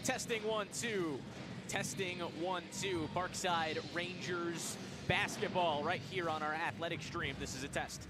Testing 1, 2. Testing 1, 2. Parkside Rangers basketball right here on our athletic stream. This is a test.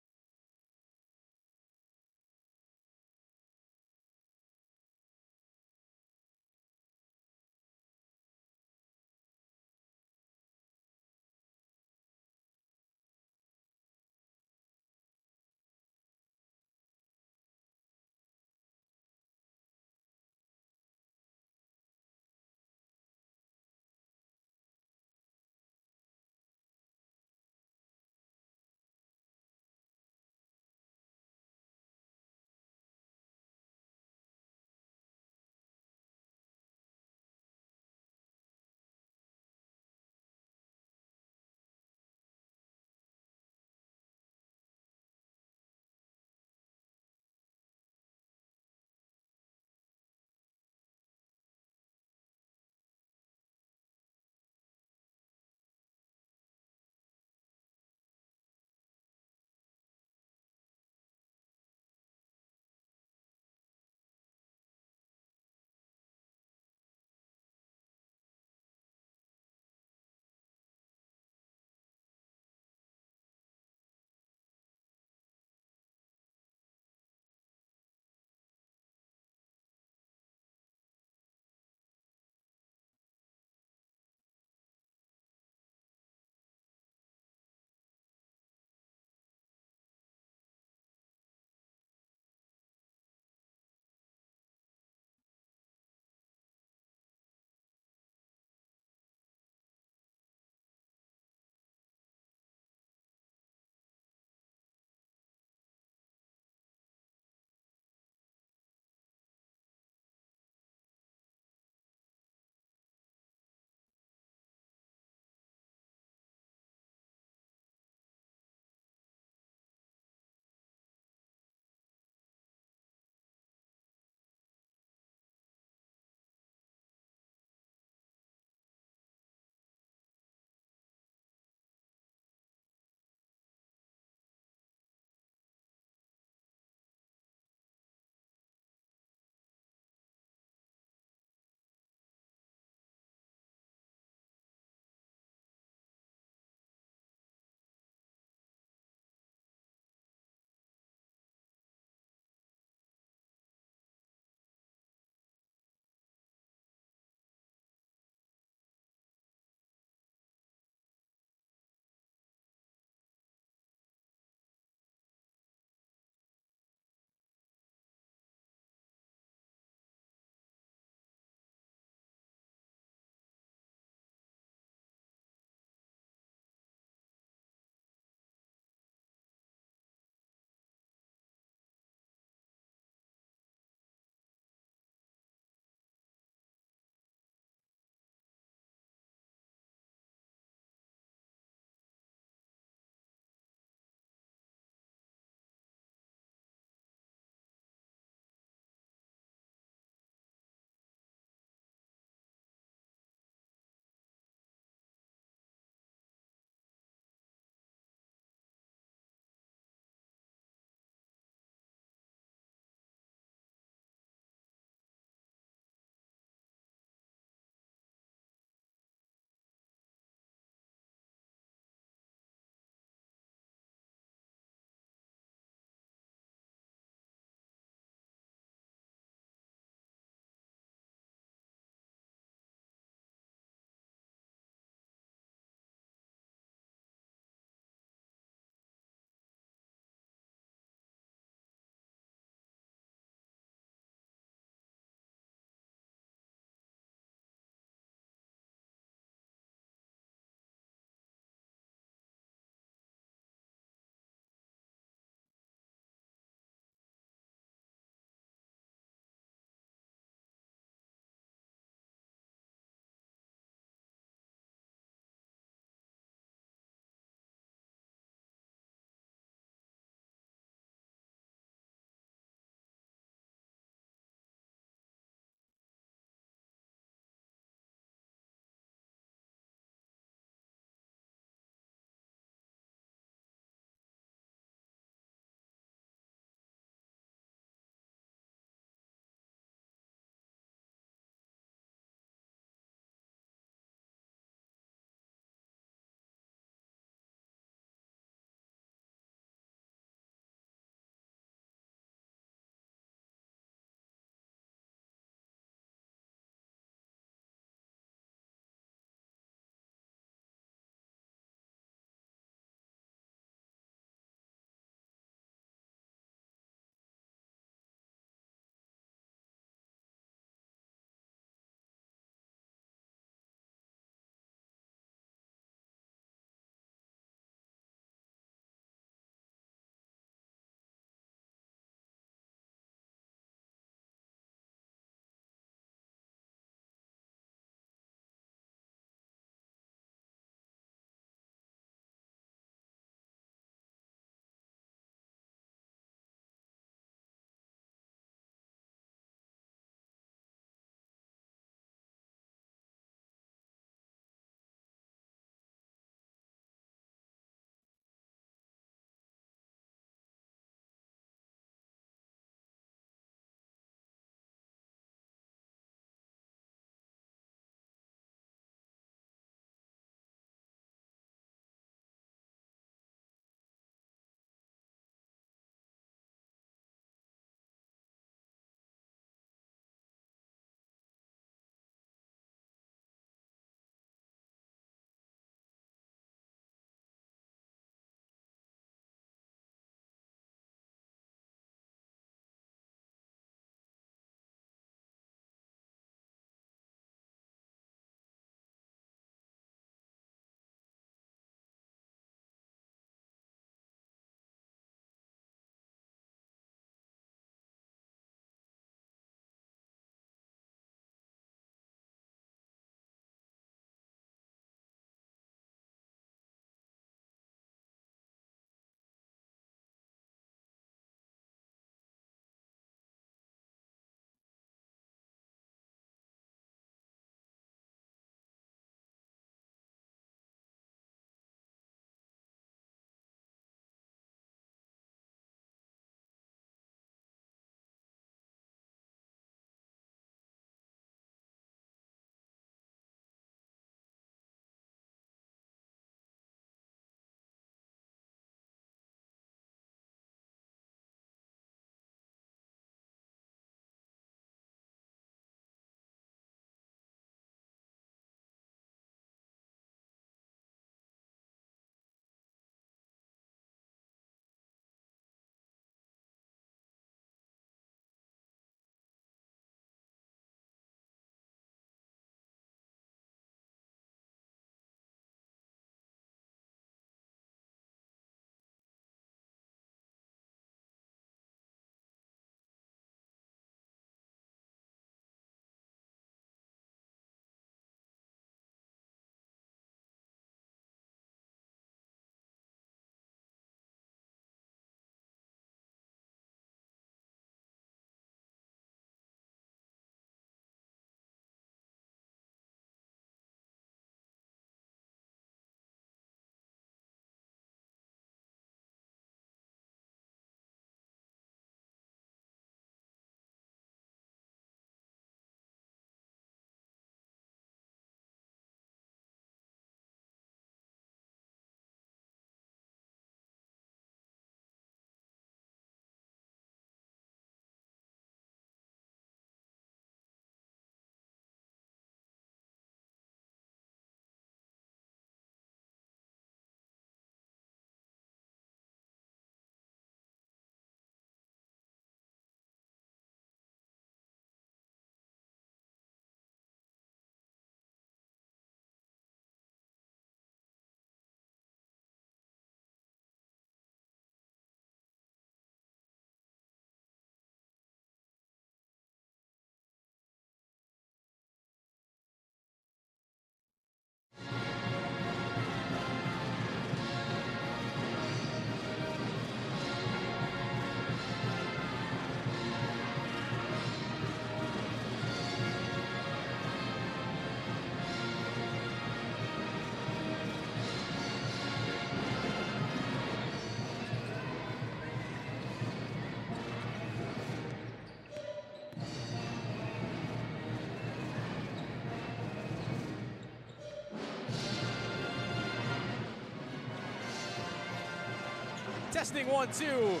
Testing 1, 2.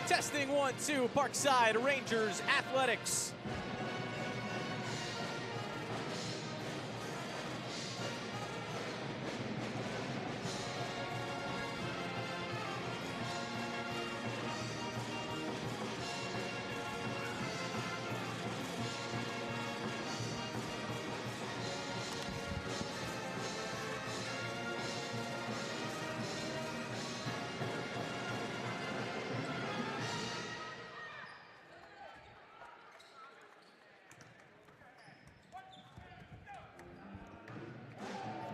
Testing 1, 2. Parkside Rangers Athletics.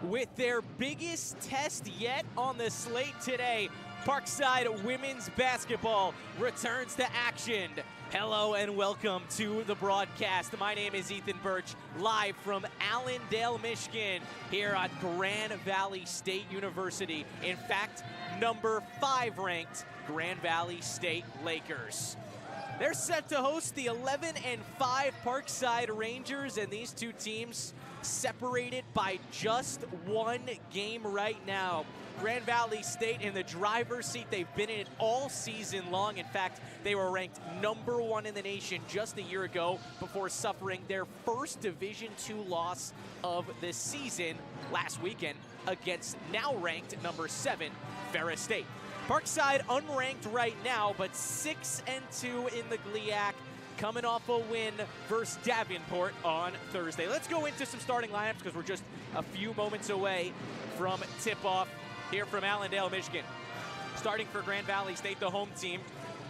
With their biggest test yet on the slate today, Parkside women's basketball returns to action. Hello and welcome to the broadcast. My name is Ethan Birch, live from Allendale, Michigan, here at Grand Valley State University. In fact, number 5 ranked Grand Valley State Lakers. They're set to host the 11-5 Parkside Rangers, and these two teams separated by just 1 game right now. Grand Valley State in the driver's seat. They've been in it all season long. In fact, they were ranked number 1 in the nation just a year ago before suffering their first Division II loss of the season last weekend against now ranked number 7 Ferris State. Parkside unranked right now, but 6-2 in the GLIAC, coming off a win versus Davenport on Thursday. Let's go into some starting lineups because we're just a few moments away from tip-off here from Allendale, Michigan. Starting for Grand Valley State, the home team,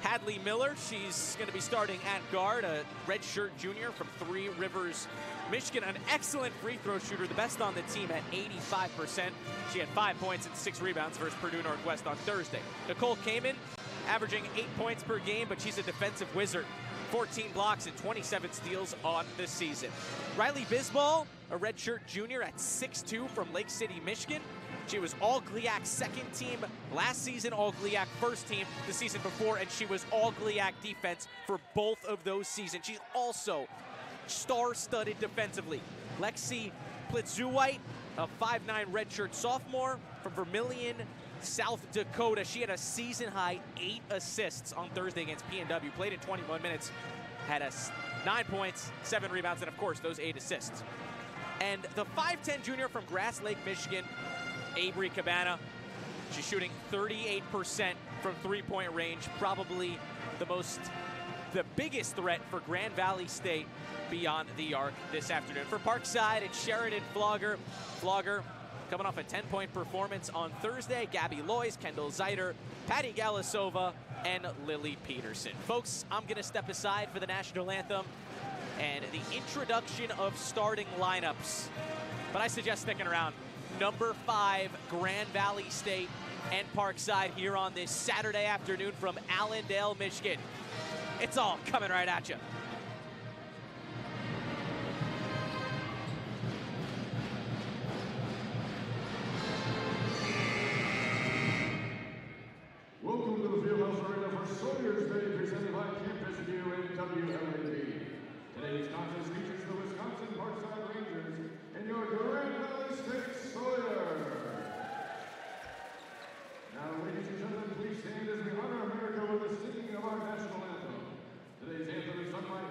Hadley Miller. She's going to be starting at guard, a redshirt junior from Three Rivers, Michigan, an excellent free throw shooter, the best on the team at 85%. She had 5 points and 6 rebounds versus Purdue Northwest on Thursday. Nicole Kamen, averaging 8 points per game, but she's a defensive wizard. 14 blocks and 27 steals on the season. Riley Bisbal, a redshirt junior at 6'2" from Lake City, Michigan. She was all GLIAC second team last season, all GLIAC first team the season before, and she was all GLIAC defense for both of those seasons. She's also star-studded defensively. Lexi Plitzuwite, a 5'9" redshirt sophomore from Vermillion, South Dakota. She had a season-high 8 assists on Thursday against P&W. Played in 21 minutes, had 9 points, 7 rebounds, and of course, those 8 assists. And the 5'10" junior from Grass Lake, Michigan, Avery Cabana. She's shooting 38% from three-point range, probably the biggest threat for Grand Valley State beyond the arc this afternoon. For Parkside, it's Sheridan Flogger. Flogger coming off a 10-point performance on Thursday. Gabby Lois, Kendall Zeiter, Patty Galasova, and Lily Peterson. Folks, I'm going to step aside for the national anthem and the introduction of starting lineups. But I suggest sticking around. Number 5, Grand Valley State and Parkside here on this Saturday afternoon from Allendale, Michigan. It's all coming right at you. Welcome to the Fieldhouse Arena for Sawyer's Day, presented by Campus View and WLAB. Today's contest features the Wisconsin Parkside Rangers and your Grand Valley State Sawyer. Now, ladies and gentlemen, please stand as we honor America with the singing of our national anthem. Today's anthem is sung by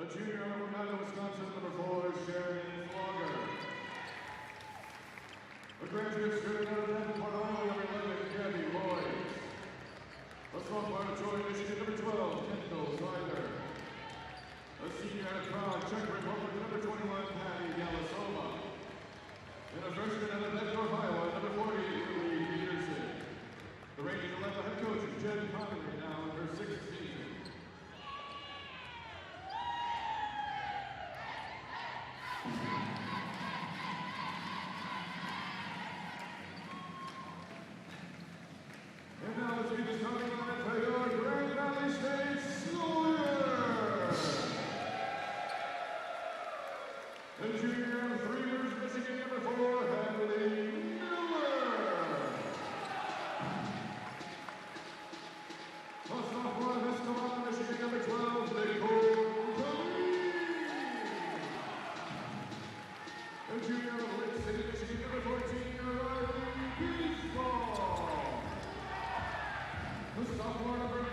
A junior out of Madison, Wisconsin, number 4, Sharon Flogger. A graduate student out of Davenport, Iowa, number 11, Gabby Lloyd. A sophomore out of Troy, Michigan, number 12, Kendall Slider. A senior out of Prague, Czech Republic, number 21, Patty Galasova. And a freshman out of Bedford, Iowa, number 40, Lily Peterson. The Rangers elect the head coach, Jen Conley, now in her 6th season. And now let's get started on for your Grand Valley State Sawyer. The junior out of Three Rivers, Michigan, number 4, Hadley Miller. A sophomore out of Escalon, Michigan, number 12, Nicole Colleen. A junior out of Lake City, Michigan, number 14, Riley Baseball. The sophomore number 8,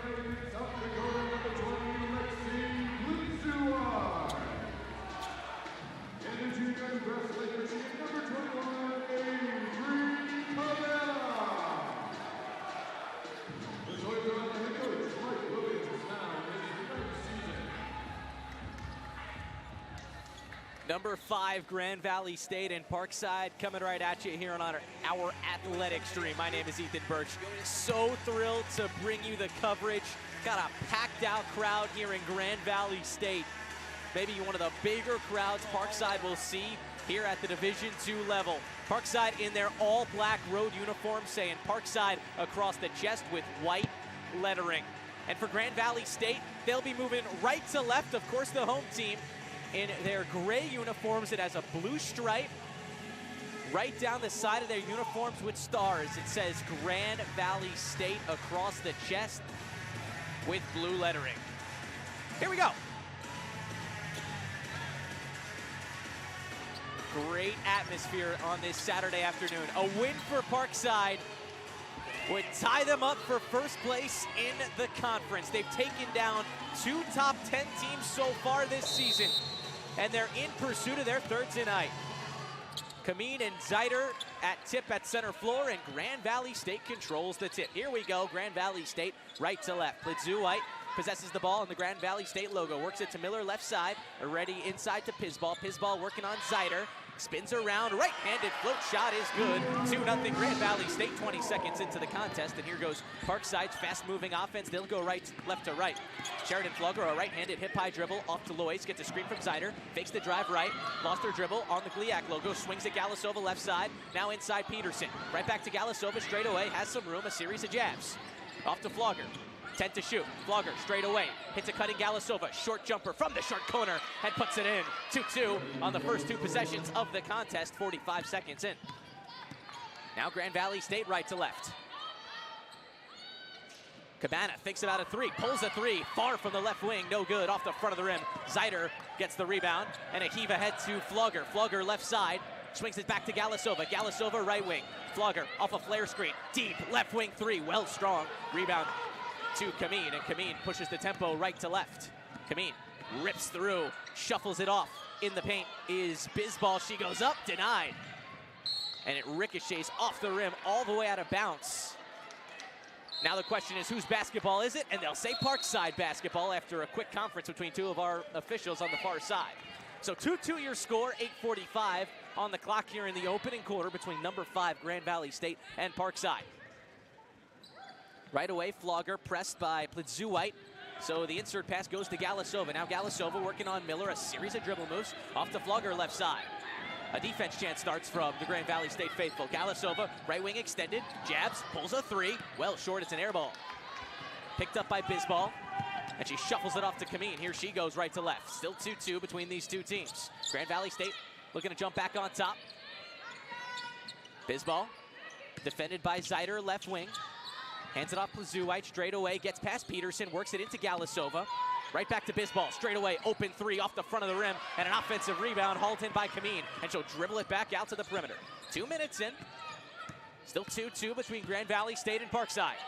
South Dakota, number 20, Lexi Blitzuar. And the junior out of Grass Lake, Michigan, number 21, Avery Cabela. The Toys on the head coach, Mike Williams, is now in his 3rd season. Number 5, Grand Valley State and Parkside coming right at you here on our athletic stream. My name is Ethan Birch. So thrilled to bring you the coverage. Got a packed out crowd here in Grand Valley State. Maybe one of the bigger crowds Parkside will see here at the Division II level. Parkside in their all black road uniforms saying Parkside across the chest with white lettering. And for Grand Valley State, they'll be moving right to left, of course the home team, in their gray uniforms. It has a blue stripe right down the side of their uniforms with stars. It says Grand Valley State across the chest with blue lettering. Here we go. Great atmosphere on this Saturday afternoon. A win for Parkside would tie them up for first place in the conference. They've taken down 2 top 10 teams so far this season, and they're in pursuit of their 3rd tonight. Kameen and Zeider at tip at center floor, and Grand Valley State controls the tip. Here we go, Grand Valley State right to left. Blitzuweit possesses the ball in the Grand Valley State logo. Works it to Miller left side, ready inside to Pisball. Pisball working on Zeider. Spins around, right-handed float shot is good. 2-0 Grand Valley State, 20 seconds into the contest, and here goes Parkside's fast-moving offense. They'll go left to right. Sheridan Flogger, a right-handed hip-high dribble off to Loyce, gets a screen from Zeider, fakes the drive right, lost her dribble on the GLIAC logo, swings at Galasova left side, now inside Peterson. Right back to Galasova straight away, has some room, a series of jabs. Off to Flogger. 10 to shoot. Flogger straight away. Hits a cutting Galasova. Short jumper from the short corner and puts it in. 2-2 on the first 2 possessions of the contest. 45 seconds in. Now Grand Valley State right to left. Cabana thinks about a 3. Pulls a 3. Far from the left wing. No good. Off the front of the rim. Zeider gets the rebound. And a heave ahead to Flogger. Flogger left side. Swings it back to Galasova. Galasova right wing. Flogger off a flare screen. Deep left wing 3. Well strong. Rebound to Kameen, and Kameen pushes the tempo right to left. Kameen rips through, shuffles it off. In the paint is Bisball. She goes up, denied. And it ricochets off the rim all the way out of bounds. Now the question is, whose basketball is it? And they'll say Parkside basketball after a quick conference between 2 of our officials on the far side. So 2-2 your score, 8:45 on the clock here in the opening quarter between number 5 Grand Valley State and Parkside. Right away, Flogger pressed by Blitzuweit. So the insert pass goes to Galasova. Now Galasova working on Miller, a series of dribble moves off to Flogger left side. A defense chance starts from the Grand Valley State faithful. Galasova, right wing extended, jabs, pulls a 3. Well short, it's an air ball. Picked up by Bisball, and she shuffles it off to Kameen. Here she goes right to left. Still 2-2 between these 2 teams. Grand Valley State looking to jump back on top. Bisball, defended by Zeider, left wing. Hands it off Blitzuweit straight away, gets past Peterson, works it into Galasova. Right back to Bisball, straight away, open 3 off the front of the rim, and an offensive rebound hauled in by Kameen, and she'll dribble it back out to the perimeter. 2 minutes in, still 2-2 between Grand Valley State and Parkside.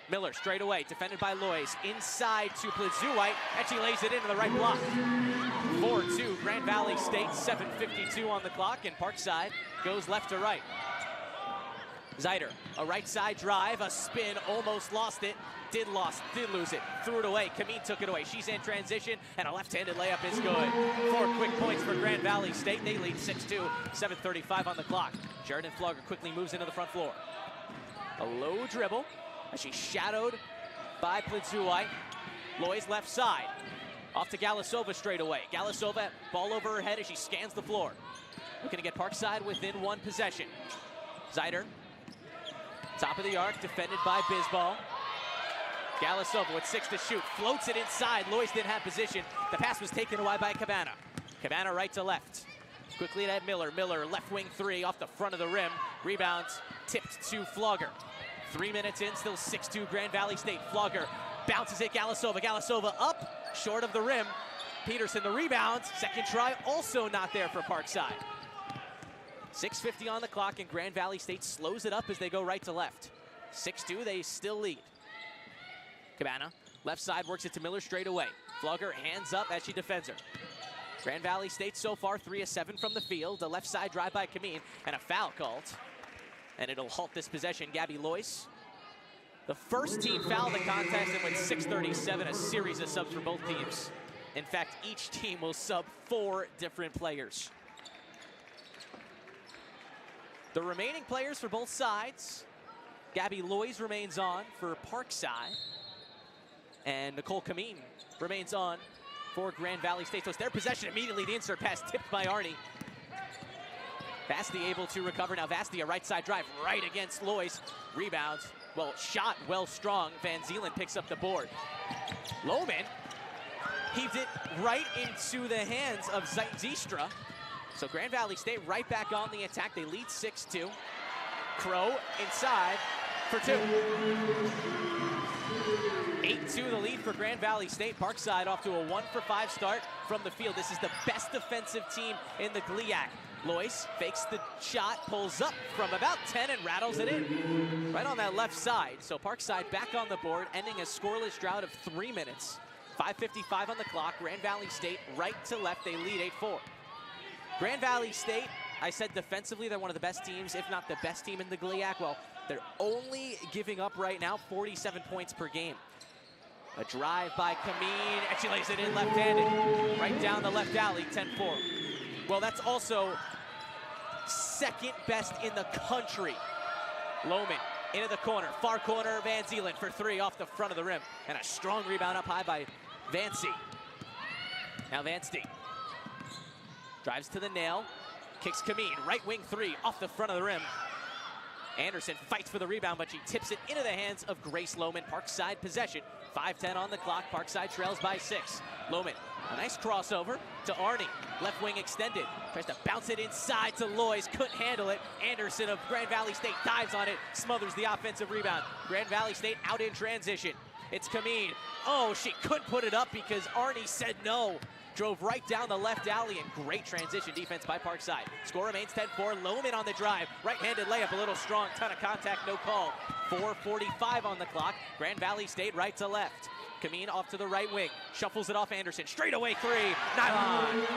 Miller straight away, defended by Lois. Inside to Plazuite, and she lays it into the right block. 4-2, Grand Valley State, 7:52 on the clock, and Parkside goes left to right. Zeider, a right side drive, a spin, almost lost it, did lose it, threw it away. Kameen took it away. She's in transition, and a left-handed layup is good. 4 quick points for Grand Valley State. They lead 6-2, 7:35 on the clock. Sheridan Flogger quickly moves into the front floor. A low dribble as she's shadowed by Plazuite. Lois left side. Off to Galasova straight away. Galasova, ball over her head as she scans the floor. Looking to get Parkside within 1 possession. Zeider, top of the arc, defended by Bisbal. Galasova with 6 to shoot, floats it inside. Lois didn't have position. The pass was taken away by Cabana. Cabana right to left. Quickly at Miller. Miller, left wing 3 off the front of the rim. Rebound tipped to Flogger. 3 minutes in, still 6-2 Grand Valley State. Flogger bounces it, Galasova. Galasova up, short of the rim. Peterson the rebound. Second try, also not there for Parkside. 6:50 on the clock, and Grand Valley State slows it up as they go right to left. 6-2, they still lead. Cabana, left side, works it to Miller straight away. Flogger hands up as she defends her. Grand Valley State so far 3 of 7 from the field. The left side drive by Kameen, and a foul called. And it'll halt this possession. Gabby Lois, the first team foul the contest, and with 6:37, a series of subs for both teams. In fact, each team will sub 4 different players. The remaining players for both sides, Gabby Lois remains on for Parkside, and Nicole Kameen remains on for Grand Valley State. So it's their possession immediately. The insert pass tipped by Arnie. Vasti able to recover. Now Vasti, a right side drive right against Lois. Rebound, well, shot well strong. Van Zeeland picks up the board. Lohman heaved it right into the hands of Zistra. So Grand Valley State right back on the attack. They lead 6-2. Crow inside for 2. 8-2 the lead for Grand Valley State. Parkside off to a 1-for-5 start from the field. This is the best defensive team in the GLIAC. Lois fakes the shot, pulls up from about 10 and rattles it in. Right on that left side. So Parkside back on the board, ending a scoreless drought of 3 minutes. 5:55 on the clock. Grand Valley State right to left. They lead 8-4. Grand Valley State, I said defensively, they're one of the best teams, if not the best team in the GLIAC. Well, they're only giving up right now 47 points per game. A drive by Kameen, and she lays it in left-handed. Right down the left alley, 10-4. Well, that's also second best in the country. Lohman into the corner, far corner, Van Zeeland for 3 off the front of the rim. And a strong rebound up high by Vancy. Now Vancy drives to the nail, kicks Kameen, right wing 3 off the front of the rim. Anderson fights for the rebound, but she tips it into the hands of Grace Lohman. Parkside possession, 5:10 on the clock. Parkside trails by 6. Lohman, a nice crossover to Arnie. Left wing extended, tries to bounce it inside to Lois, couldn't handle it. Anderson of Grand Valley State dives on it, smothers the offensive rebound. Grand Valley State out in transition. It's Kameen. Oh, she couldn't put it up because Arnie said no. Drove right down the left alley, and great transition defense by Parkside. Score remains 10-4. Lohman on the drive. Right-handed layup, a little strong. Ton of contact, no call. 4:45 on the clock. Grand Valley State right to left. Kameen off to the right wing. Shuffles it off Anderson. Straight away 3. Nylon.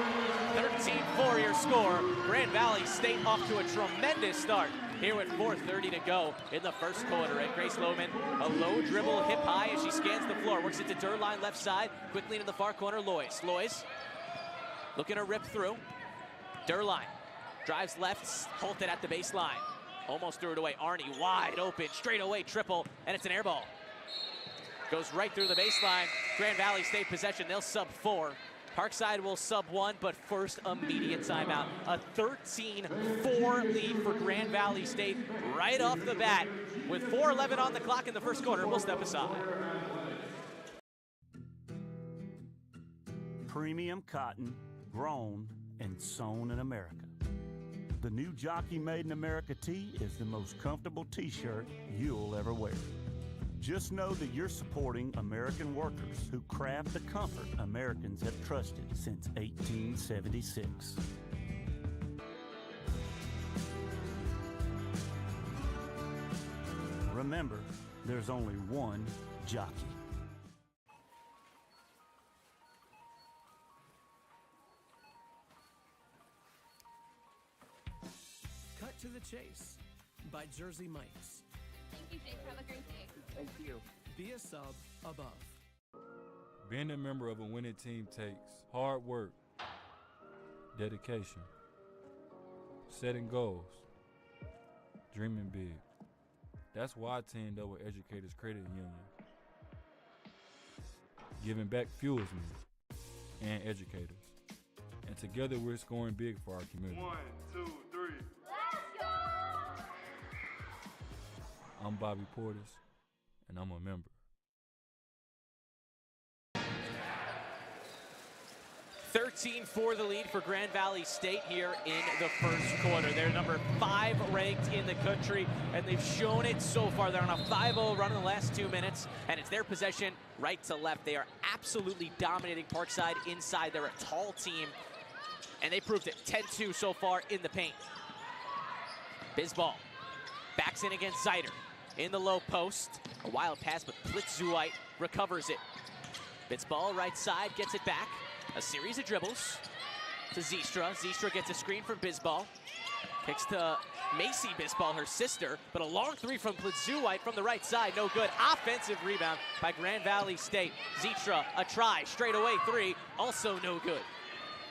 13-4 your score. Grand Valley State off to a tremendous start here with 4:30 to go in the first quarter. And Grace Lohman, a low dribble hip high as she scans the floor. Works it to Durline left side. Quickly into the far corner, Lois. Lois looking to rip through. Durline drives left, halted at the baseline. Almost threw it away. Arnie wide open, straight away triple, and it's an air ball. Goes right through the baseline. Grand Valley State possession. They'll sub 4. Parkside will sub 1, but first immediate timeout. A 13-4 lead for Grand Valley State right off the bat. With 4:11 on the clock in the first quarter, we'll step aside. Premium cotton, grown and sewn in America. The new Jockey Made in America tee is the most comfortable t-shirt you'll ever wear. Just know that you're supporting American workers who craft the comfort Americans have trusted since 1876. Remember, there's only one jockey. Cut to the Chase by Jersey Mike's. Thank you, Jake. Have a great day. Thank you. Be a sub above. Being a member of a winning team takes hard work, dedication, setting goals, dreaming big. That's why I teamed up with Educators Credit Union. Giving back fuels me and educators. And together we're scoring big for our community. 1, 2, 3. Let's go! I'm Bobby Portis, and I'm a member. 13 for the lead for Grand Valley State here in the first quarter. They're number 5 ranked in the country, and they've shown it so far. They're on a 5-0 run in the last 2 minutes, and it's their possession right to left. They are absolutely dominating Parkside inside. They're a tall team, and they proved it. 10-2 so far in the paint. Bizball backs in against Zyder in the low post. A wild pass, but Plitzuite recovers it. Bizball right side, gets it back. A series of dribbles to Zistra. Zistra gets a screen from Bizball. Kicks to Macy Bizball, her sister, but a long three from Plitzuite from the right side, no good. Offensive rebound by Grand Valley State. Zistra, a try, straight away three, also no good.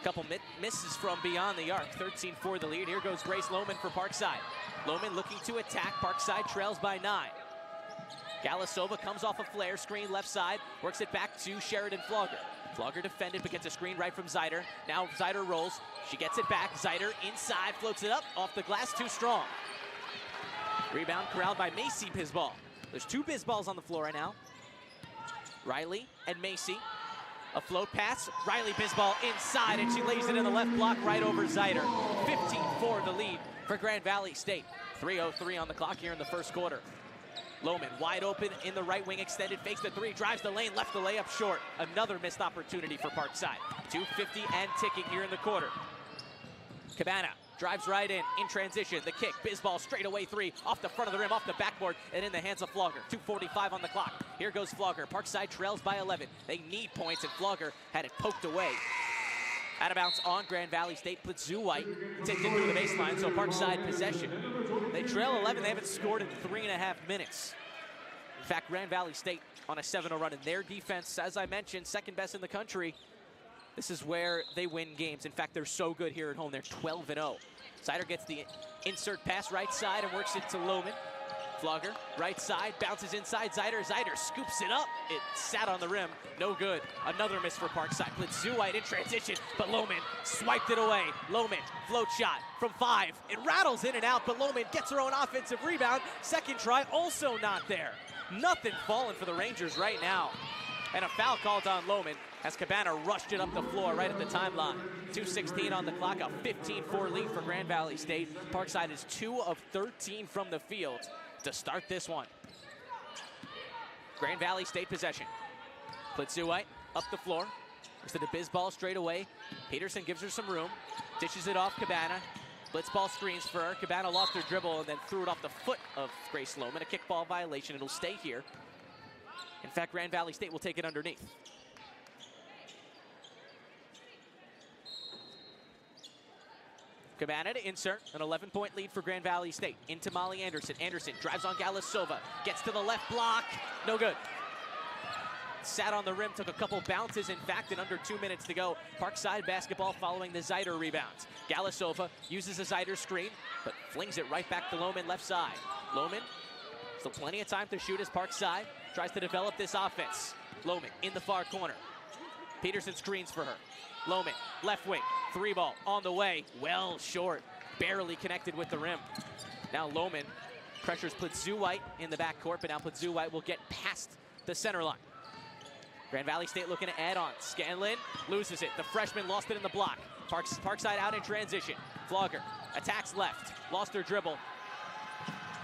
Couple misses from beyond the arc. 13 for the lead. Here goes Grace Lohman for Parkside. Lohman looking to attack. Parkside trails by 9. Galasova comes off a flare screen left side, works it back to Sheridan Flogger. Flogger defended, but gets a screen right from Zyder. Now Zyder rolls. She gets it back. Zyder inside, floats it up off the glass, too strong. Rebound corralled by Macy Bizball. There's 2 Bizballs on the floor right now. Riley and Macy. A float pass. Riley Bizball inside, and she lays it in the left block right over Zyder. 15-4 the lead for Grand Valley State. 3:03 on the clock here in the first quarter. Lohman wide open in the right wing, extended, fakes the 3, drives the lane, left the layup short. Another missed opportunity for Parkside. 2:50 and ticking here in the quarter. Cabana drives right in transition. The kick, Bizball straight away 3, off the front of the rim, off the backboard, and in the hands of Flogger. 2:45 on the clock. Here goes Flogger. Parkside trails by 11. They need points, and Flogger had it poked away. Out of bounds on Grand Valley State. Plitzuite takes it through the baseline, so Parkside possession. They trail 11. They haven't scored in 3.5 minutes. In fact, Grand Valley State on a 7-0 run, and their defense, as I mentioned, second best in the country. This is where they win games. In fact, they're so good here at home. They're 12-0. Zyder gets the insert pass right side and works it to Lohman. Flogger, right side, bounces inside. Zyder scoops it up. It sat on the rim, no good. Another miss for Parkside. Plitzuite in transition, but Lohman swiped it away. Lohman, float shot from 5. It rattles in and out, but Lohman gets her own offensive rebound. Second try, also not there. Nothing falling for the Rangers right now. And a foul called on Lohman as Cabana rushed it up the floor right at the timeline. 2:16 on the clock, a 15-4 lead for Grand Valley State. Parkside is 2 of 13 from the field to start this one. Grand Valley State possession. Plitzuite up the floor. Looks to the Bizball straight away. Peterson gives her some room. Dishes it off Cabana. Blitzball screens for her. Cabana lost her dribble and then threw it off the foot of Grace Lohman. A kickball violation. It'll stay here. In fact, Grand Valley State will take it underneath. Cabana to insert, an 11-point lead for Grand Valley State. Into Molly Anderson. Anderson drives on Galasova, gets to the left block, no good. Sat on the rim, took a couple bounces, in fact, in under 2 minutes to go. Parkside basketball following the Zyder rebounds. Galasova uses a Zyder screen, but flings it right back to Lohman left side. Lohman, still plenty of time to shoot as Parkside tries to develop this offense. Lohman in the far corner. Peterson screens for her. Lohman, left wing, 3-ball on the way, well short, barely connected with the rim. Now Lohman pressures Plitzuite in the backcourt, but now Plitzuite will get past the center line. Grand Valley State looking to add on. Scanlon loses it. The freshman lost it in the block. Parkside out in transition. Flogger attacks left, lost her dribble.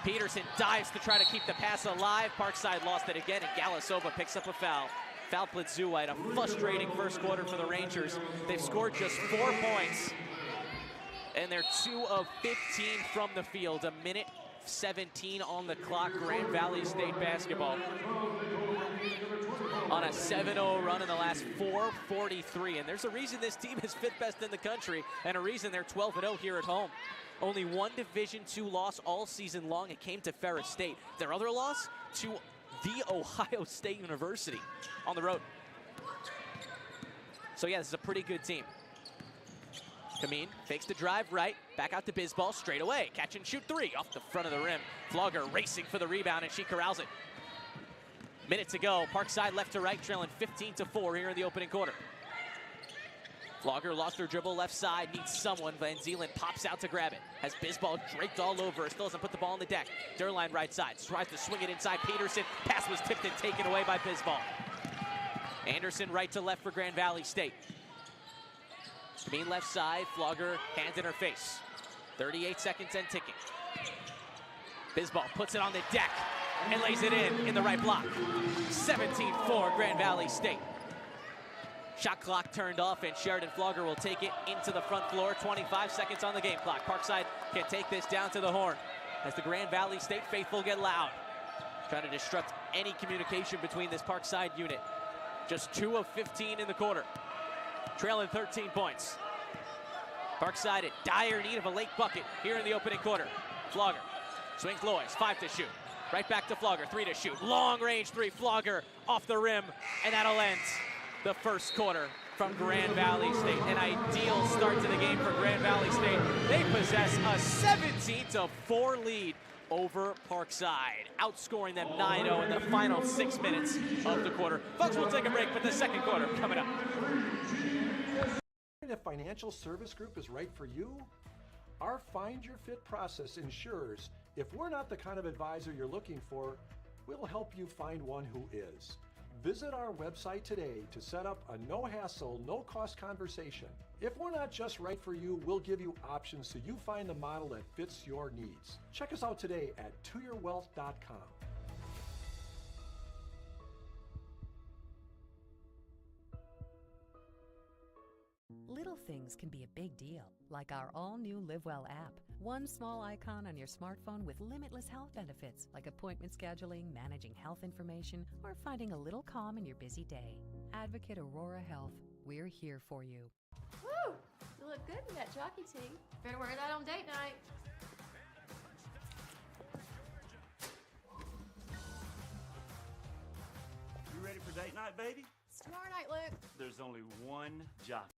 Peterson dives to try to keep the pass alive. Parkside lost it again, and Galasova picks up a foul. Foul Plitzuite, a frustrating first quarter for the Rangers. They've scored just 4 points, and they're 2 of 15 from the field. 1 minute, 5:17 on the clock. Grand Valley State basketball on a 7-0 run in the last 4:43. And there's a reason this team is fifth best in the country and a reason they're 12-0 here at home. Only one Division II loss all season long. It came to Ferris State. Their other loss to The Ohio State University on the road. So yeah, this is a pretty good team. Kameen fakes the drive right, back out to Bisbal, straight away. Catch and shoot three off the front of the rim. Flogger racing for the rebound, and she corrals it. Minute to go, Parkside left to right, trailing 15-4 here in the opening quarter. Flogger lost her dribble left side, needs someone. Van Zeeland pops out to grab it. Has Bisbal draped all over her, still doesn't put the ball on the deck. Durline right side, tries to swing it inside Peterson. Pass was tipped and taken away by Bisbal. Anderson right to left for Grand Valley State. Kameen left side, Flogger hands in her face. 38 seconds and ticking. Bisbal puts it on the deck and lays it in the right block. 17-4 Grand Valley State. Shot clock turned off, and Sheridan Flogger will take it into the front floor. 25 seconds on the game clock. Parkside can take this down to the horn as the Grand Valley State faithful get loud, trying to disrupt any communication between this Parkside unit. Just 2 of 15 in the quarter, trailing 13 points. Parkside in dire need of a late bucket here in the opening quarter. Flogger swings Lois, 5 to shoot. Right back to Flogger, 3 to shoot. Long range 3, Flogger off the rim, and that'll end the first quarter from Grand Valley State. An ideal start to the game for Grand Valley State. They possess a 17-4 lead over Parkside, outscoring them 9-0 in the final 6 minutes of the quarter. Folks, we'll take a break, but the second quarter coming up. If financial service group is right for you, our Find Your Fit process ensures if we're not the kind of advisor you're looking for, we'll help you find one who is. Visit our website today to set up a no-hassle, no-cost conversation. If we're not just right for you, we'll give you options so you find the model that fits your needs. Check us out today at toyourwealth.com. Little things can be a big deal, like our all-new LiveWell app. One small icon on your smartphone with limitless health benefits, like appointment scheduling, managing health information, or finding a little calm in your busy day. Advocate Aurora Health, we're here for you. Woo! You look good in that jockey tee. Better wear that on date night. You ready for date night, baby? It's tomorrow night, Luke. There's only one jockey.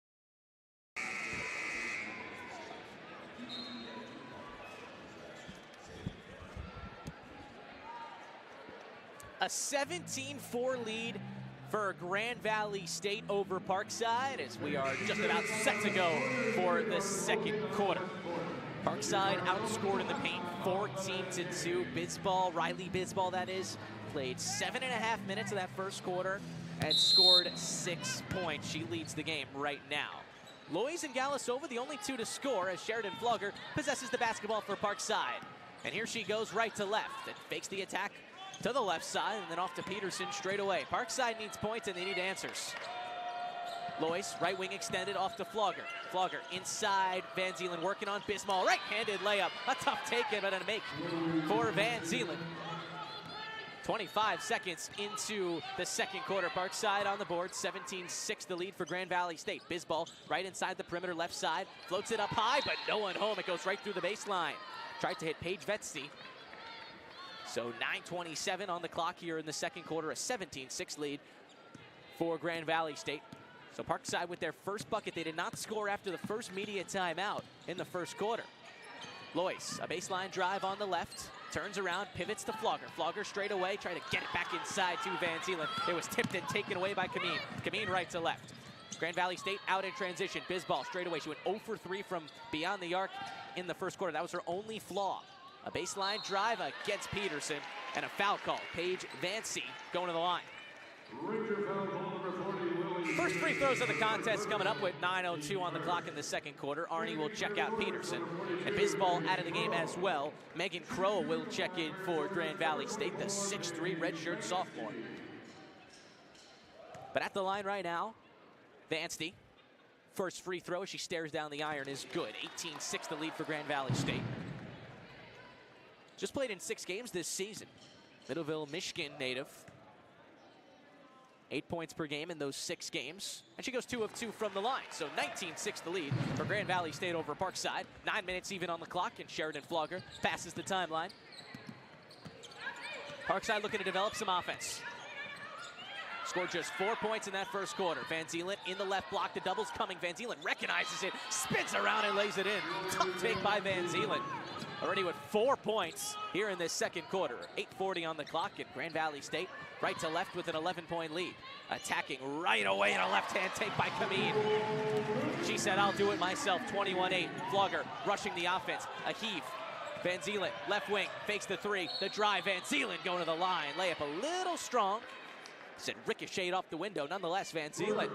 A 17-4 lead for Grand Valley State over Parkside as we are just about set to go for the second quarter. Parkside outscored in the paint 14-2. Bisbal, Riley Bisbal that is, played 7.5 minutes of that first quarter and scored 6 points. She leads the game right now. Lois and Galasova, the only two to score, as Sheridan Flogger possesses the basketball for Parkside. And here she goes right to left and fakes the attack to the left side and then off to Peterson straight away. Parkside needs points and they need answers. Lois, right wing extended off to Flogger. Flogger inside, Van Zeeland working on Bismal. Right-handed layup, a tough take but a make for Van Zeeland. 25 seconds into the second quarter. Parkside on the board, 17-6 the lead for Grand Valley State. Bisbal right inside the perimeter left side, floats it up high, but no one home. It goes right through the baseline. Tried to hit Paige Vetsy. So 9:27 on the clock here in the second quarter, a 17-6 lead for Grand Valley State. So Parkside with their first bucket. They did not score after the first media timeout in the first quarter. Lois, a baseline drive on the left, turns around, pivots to Flogger. Flogger straight away, trying to get it back inside to Van Zeeland. It was tipped and taken away by Kameen. Kameen right to left. Grand Valley State out in transition. Bisbal straight away. She went 0 for 3 from beyond the arc in the first quarter. That was her only flaw. A baseline drive against Peterson and a foul call. Paige Vetsy going to the line. First free throws of the contest coming up with 9:02 on the clock in the second quarter. Arnie will check out Peterson. And Bisbal out of the game as well. Megan Crow will check in for Grand Valley State, the 6'3" redshirt sophomore. But at the line right now, Vansty. First free throw, she stares down the iron, is good. 18-6 the lead for Grand Valley State. Just played in 6 games this season. Middleville, Michigan native. 8 points per game in those 6 games. And she goes 2 of 2 from the line. So 19-6 the lead for Grand Valley State over Parkside. 9 minutes even on the clock, and Sheridan Flogger passes the timeline. Parkside looking to develop some offense. Scored just 4 points in that first quarter. Van Zeeland in the left block. The double's coming. Van Zeeland recognizes it, spins around and lays it in. Tough take by Van Zeeland. Already with 4 points here in this second quarter. 8:40 on the clock, and Grand Valley State right to left with an 11-point lead. Attacking right away in a left-hand take by Kameen. She said, I'll do it myself. 21-8. Flogger rushing the offense. A heave. Van Zeeland, left wing, fakes the 3. The drive, Van Zeeland going to the line. Layup a little strong. Said ricocheted off the window. Nonetheless, Van Zeeland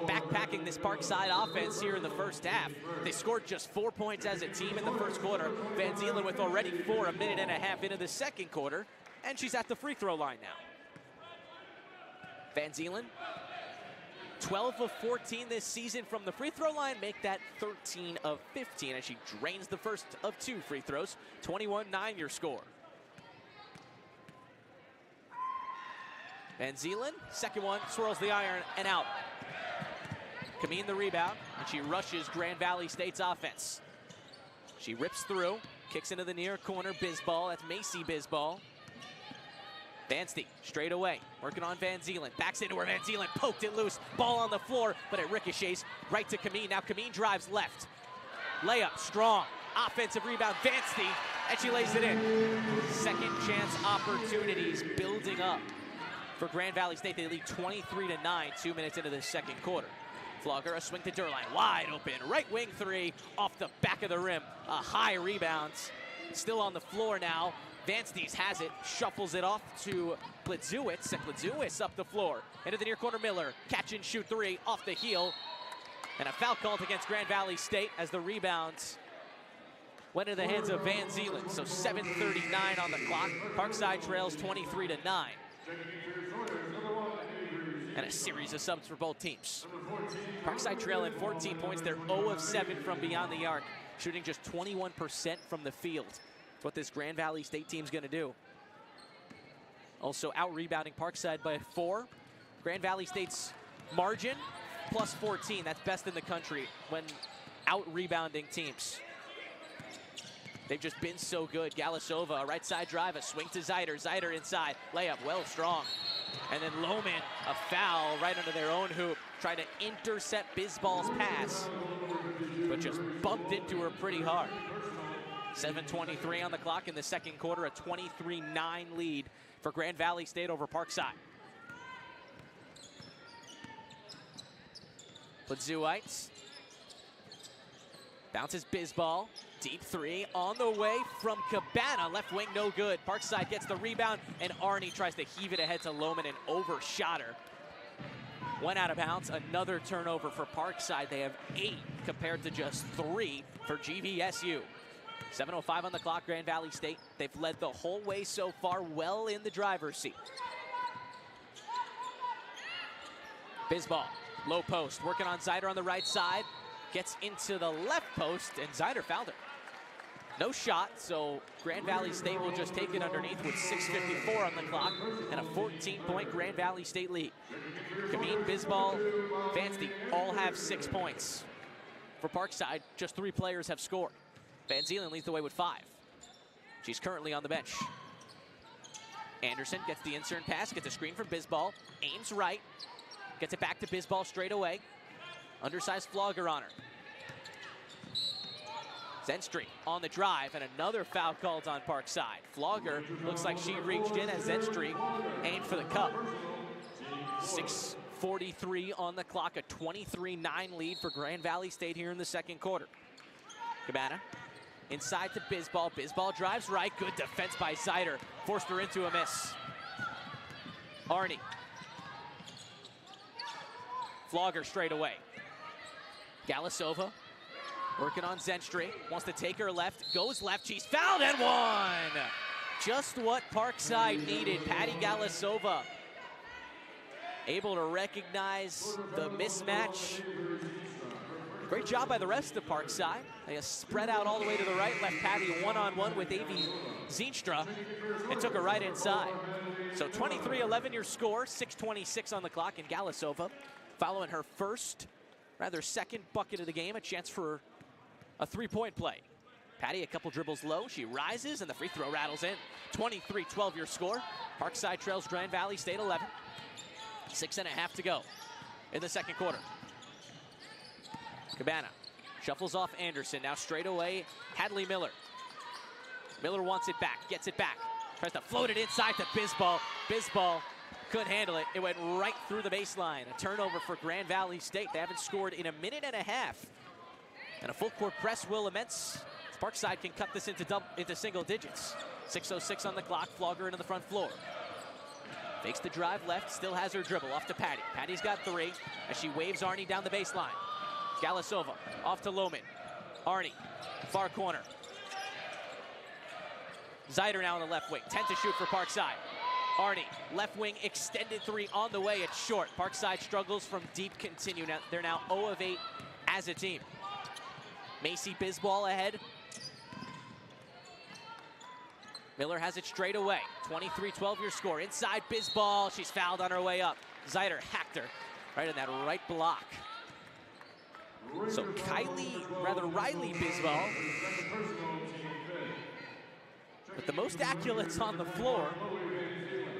backpacking this Parkside offense here in the first half. They scored just 4 points as a team in the first quarter. Van Zeeland with already 4 a minute and a half into the second quarter. And she's at the free throw line now. Van Zeeland, 12 of 14 this season from the free throw line. Make that 13 of 15 as she drains the first of 2 free throws. 21-9 your score. Van Zeeland, second one, swirls the iron and out. Kameen the rebound, and she rushes Grand Valley State's offense. She rips through, kicks into the near corner, Bisbal. That's Macy Bisbal. Vanstey straight away, working on Van Zeeland. Backs into her, Van Zeeland poked it loose. Ball on the floor, but it ricochets right to Kameen. Now Kameen drives left. Layup strong, offensive rebound, Vanstey, and she lays it in. Second chance opportunities building up for Grand Valley State. They lead 23-9, 2 minutes into the second quarter. Flogger, a swing to Durline, wide open, right wing 3, off the back of the rim. A high rebound, still on the floor now. Vanstees has it, shuffles it off to Blitzewitz, and Blitzewitz up the floor. Into the near corner, Miller, catch and shoot 3, off the heel. And a foul called against Grand Valley State as the rebounds went into the hands of Van Zeeland. So 7:39 on the clock. Parkside trails 23-9. And a series of subs for both teams. Parkside trailing 14 points. They're 0 of 7 from beyond the arc, shooting just 21% from the field. That's what this Grand Valley State team's going to do. Also out-rebounding Parkside by 4. Grand Valley State's margin, plus 14. That's best in the country when out-rebounding teams. They've just been so good. Galasova, a right side drive, a swing to Zeider. Zeider inside, layup, well strong. And then Lohman, a foul right under their own hoop. Tried to intercept Bisball's pass, but just bumped into her pretty hard. 7:23 on the clock in the second quarter, a 23-9 lead for Grand Valley State over Parkside. Blitzewitz bounces Bisbal. Deep 3 on the way from Cabana. Left wing, no good. Parkside gets the rebound, and Arnie tries to heave it ahead to Lohman and overshot her. Went out of bounds. Another turnover for Parkside. They have 8 compared to just 3 for GVSU. 7:05 on the clock, Grand Valley State. They've led the whole way so far, well in the driver's seat. Bisbal, low post, working on Zeider on the right side. Gets into the left post, and Zeider fouled her. No shot, so Grand Valley State will just take it underneath with 6:54 on the clock and a 14-point Grand Valley State lead. Kameen, Bisbal, Vanstey all have 6 points. For Parkside, just 3 players have scored. Van Zeeland leads the way with 5. She's currently on the bench. Anderson gets the insert pass, gets a screen from Bisbal, aims right, gets it back to Bisbal straight away. Undersized Flogger on her. Zenstreet on the drive, and another foul called on Parkside. Flogger looks like she reached in as Zenstreet aimed for the cup. 6:43 on the clock, a 23-9 lead for Grand Valley State here in the second quarter. Cabana inside to Bisbal. Bisbal drives right, good defense by Zeider. Forced her into a miss. Arnie. Flogger straight away. Galasova working on Zenstreet, wants to take her left, goes left, she's fouled and one! Just what Parkside needed. Patty Galasova able to recognize the mismatch. Great job by the rest of Parkside. They spread out all the way to the right, left Patty one-on-one with Zienstra and took her right inside. So 23-11 your score, 6:26 on the clock, and Galasova following her second bucket of the game, a chance for a three-point play. Patty a couple dribbles low, she rises, and the free throw rattles in. 23-12 your score. Parkside trails Grand Valley State 11. 6.5 to go in the second quarter. Cabana shuffles off Anderson, now straight away Hadley Miller. Miller wants it back, gets it back. Tries to float it inside to Bisbal. Bisbal couldn't handle it. It went right through the baseline. A turnover for Grand Valley State. They haven't scored in a minute and a half. And a full court press will immense. Parkside can cut this into single digits. 6:06 on the clock, Flogger into the front floor. Fakes the drive left, still has her dribble, off to Patty. Patty's got three as she waves Arnie down the baseline. Galasova off to Lohman. Arnie, far corner. Zeider now on the left wing, 10 to shoot for Parkside. Arnie, left wing, extended three on the way, it's short. Parkside struggles from deep continue. Now, they're now 0 of 8 as a team. Macy Bisbal ahead. Miller has it straight away. 23-12 your score. Inside Bisbal, she's fouled on her way up. Zeider hacked her right in that right block. So Riley Bisbal with the most accolades on the floor.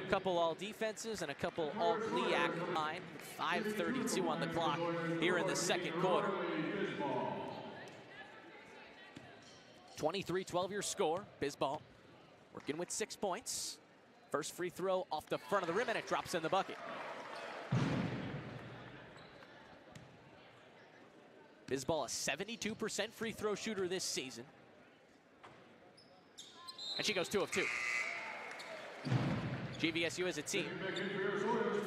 A couple all defenses and a couple all GLIAC line. 5:32 on the clock here in the second quarter. 23-12 your score. Bisbal working with 6 points. First free throw off the front of the rim, and it drops in the bucket. Bisbal, a 72% free throw shooter this season. And she goes 2 of 2. GVSU as a team,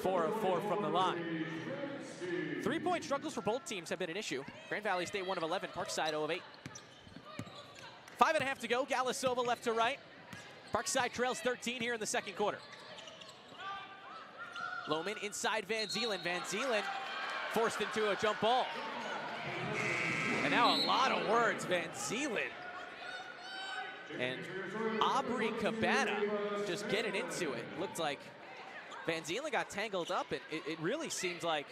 4 of 4 from the line. 3-point struggles for both teams have been an issue. Grand Valley State 1 of 11, Parkside 0 of 8. 5.5 to go, Galasova left to right. Parkside trails 13 here in the second quarter. Lohman inside Van Zeelen. Van Zeelen forced into a jump ball. And now a lot of words, Van Zeelen. And Aubrey Cabana just getting into it. Looked like Van Zeelen got tangled up, and it really seemed like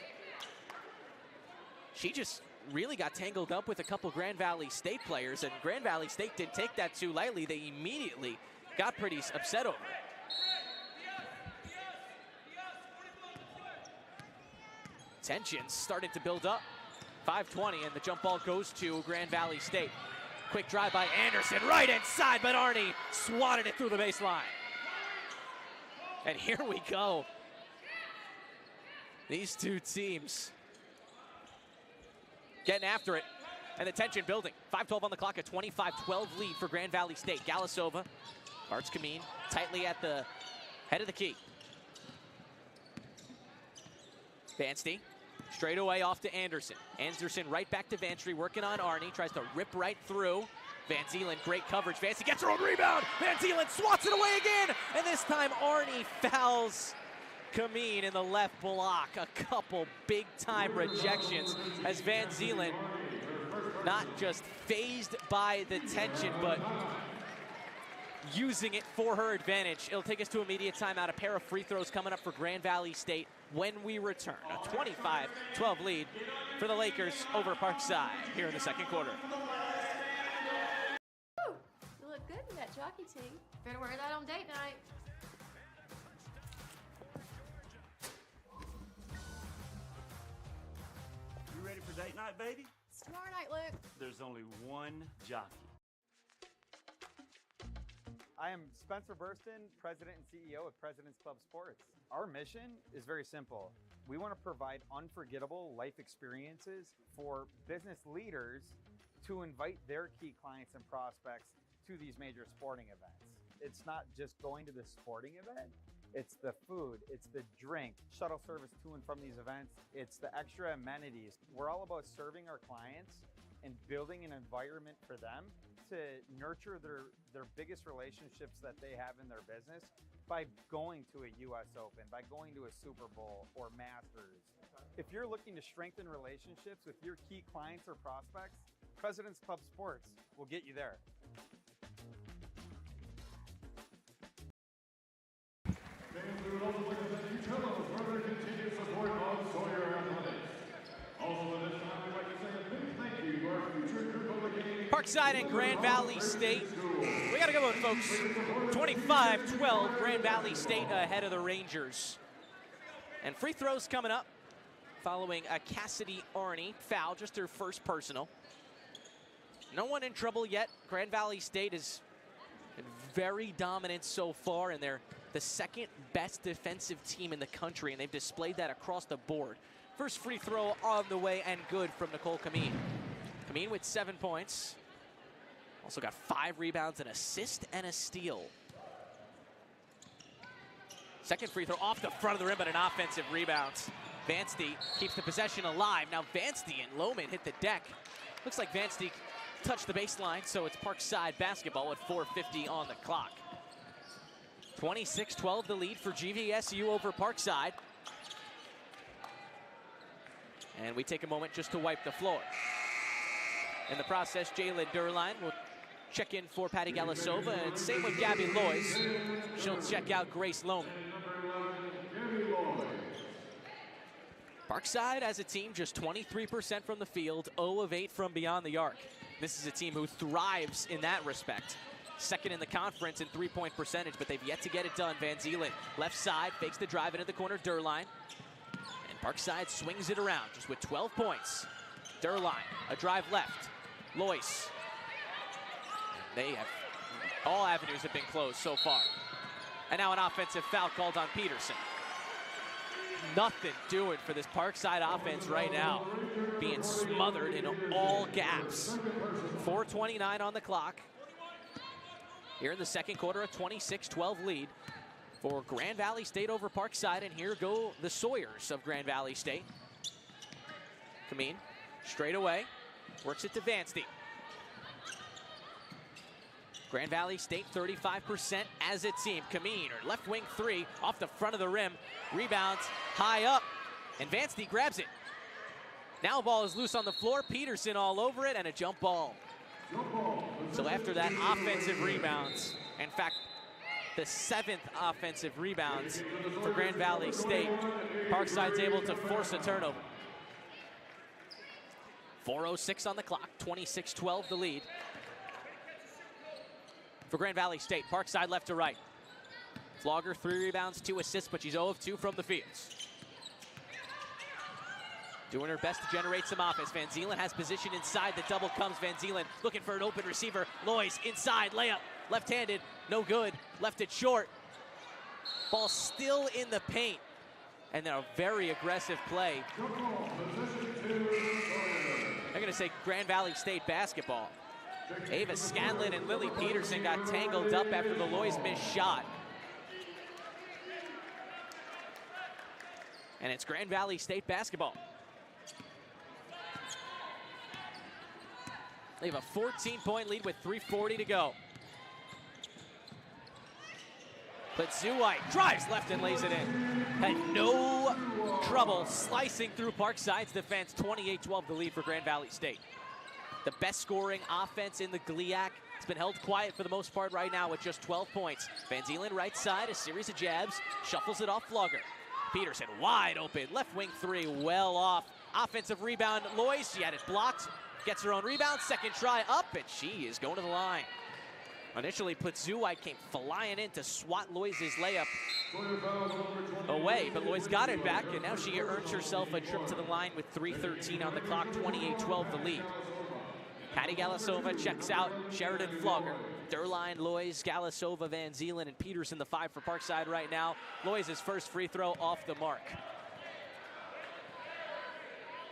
she just really got tangled up with a couple Grand Valley State players, and Grand Valley State didn't take that too lightly. They immediately got pretty upset over it. Tensions starting to build up. 5:20, and the jump ball goes to Grand Valley State. Quick drive by Anderson, right inside, but Arnie swatted it through the baseline. And here we go. These two teams getting after it, and the tension building. 5:12 on the clock, a 25-12 lead for Grand Valley State. Galasova guards Kameen tightly at the head of the key. Vanstey straight away off to Anderson. Anderson right back to Vanstey, working on Arnie, tries to rip right through. Van Zeelen, great coverage. Vanstey gets her own rebound. Van Zeelen swats it away again, and this time Arnie fouls Kameen in the left block. A couple big-time rejections as Van Zeelen not just phased by the tension, but using it for her advantage. It'll take us to immediate timeout. A pair of free throws coming up for Grand Valley State when we return. A 25-12 lead for the Lakers over Parkside here in the second quarter. Woo! You look good in that jockey tee. Better wear that on date night. You ready for date night, baby? It's tomorrow night, Luke. There's only one jockey. I am Spencer Burston, President and CEO of President's Club Sports. Our mission is very simple. We want to provide unforgettable life experiences for business leaders to invite their key clients and prospects to these major sporting events. It's not just going to the sporting event, it's the food, it's the drink, shuttle service to and from these events, it's the extra amenities. We're all about serving our clients and building an environment for them to nurture their biggest relationships that they have in their business by going to a US Open, by going to a Super Bowl or Masters. If you're looking to strengthen relationships with your key clients or prospects, President's Club Sports will get you there. Parkside and Grand Valley State. We got a good one, folks. 25-12, Grand Valley State ahead of the Rangers. And free throws coming up following a Cassidy Arney foul, just her first personal. No one in trouble yet. Grand Valley State is very dominant so far, and they're the second best defensive team in the country, and they've displayed that across the board. First free throw on the way and good from Nicole Kameen. Kameen with 7 points. Also got 5 rebounds, an assist, and a steal. Second free throw off the front of the rim, but an offensive rebound. Vanstey keeps the possession alive. Now Vanstey and Lohman hit the deck. Looks like Vanstey touched the baseline, so it's Parkside basketball with 4:50 on the clock. 26-12 the lead for GVSU over Parkside. And we take a moment just to wipe the floor. In the process, Jalen Durline will check in for Patty Galasova, and same with Gabby Lois. She'll check out Grace Lohman. Parkside as a team just 23% from the field, 0 of 8 from beyond the arc. This is a team who thrives in that respect. Second in the conference in three-point percentage, but they've yet to get it done. Van Zielen, left side, fakes the drive into the corner, Durline. And Parkside swings it around just with 12 points. Durline, a drive left. Lois. All avenues have been closed so far. And now an offensive foul called on Peterson. Nothing doing for this Parkside offense right now. Being smothered in all gaps. 4:29 on the clock. Here in the second quarter, a 26-12 lead for Grand Valley State over Parkside. And here go the Sawyers of Grand Valley State. Kameen, straight away, works it to Vanstey. Grand Valley State 35% as a team. Kameen, or left wing three, off the front of the rim. Rebounds high up, and Vanstey grabs it. Now ball is loose on the floor. Peterson all over it, and a jump ball. So after that offensive rebounds, in fact, the 7th offensive rebounds for Grand Valley State, Parkside's able to force a turnover. 4:06 on the clock, 26-12 the lead. For Grand Valley State, Parkside left to right. Flogger, 3 rebounds, 2 assists, but she's 0 of 2 from the fields. Doing her best to generate some offense. Van Zielen has position inside. The double comes. Van Zielen looking for an open receiver. Lois inside, layup, left-handed, no good. Left it short. Ball still in the paint. And then a very aggressive play. I'm going to say Grand Valley State basketball. Ava Scanlon and Lily Peterson got tangled up after the Lois missed shot. And it's Grand Valley State basketball. They have a 14-point lead with 3:40 to go. But Zuwai drives left and lays it in. Had no trouble slicing through Parkside's defense. 28-12 the lead for Grand Valley State. The best scoring offense in the GLIAC. It's been held quiet for the most part right now with just 12 points. Van Zielen right side, a series of jabs, shuffles it off Flogger. Peterson wide open, left wing three, well off. Offensive rebound, Lois, she had it blocked. Gets her own rebound, second try up, and she is going to the line. Initially, Plutzuwai came flying in to swat Lois's layup away, but Lois got it back, and now she earns herself a trip to the line with 3:13 on the clock, 28-12 the lead. Patty Galasova checks out Sheridan Flogger. Durline, Lois, Galasova, Van Zielen, and Peterson, the 5 for Parkside right now. Lois's first free throw off the mark.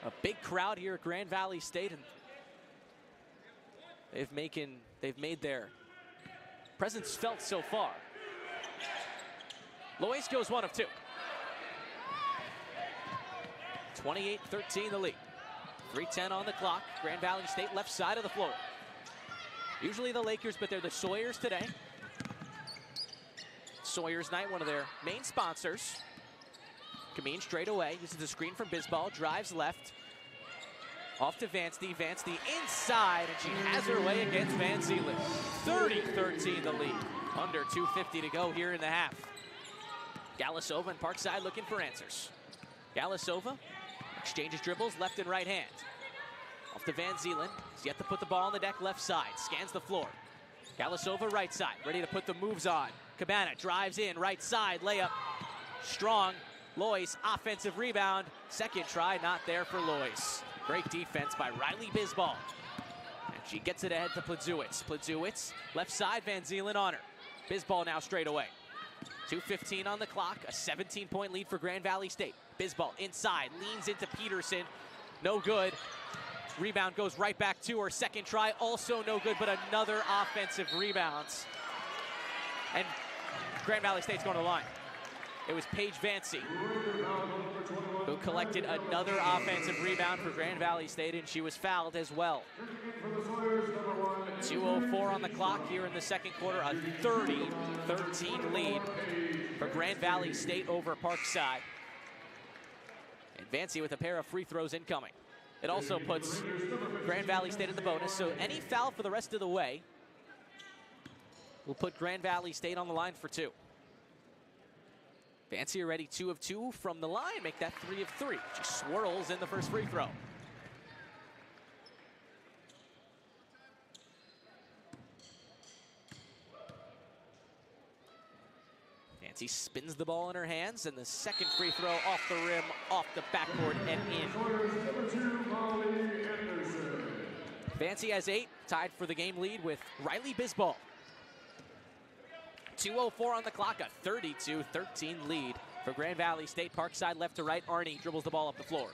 A big crowd here at Grand Valley State, and they've made their presence felt so far. Lois goes 1 of 2. 28-13 the lead. 3:10 on the clock. Grand Valley State left side of the floor. Usually the Lakers, but they're the Sawyers today. Sawyers night, one of their main sponsors. Kameen straight away. Uses the screen from Bisbal. Drives left. Off to Vanstey. Vanstey inside, and she has her way against Van Zielen. 30-13 the lead. Under 2:50 to go here in the half. Galasova and Parkside looking for answers. Galasova exchanges dribbles left and right hand. Off to Van Zeelen. He's yet to put the ball on the deck left side. Scans the floor. Galasova right side. Ready to put the moves on. Cabana drives in right side. Layup. Strong. Lois, offensive rebound. Second try, not there for Lois. Great defense by Riley Bisbal. And she gets it ahead to Plazewicz. Plazewicz, left side, Van Zeelen on her. Bisbal now straight away. 2:15 on the clock, a 17-point lead for Grand Valley State. Bisbal inside, leans into Peterson. No good. Rebound goes right back to her. Second try, also no good, but another offensive rebound. And Grand Valley State's going to the line. It was Paige Vancey who collected another offensive rebound for Grand Valley State, and she was fouled as well. 2:04 on the clock here in the second quarter, a 30-13 lead for Grand Valley State over Parkside. And Vancey with a pair of free throws incoming. It also puts Grand Valley State in the bonus, so any foul for the rest of the way will put Grand Valley State on the line for 2. Vancey already 2 of 2 from the line, make that 3 of 3. She swirls in the first free throw. Vancey spins the ball in her hands, and the second free throw off the rim, off the backboard, and in. Vancey has 8, tied for the game lead with Riley Bisbal. 2:04 on the clock, a 32-13 lead for Grand Valley State. Parkside left to right. Arnie dribbles the ball up the floor.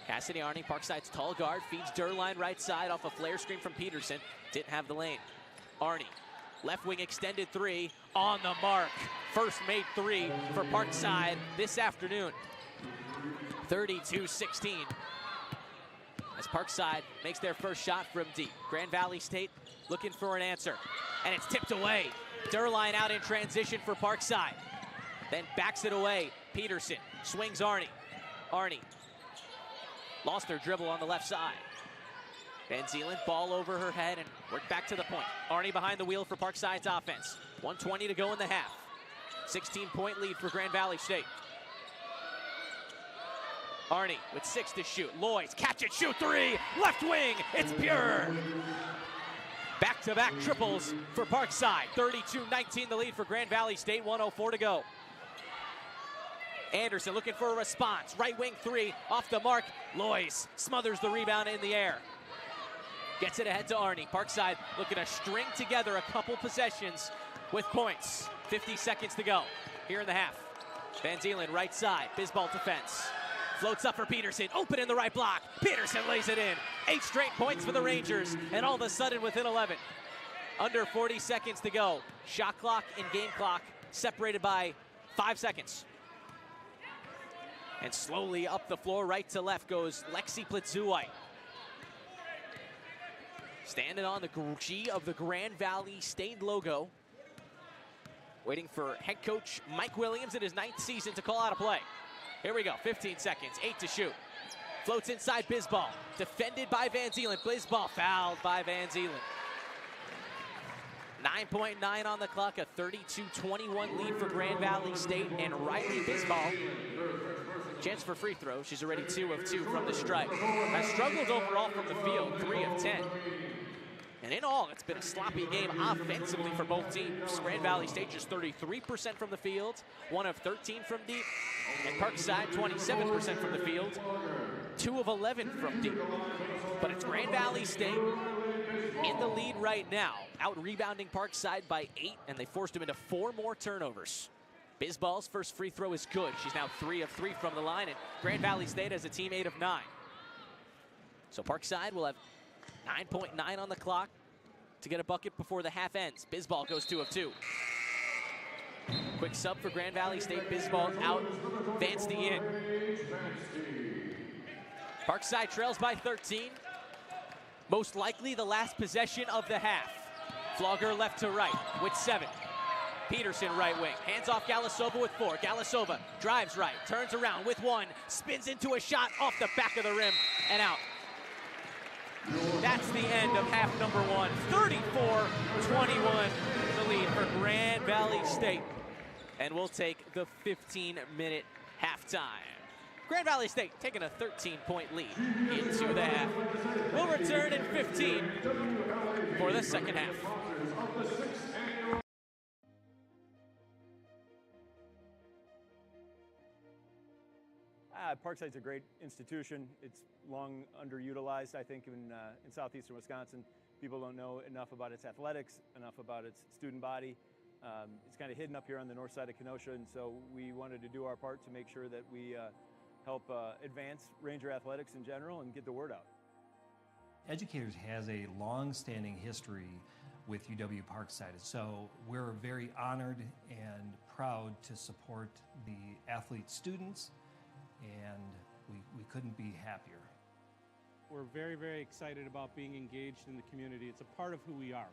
Cassidy Arnie, Parkside's tall guard, feeds Durline right side off a flare screen from Peterson. Didn't have the lane. Arnie, left wing extended 3, on the mark. First made 3 for Parkside this afternoon. 32-16. As Parkside makes their first shot from deep. Grand Valley State looking for an answer, and it's tipped away. Durline out in transition for Parkside. Then backs it away. Peterson swings Arnie. Arnie lost her dribble on the left side. Van Zeelen, ball over her head, and work back to the point. Arnie behind the wheel for Parkside's offense. 1:20 to go in the half. 16-point lead for Grand Valley State. Arnie with 6 to shoot. Lois, catch it, shoot 3. Left wing, it's pure. Back-to-back triples for Parkside. 32-19 the lead for Grand Valley State, 1:04 to go. Anderson looking for a response. Right wing 3, off the mark. Lois smothers the rebound in the air. Gets it ahead to Arnie. Parkside looking to string together a couple possessions with points. 50 seconds to go here in the half. Van Zeelen right side, Bisbal defense. Floats up for Peterson, open in the right block. Peterson lays it in. 8 straight points for the Rangers, and all of a sudden within 11. Under 40 seconds to go. Shot clock and game clock separated by 5 seconds. And slowly up the floor, right to left, goes Lexi Plazewicz. Standing on the G of the Grand Valley State logo. Waiting for head coach Mike Williams in his 9th season to call out a play. Here we go, 15 seconds, 8 to shoot. Floats inside Bisbal, defended by Van Zeelen. Bisbal fouled by Van Zeelen. 9.9 on the clock, a 32-21 lead for Grand Valley State, and Riley Bisbal. Chance for free throw, she's already 2 of 2 from the stripe. Has struggled overall from the field, 3 of 10. And in all, it's been a sloppy game offensively for both teams. Grand Valley State just 33% from the field, 1 of 13 from deep. And Parkside 27% from the field, 2 of 11 from deep. But it's Grand Valley State in the lead right now, out-rebounding Parkside by 8, and they forced him into 4 more turnovers. Bisbal's first free throw is good. She's now 3 of 3 from the line, and Grand Valley State has a team 8 of 9. So Parkside will have 9.9 on the clock to get a bucket before the half ends. Bisbal goes 2 of 2. Quick sub for Grand Valley State. Bisbal out, Vancey in. Parkside trails by 13. Most likely the last possession of the half. Flogger left to right with 7. Peterson right wing, hands off Galasova with 4. Galasova drives right, turns around with 1, spins into a shot off the back of the rim and out. That's the end of half number 1. 34-21 the lead for Grand Valley State. And we'll take the 15-minute halftime. Grand Valley State taking a 13-point lead into the half. We'll return in 15 for the second half. Parkside's a great institution. It's long underutilized, I think, in southeastern Wisconsin. People don't know enough about its athletics, enough about its student body. It's kind of hidden up here on the north side of Kenosha, and so we wanted to do our part to make sure that we help advance Ranger athletics in general and get the word out. Educators has a long-standing history with UW Parkside, so we're very honored and proud to support the athlete students, and we couldn't be happier. We're very, very excited about being engaged in the community. It's a part of who we are.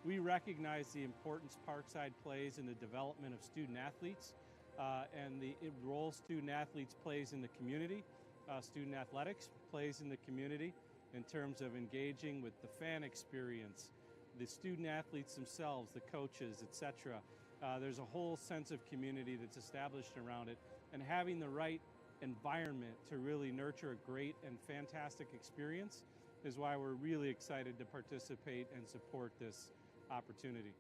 We recognize the importance Parkside plays in the development of student athletes and the role student athletes plays in the community. Student athletics plays in the community in terms of engaging with the fan experience, the student athletes themselves, the coaches, etc. There's a whole sense of community that's established around it, and having the right environment to really nurture a great and fantastic experience is why we're really excited to participate and support this opportunity.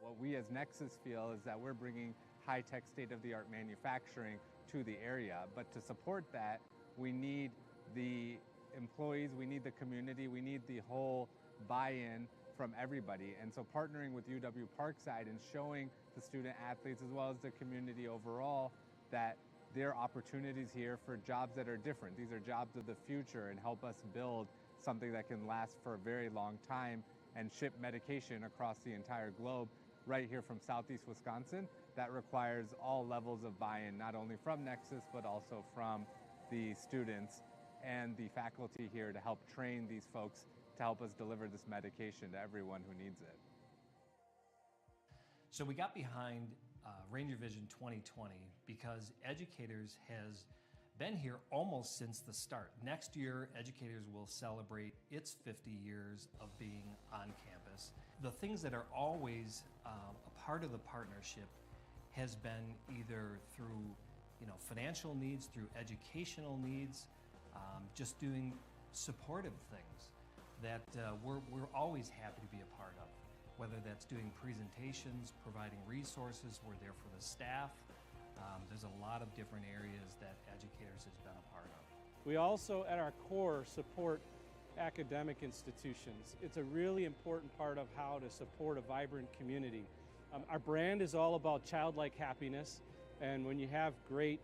What we as Nexus feel is that we're bringing high-tech state-of-the-art manufacturing to the area, but to support that, we need the employees, we need the community, we need the whole buy-in from everybody. And so partnering with UW Parkside and showing the student athletes as well as the community overall that there are opportunities here for jobs that are different. These are jobs of the future and help us build something that can last for a very long time and ship medication across the entire globe right here from Southeast Wisconsin. That requires all levels of buy-in, not only from Nexus, but also from the students and the faculty here to help train these folks to help us deliver this medication to everyone who needs it. So we got behind Ranger Vision 2020 because Educators has been here almost since the start. Next year, Educators will celebrate its 50 years of being on campus. The things that are always a part of the partnership has been either through financial needs, through educational needs, just doing supportive things that we're always happy to be a part of. Whether that's doing presentations, providing resources, we're there for the staff. There's a lot of different areas that Educators has been a part of. We also, at our core, support academic institutions. It's a really important part of how to support a vibrant community. Our brand is all about childlike happiness, and when you have great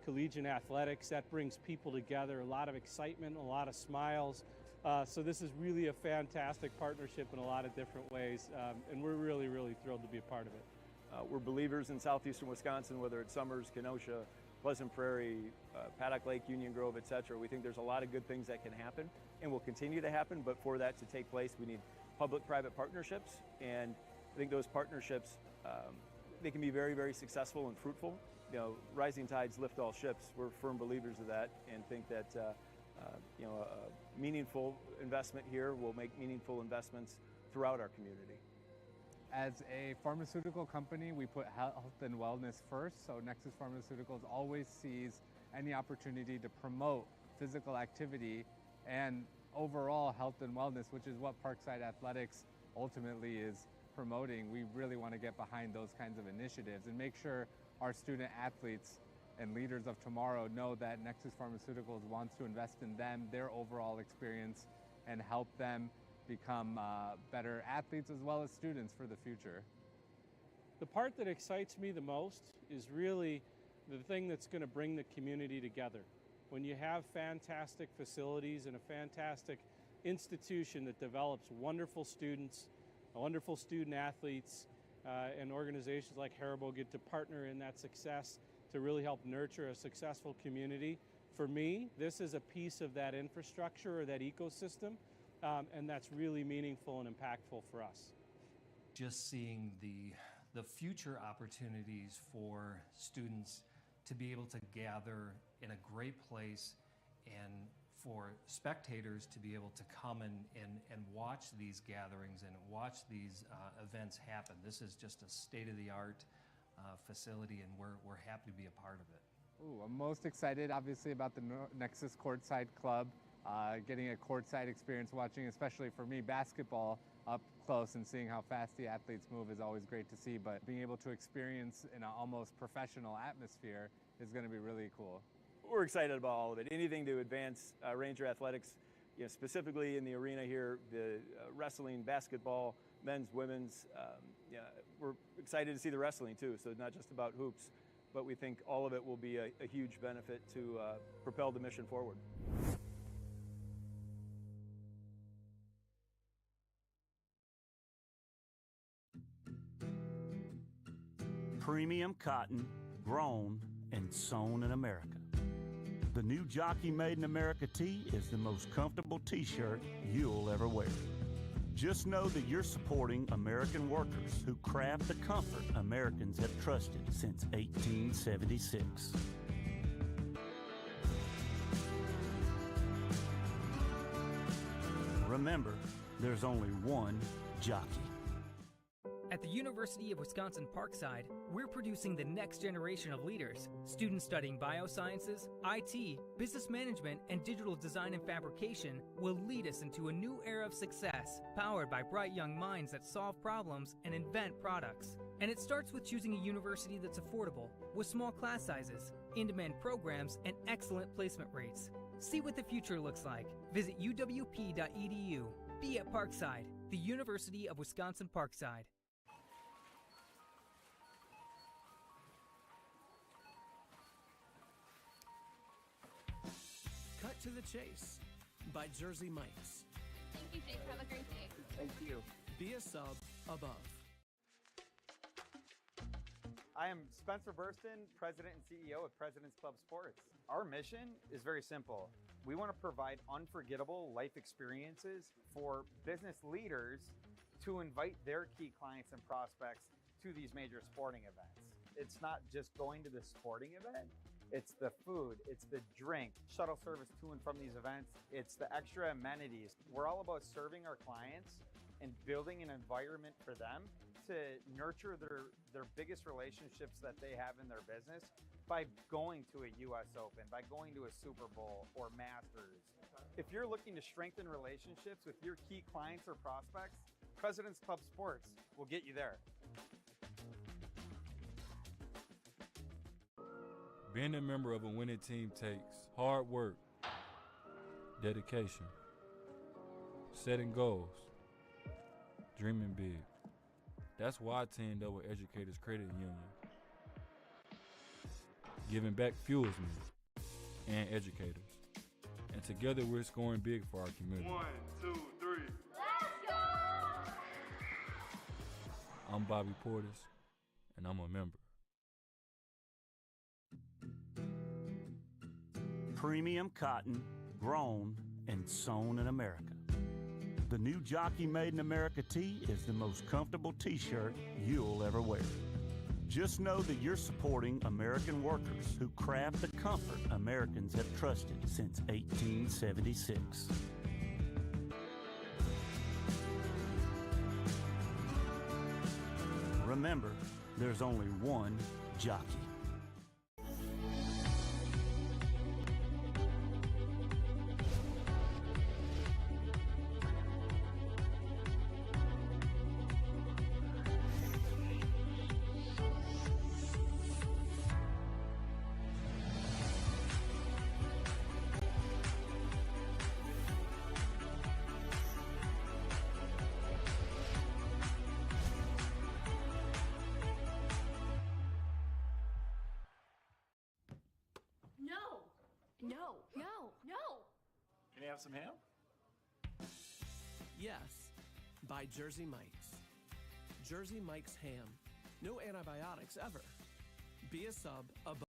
collegiate athletics, that brings people together, a lot of excitement, a lot of smiles. So this is really a fantastic partnership in a lot of different ways, and we're really, really thrilled to be a part of it. We're believers in southeastern Wisconsin, whether it's Summers, Kenosha, Pleasant Prairie, Paddock Lake, Union Grove, etc. We think there's a lot of good things that can happen and will continue to happen, but for that to take place, we need public-private partnerships, and I think those partnerships, they can be very, very successful and fruitful. Rising tides lift all ships. We're firm believers of that and think that a meaningful investment here will make meaningful investments throughout our community. As a pharmaceutical company, we put health and wellness first, so Nexus Pharmaceuticals always sees any opportunity to promote physical activity and overall health and wellness, which is what Parkside Athletics ultimately is promoting. We really want to get behind those kinds of initiatives and make sure our student athletes and leaders of tomorrow know that Nexus Pharmaceuticals wants to invest in them, their overall experience, and help them become better athletes as well as students for the future. The part that excites me the most is really the thing that's going to bring the community together. When you have fantastic facilities and a fantastic institution that develops wonderful students, wonderful student athletes, and organizations like Haribo get to partner in that success to really help nurture a successful community. For me, this is a piece of that infrastructure or that ecosystem, and that's really meaningful and impactful for us. Just seeing the future opportunities for students to be able to gather in a great place and for spectators to be able to come and watch these gatherings and watch these events happen. This is just a state-of-the-art facility, and we're happy to be a part of it. Ooh, I'm most excited, obviously, about the Nexus Courtside Club. Getting a courtside experience, watching, especially for me, basketball up close and seeing how fast the athletes move is always great to see. But being able to experience in an almost professional atmosphere is going to be really cool. We're excited about all of it. Anything to advance Ranger athletics, specifically in the arena here, the wrestling, basketball, men's, women's. We're excited to see the wrestling too. So not just about hoops, but we think all of it will be a huge benefit to propel the mission forward. Premium cotton, grown and sewn in America. The new Jockey Made in America tee is the most comfortable t-shirt you'll ever wear. Just know that you're supporting American workers who craft the comfort Americans have trusted since 1876. Remember, there's only one jockey. At the University of Wisconsin Parkside, we're producing the next generation of leaders. Students studying biosciences, IT, business management, and digital design and fabrication will lead us into a new era of success, powered by bright young minds that solve problems and invent products. And it starts with choosing a university that's affordable, with small class sizes, in-demand programs, and excellent placement rates. See what the future looks like. Visit uwp.edu. Be at Parkside, the University of Wisconsin Parkside. Cut to the Chase by Jersey Mike's. Thank you, Jake. Have a great day. Thank you. Be a sub above. I am Spencer Burston, President and CEO of President's Club Sports. Our mission is very simple. We want to provide unforgettable life experiences for business leaders to invite their key clients and prospects to these major sporting events. It's not just going to the sporting event, it's the food, it's the drink, shuttle service to and from these events, it's the extra amenities. We're all about serving our clients and building an environment for them to nurture their biggest relationships that they have in their business by going to a US Open, by going to a Super Bowl or Masters. If you're looking to strengthen relationships with your key clients or prospects, President's Club Sports will get you there. Being a member of a winning team takes hard work, dedication, setting goals, dreaming big. That's why I teamed up with Educators Credit Union. Giving back fuels me and educators. And together we're scoring big for our community. 1, 2, 3. Let's go! I'm Bobby Portis, and I'm a member. Premium cotton, grown and sewn in America. The new Jockey Made in America tee is the most comfortable t-shirt you'll ever wear. Just know that you're supporting American workers who craft the comfort Americans have trusted since 1876. Remember, there's only one jockey. No. Can you have some ham? Yes, by Jersey Mike's. Jersey Mike's ham. No antibiotics ever. Be a sub above.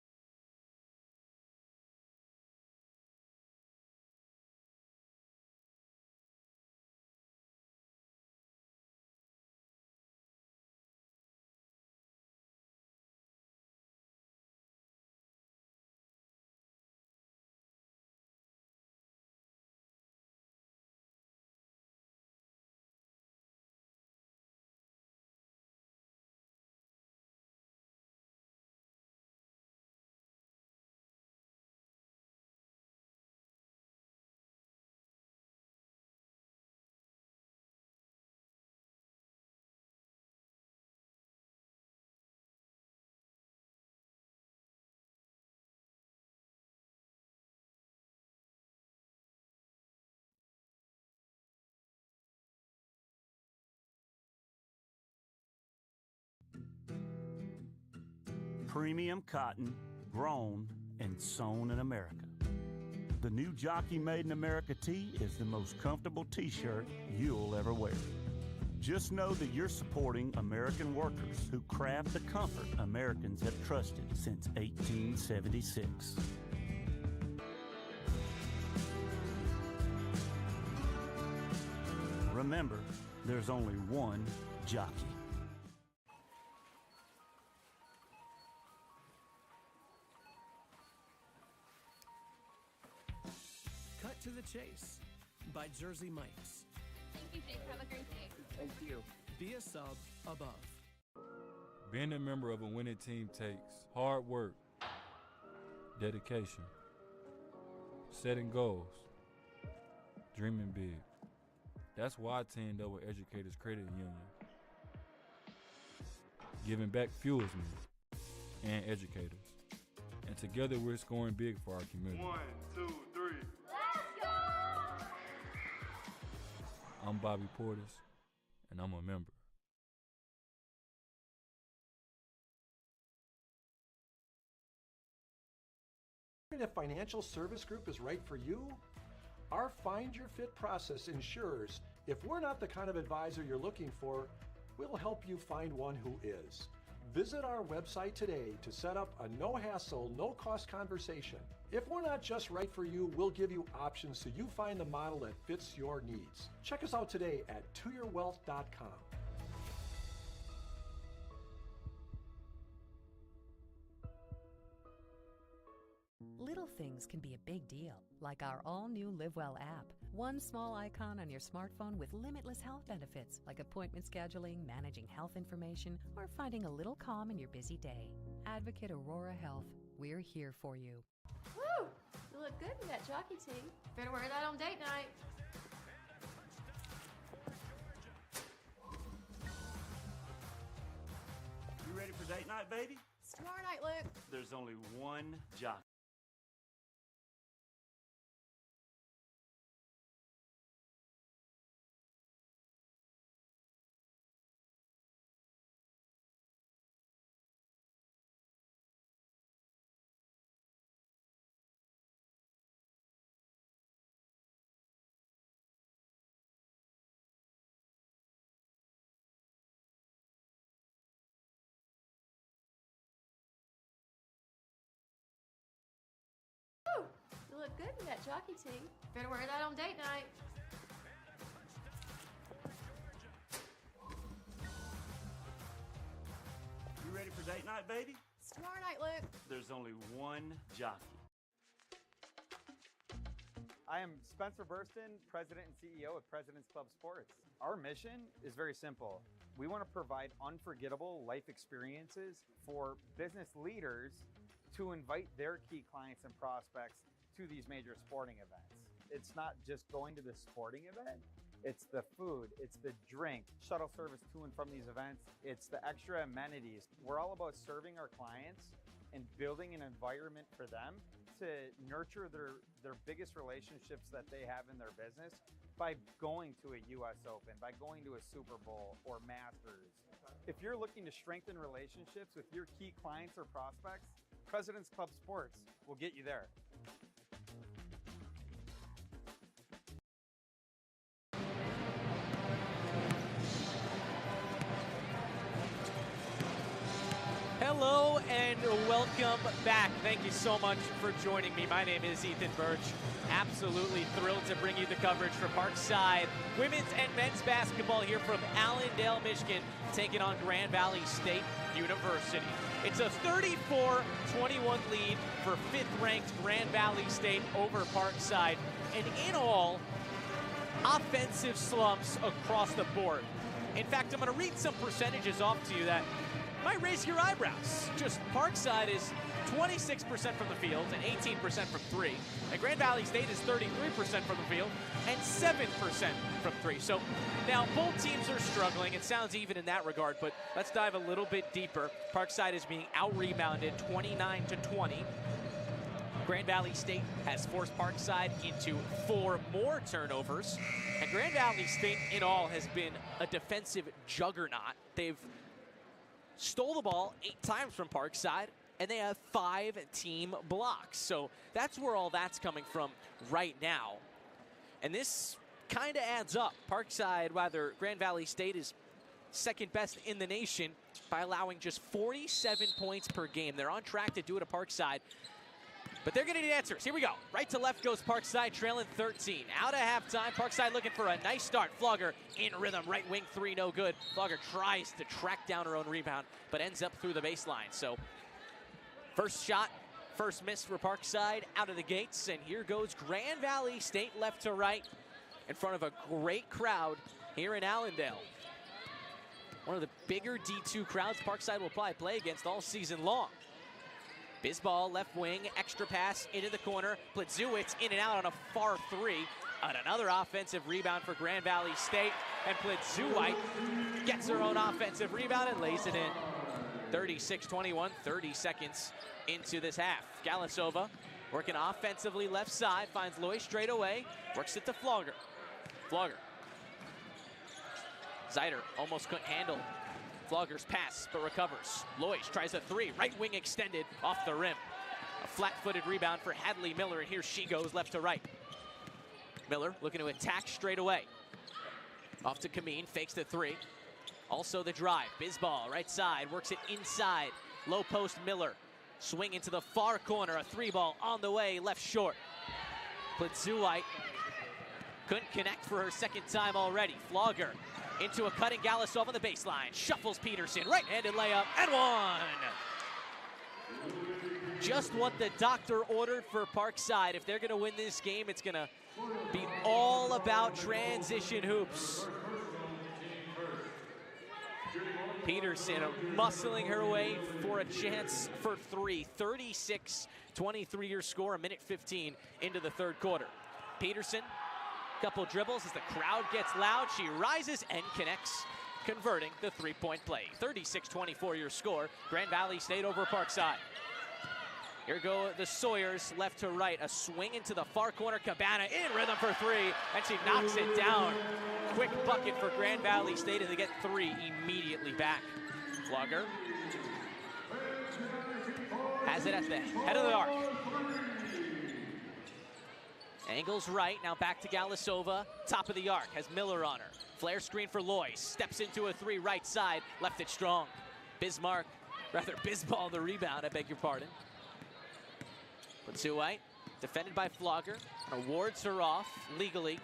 premium cotton grown and sewn in America. The new Jockey Made in America tee is the most comfortable t-shirt you'll ever wear. Just know that you're supporting American workers who craft the comfort Americans have trusted since 1876. Remember, there's only one jockey. Cut to the Chase by Jersey Mike's. Thank you, Jake. Have a great day. Thank you. Be a sub above. Being a member of a winning team takes hard work, dedication, setting goals, dreaming big. That's why I teamed up with Educators Credit Union. Giving back fuels me and educators. And together we're scoring big for our community. 1, 2, 3. Let's go! I'm Bobby Portis, and I'm a member. If financial service group is right for you, our Find Your Fit process ensures if we're not the kind of advisor you're looking for, we'll help you find one who is. Visit our website today to set up a no-hassle, no-cost conversation. If we're not just right for you, we'll give you options so you find the model that fits your needs. Check us out today at toyourwealth.com. Little things can be a big deal, like our all-new LiveWell app. One small icon on your smartphone with limitless health benefits, like appointment scheduling, managing health information, or finding a little calm in your busy day. Advocate Aurora Health, we're here for you. Woo! You look good in that jockey tee. Better wear that on date night. You ready for date night, baby? It's tomorrow night, Luke. There's only one jockey. Woo! You look good in that jockey tee. Better wear that on date night. You ready for date night, baby? It's tomorrow night, Luke. There's only one jockey. I am Spencer Burston, President and CEO of President's Club Sports. Our mission is very simple. We want to provide unforgettable life experiences for business leaders to invite their key clients and prospects to these major sporting events. It's not just going to the sporting event, it's the food, it's the drink, shuttle service to and from these events, it's the extra amenities. We're all about serving our clients and building an environment for them to nurture their biggest relationships that they have in their business by going to a US Open, by going to a Super Bowl or Masters. If you're looking to strengthen relationships with your key clients or prospects, President's Club Sports will get you there. Hello and welcome back. Thank you so much for joining me. My name is Ethan Birch. Absolutely thrilled to bring you the coverage for Parkside women's and men's basketball here from Allendale, Michigan, taking on Grand Valley State University. It's a 34-21 lead for fifth-ranked Grand Valley State over Parkside. And in all, offensive slumps across the board. In fact, I'm going to read some percentages off to you that might raise your eyebrows. Just Parkside is 26% from the field and 18% from three. And Grand Valley State is 33% from the field and 7% from three. So now both teams are struggling. It sounds even in that regard, but let's dive a little bit deeper. Parkside is being out-rebounded 29-20. Grand Valley State has forced Parkside into 4 more turnovers. And Grand Valley State in all has been a defensive juggernaut. They've stole the ball 8 times from Parkside and they have 5 team blocks. So that's where all that's coming from right now. And this kind of adds up. Grand Valley State is second best in the nation by allowing just 47 points per game. They're on track to do it at Parkside, but they're going to need answers. Here we go. Right to left goes Parkside, trailing 13. Out of halftime, Parkside looking for a nice start. Flogger in rhythm, right wing three, no good. Flogger tries to track down her own rebound, but ends up through the baseline. So first shot, first miss for Parkside out of the gates, and here goes Grand Valley State left to right in front of a great crowd here in Allendale. One of the bigger D2 crowds Parkside will probably play against all season long. Bizball left wing, extra pass into the corner. Plitzewicz in and out on a far three. And another offensive rebound for Grand Valley State. And Plitzewicz gets her own offensive rebound and lays it in. 36-21, 30 seconds into this half. Galasova working offensively left side, finds Loy straight away, works it to Flogger. Flogger. Zeider almost couldn't handle Flogger's pass, but recovers. Loyce tries a three, right wing extended off the rim. A flat-footed rebound for Hadley Miller, and here she goes left to right. Miller looking to attack straight away. Off to Kameen, fakes the three. Also the drive, Bizball right side, works it inside. Low post Miller, swing into the far corner, a three ball on the way, left short. Plitzewicz couldn't connect for her second time already. Flogger into a cutting Galasov on the baseline. Shuffles Peterson, right-handed layup, and one. Just what the doctor ordered for Parkside. If they're gonna win this game, it's gonna be all about transition hoops. Peterson muscling her way for a chance for three. 36-23 your score, a minute 15 into the third quarter. Peterson, couple dribbles as the crowd gets loud. She rises and connects, converting the three-point play. 36-24 your score. Grand Valley State over Parkside. Here go the Sawyers, left to right. A swing into the far corner. Cabana in rhythm for three, and she knocks it down. Quick bucket for Grand Valley State, and they get three immediately back. Flogger has it at the head of the arc. Angles right, now back to Galasova, top of the arc, has Miller on her. Flare screen for Loyce, steps into a three right side, left it strong. Bizball the rebound, I beg your pardon. Plitzewicz, defended by Flogger, awards her off legally.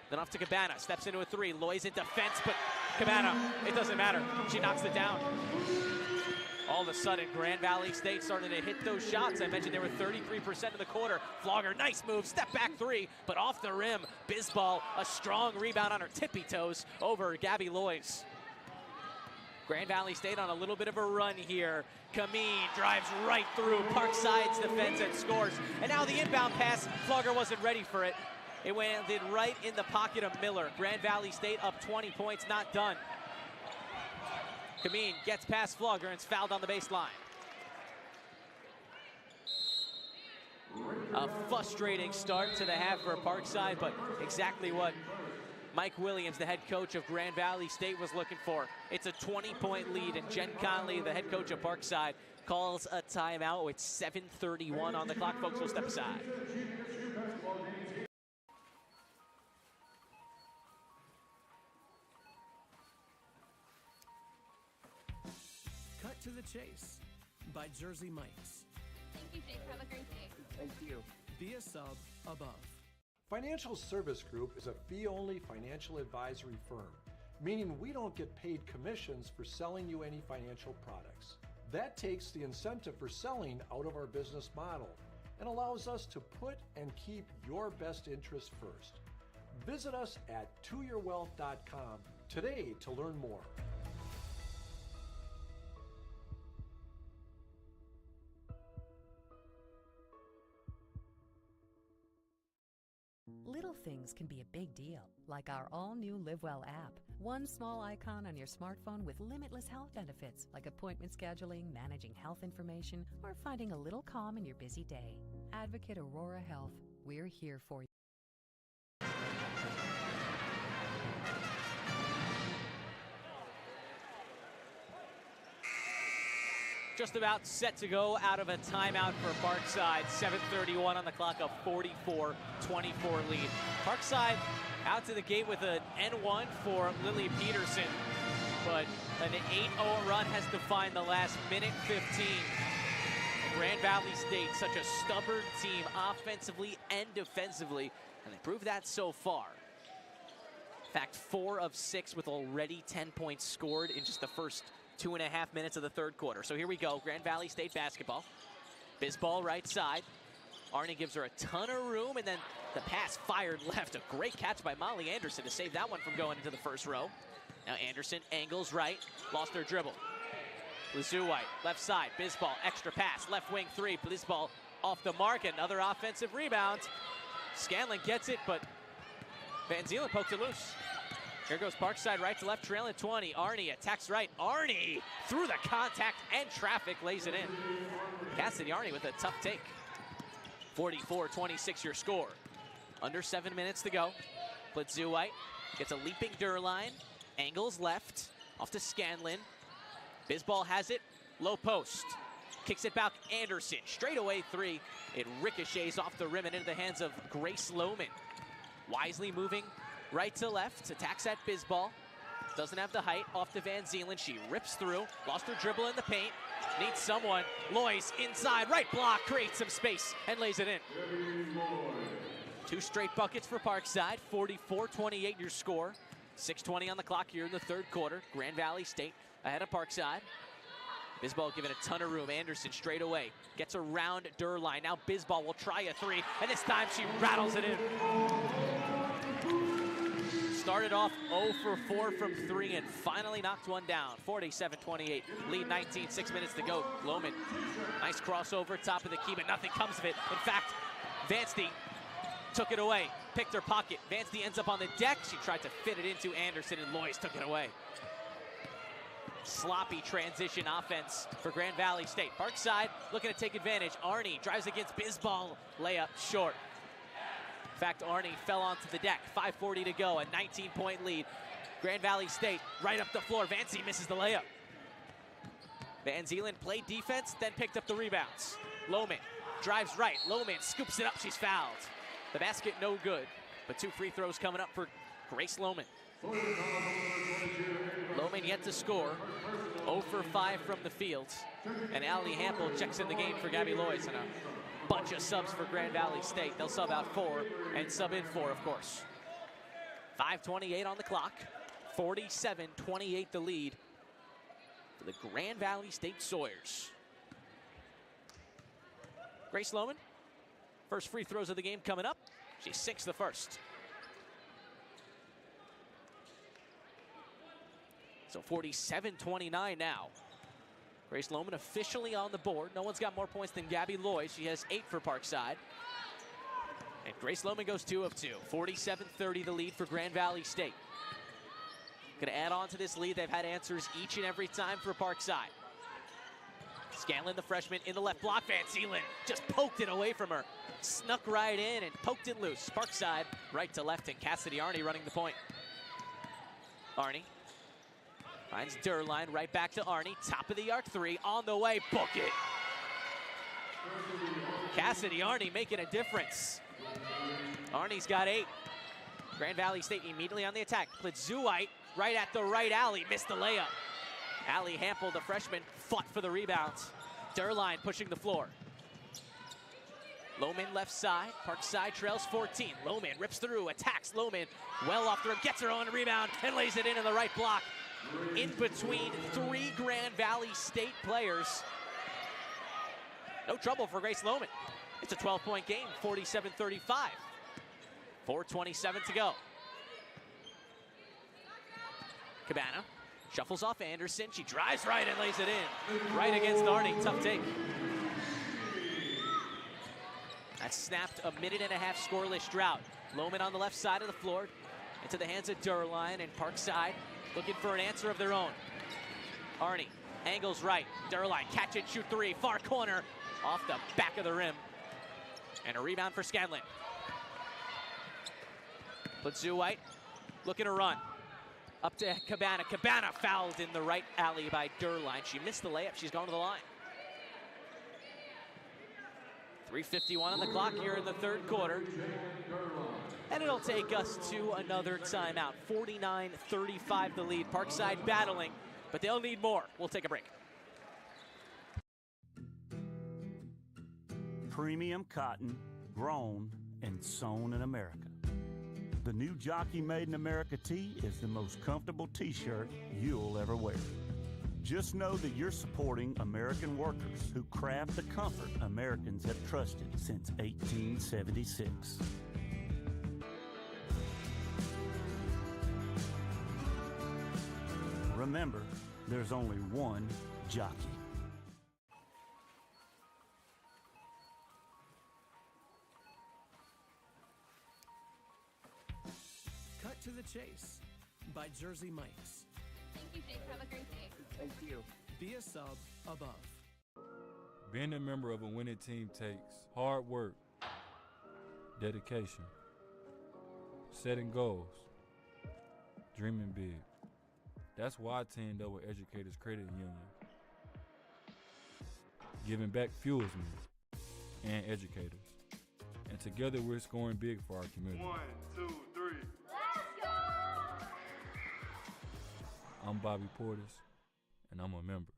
Then off to Cabana, steps into a three, Loyce in defense, but Cabana, it doesn't matter, she knocks it down. All of a sudden, Grand Valley State starting to hit those shots. I mentioned they were 33% of the quarter. Flogger, nice move, step back three, but off the rim. Bizball, a strong rebound on her tippy toes over Gabby Loyce. Grand Valley State on a little bit of a run here. Kameen drives right through Parkside's defense and scores. And now the inbound pass, Flogger wasn't ready for it. It landed right in the pocket of Miller. Grand Valley State up 20 points, not done. Kameen gets past Flogger and is fouled on the baseline. A frustrating start to the half for Parkside, but exactly what Mike Williams, the head coach of Grand Valley State, was looking for. It's a 20-point lead, and Jen Conley, the head coach of Parkside, calls a timeout with 7:31 on the clock. Folks, will step aside. Cut to the Chase by Jersey Mike's. Thank you, Jake. Have a great day. Thank you. Be a sub above. Financial Service Group is a fee-only financial advisory firm, meaning we don't get paid commissions for selling you any financial products. That takes the incentive for selling out of our business model and allows us to put and keep your best interests first. Visit us at toyourwealth.com today to learn more. Little things can be a big deal, like our all-new LiveWell app. One small icon on your smartphone with limitless health benefits, like appointment scheduling, managing health information, or finding a little calm in your busy day. Advocate Aurora Health. We're here for you. just about set to go out of a timeout for Parkside. 7:31 on the clock, a 44-24 lead. Parkside out to the gate with an N1 for Lily Peterson, but an 8-0 run has defined the last minute 15. Grand Valley State, such a stubborn team offensively and defensively, and they proved that so far. In fact, 4 of 6 with already 10 points scored in just the first 2.5 minutes of the third quarter. So here we go, Grand Valley State basketball. Bizball right side. Arnie gives her a ton of room, and then the pass fired left. A great catch by Molly Anderson to save that one from going into the first row. Now Anderson angles right, lost her dribble. White, left side, Bizball, extra pass, left wing three. Bizball off the mark, another offensive rebound. Scanlon gets it, but Van Zielen poked it loose. Here goes Parkside right to left, trailing 20. Arnie attacks right. Arnie through the contact and traffic lays it in. Cassidy Arnie with a tough take. 44-26 your score. Under 7 minutes to go. White gets a leaping Durline. Angles left, off to Scanlon. Bizball has it, low post. Kicks it back, Anderson, straight away three. It ricochets off the rim and into the hands of Grace Lohman. Wisely moving right to left, attacks at Bizball. Doesn't have the height, off to Van Zielen. She rips through, lost her dribble in the paint. Needs someone. Lois inside, right block, creates some space and lays it in. 2 straight buckets for Parkside, 44-28 your score. 6:20 on the clock here in the third quarter. Grand Valley State ahead of Parkside. Bizball given a ton of room. Anderson straight away. Gets around Durline. Now Bizball will try a three, and this time she rattles it in. Started off 0 for 4 from 3 and finally knocked one down. 47-28. Lead 19, 6 minutes to go. Lohman, nice crossover, top of the key, but nothing comes of it. In fact, Vanstey took it away, picked her pocket. Vanstey ends up on the deck. She tried to fit it into Anderson, and Lois took it away. Sloppy transition offense for Grand Valley State. Parkside looking to take advantage. Arnie drives against Bizball. Layup short. In fact, Arnie fell onto the deck. 5:40 to go, a 19-point lead. Grand Valley State right up the floor. Vanstey misses the layup. Van Zielen played defense, then picked up the rebounds. Lohman drives right. Lohman scoops it up. She's fouled. The basket no good, but 2 free throws coming up for Grace Lohman. Lohman yet to score. 0 for 5 from the field. And Allie Hampel checks in the game for Gabby Lois, and a bunch of subs for Grand Valley State. They'll sub out 4 and sub in 4, of course. 5:28 on the clock. 47-28 the lead for the Grand Valley State Sawyers. Grace Lohman, first free throws of the game coming up. She sinks the first. So 47-29 now. Grace Lohman officially on the board. No one's got more points than Gabby Lois. She has 8 for Parkside. And Grace Lohman goes 2 of 2. 47-30 the lead for Grand Valley State. Gonna add on to this lead. They've had answers each and every time for Parkside. Scanlon, the freshman, in the left block. Van Zielen just poked it away from her. Snuck right in and poked it loose. Parkside right to left, and Cassidy Arnie running the point. Arnie finds Durline, right back to Arnie. Top of the arc three, on the way, book it. Cassidy Arnie making a difference. Arnie's got 8. Grand Valley State immediately on the attack. White right at the right alley, missed the layup. Allie Hampel, the freshman, fought for the rebounds. Durline pushing the floor. Lohman left side, Parkside trails 14. Lohman rips through, attacks Lohman, well off the rim, gets her own rebound, and lays it in the right block. In between 3 Grand Valley State players. No trouble for Grace Lohman. It's a 12-point game, 47-35. 4:27 to go. Cabana shuffles off Anderson. She drives right and lays it in. Right against Arnie, tough take. That snapped a 1.5-minute scoreless drought. Lohman on the left side of the floor. Into the hands of Durline, and Parkside looking for an answer of their own. Arnie angles right. Durline catch and shoot 3. Far corner off the back of the rim. And a rebound for Scanlon. White looking to run. Up to Cabana. Cabana fouled in the right alley by Durline. She missed the layup. She's gone to the line. 3:51 on the clock here in the third quarter. And it'll take us to another timeout. 49-35 the lead. Parkside battling, but they'll need more. We'll take a break. Premium cotton, grown and sewn in America. The new Jockey Made in America tee is the most comfortable t-shirt you'll ever wear. Just know that you're supporting American workers who craft the comfort Americans have trusted since 1876. Remember, there's only one jockey. Cut to the Chase by Jersey Mike's. Thank you, Jake. Have a great day. Thank you. Be a sub above. Being a member of a winning team takes hard work, dedication, setting goals, dreaming big. That's why I teamed up with Educators Credit Union. Giving back fuels me and educators. And together we're scoring big for our community. 1, 2, 3. Let's go! I'm Bobby Portis, and I'm a member.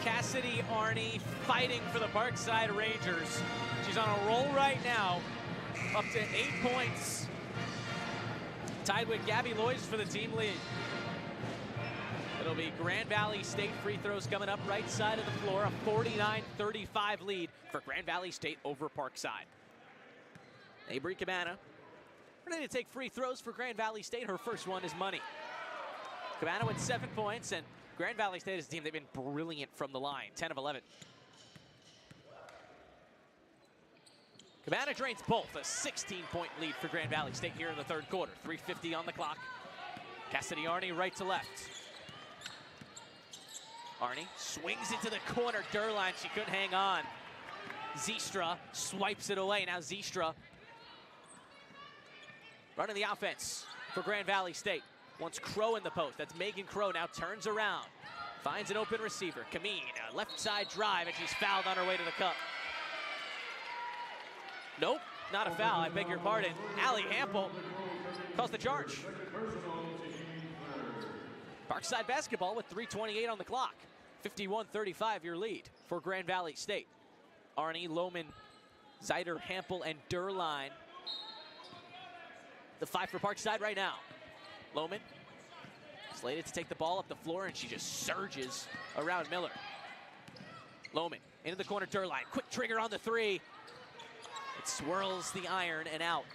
Cassidy Arney fighting for the Parkside Rangers. She's on a roll right now, up to 8 points. Tied with Gabby Loyes for the team lead. It'll be Grand Valley State free throws coming up right side of the floor. A 49-35 lead for Grand Valley State over Parkside. Avery Cabana ready to take free throws for Grand Valley State. Her first one is money. Cabana with 7 points, and Grand Valley State is a team they've been brilliant from the line. 10 of 11. Cabana drains both. A 16-point lead for Grand Valley State here in the third quarter. 3:50 on the clock. Cassidy Arney right to left. Arney swings into the corner. Durline, she couldn't hang on. Zistra swipes it away. Now Zistra running the offense for Grand Valley State. Wants Crow in the post. That's Megan Crow now turns around. Finds an open receiver. Kameen, a left side drive, and she's fouled on her way to the cup. Nope, not a foul. I beg your pardon. Allie Hampel calls the charge. Parkside basketball with 3:28 on the clock. 51-35 your lead for Grand Valley State. Arney, Lohman, Zeider, Hampel, and Durline. The 5 for Parkside right now. Lohman slated to take the ball up the floor, and she just surges around Miller. Lohman into the corner. Durline, quick trigger on the 3. It swirls the iron and out.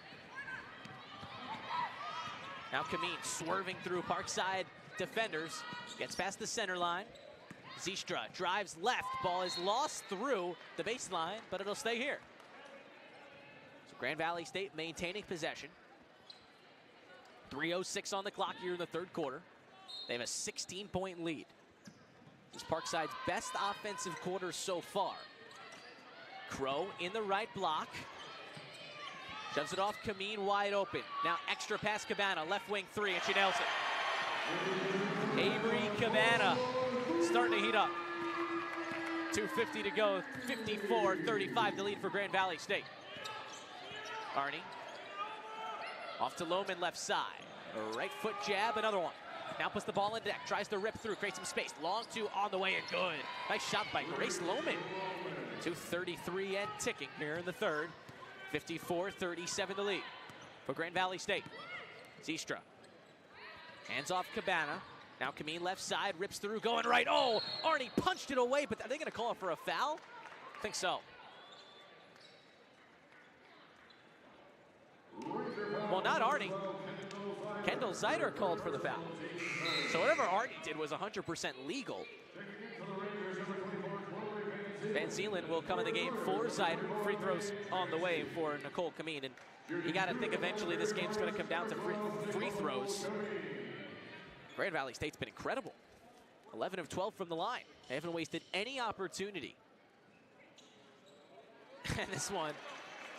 Now Kameen swerving through Parkside defenders. Gets past the center line. Zistra drives left. Ball is lost through the baseline, but it'll stay here. So Grand Valley State maintaining possession. 3:06 on the clock here in the third quarter. They have a 16-point lead. This is Parkside's best offensive quarter so far. Crow in the right block. Shoves it off. Kameen wide open. Now extra pass Cabana. Left wing 3, and she nails it. Avery Cabana starting to heat up. 2:50 to go. 54-35 the lead for Grand Valley State. Arney off to Lohman left side. A right foot jab, another one. Now puts the ball in deck. Tries to rip through. Creates some space. Long 2 on the way and good. Nice shot by Grace Lohman. 2:33 and ticking here in the third. 54-37 the lead for Grand Valley State. Zistra hands off Cabana. Now Kameen left side, rips through, going right. Oh, Arney punched it away, but are they going to call it for a foul? I think so. Well, not Arney. Kendall Zeider called for the foul. So whatever Arney did was 100% legal. Van Zeeland will come in the game for Zeider. Free throws on the way for Nicole Kameen. And you got to think eventually this game's going to come down to free throws. Grand Valley State's been incredible. 11 of 12 from the line. They haven't wasted any opportunity. And this one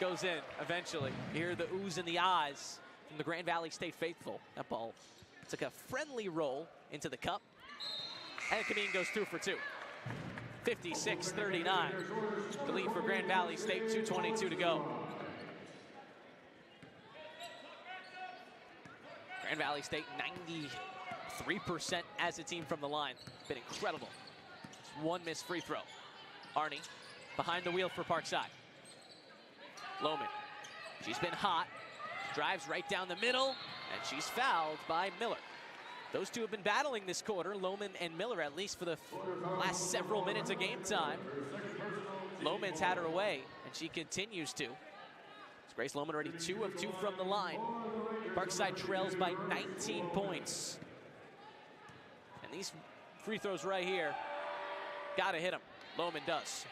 goes in eventually. You hear the oohs and the ahs from the Grand Valley State faithful. That ball took a friendly roll into the cup. And Kameen goes 2 for 2. 56-39. The lead for Grand Valley State, 2:22 to go. Grand Valley State 93% as a team from the line. Been incredible. Just one missed free throw. Arnie behind the wheel for Parkside. Lohman, she's been hot. Drives right down the middle, and she's fouled by Miller. Those two have been battling this quarter, Lohman and Miller, at least for the last several minutes of game time. Lohman's had her away, and she continues to. It's Grace Lohman already 2 of 2 from the line. Parkside trails by 19 points. And these free throws right here, gotta hit them. Lohman does,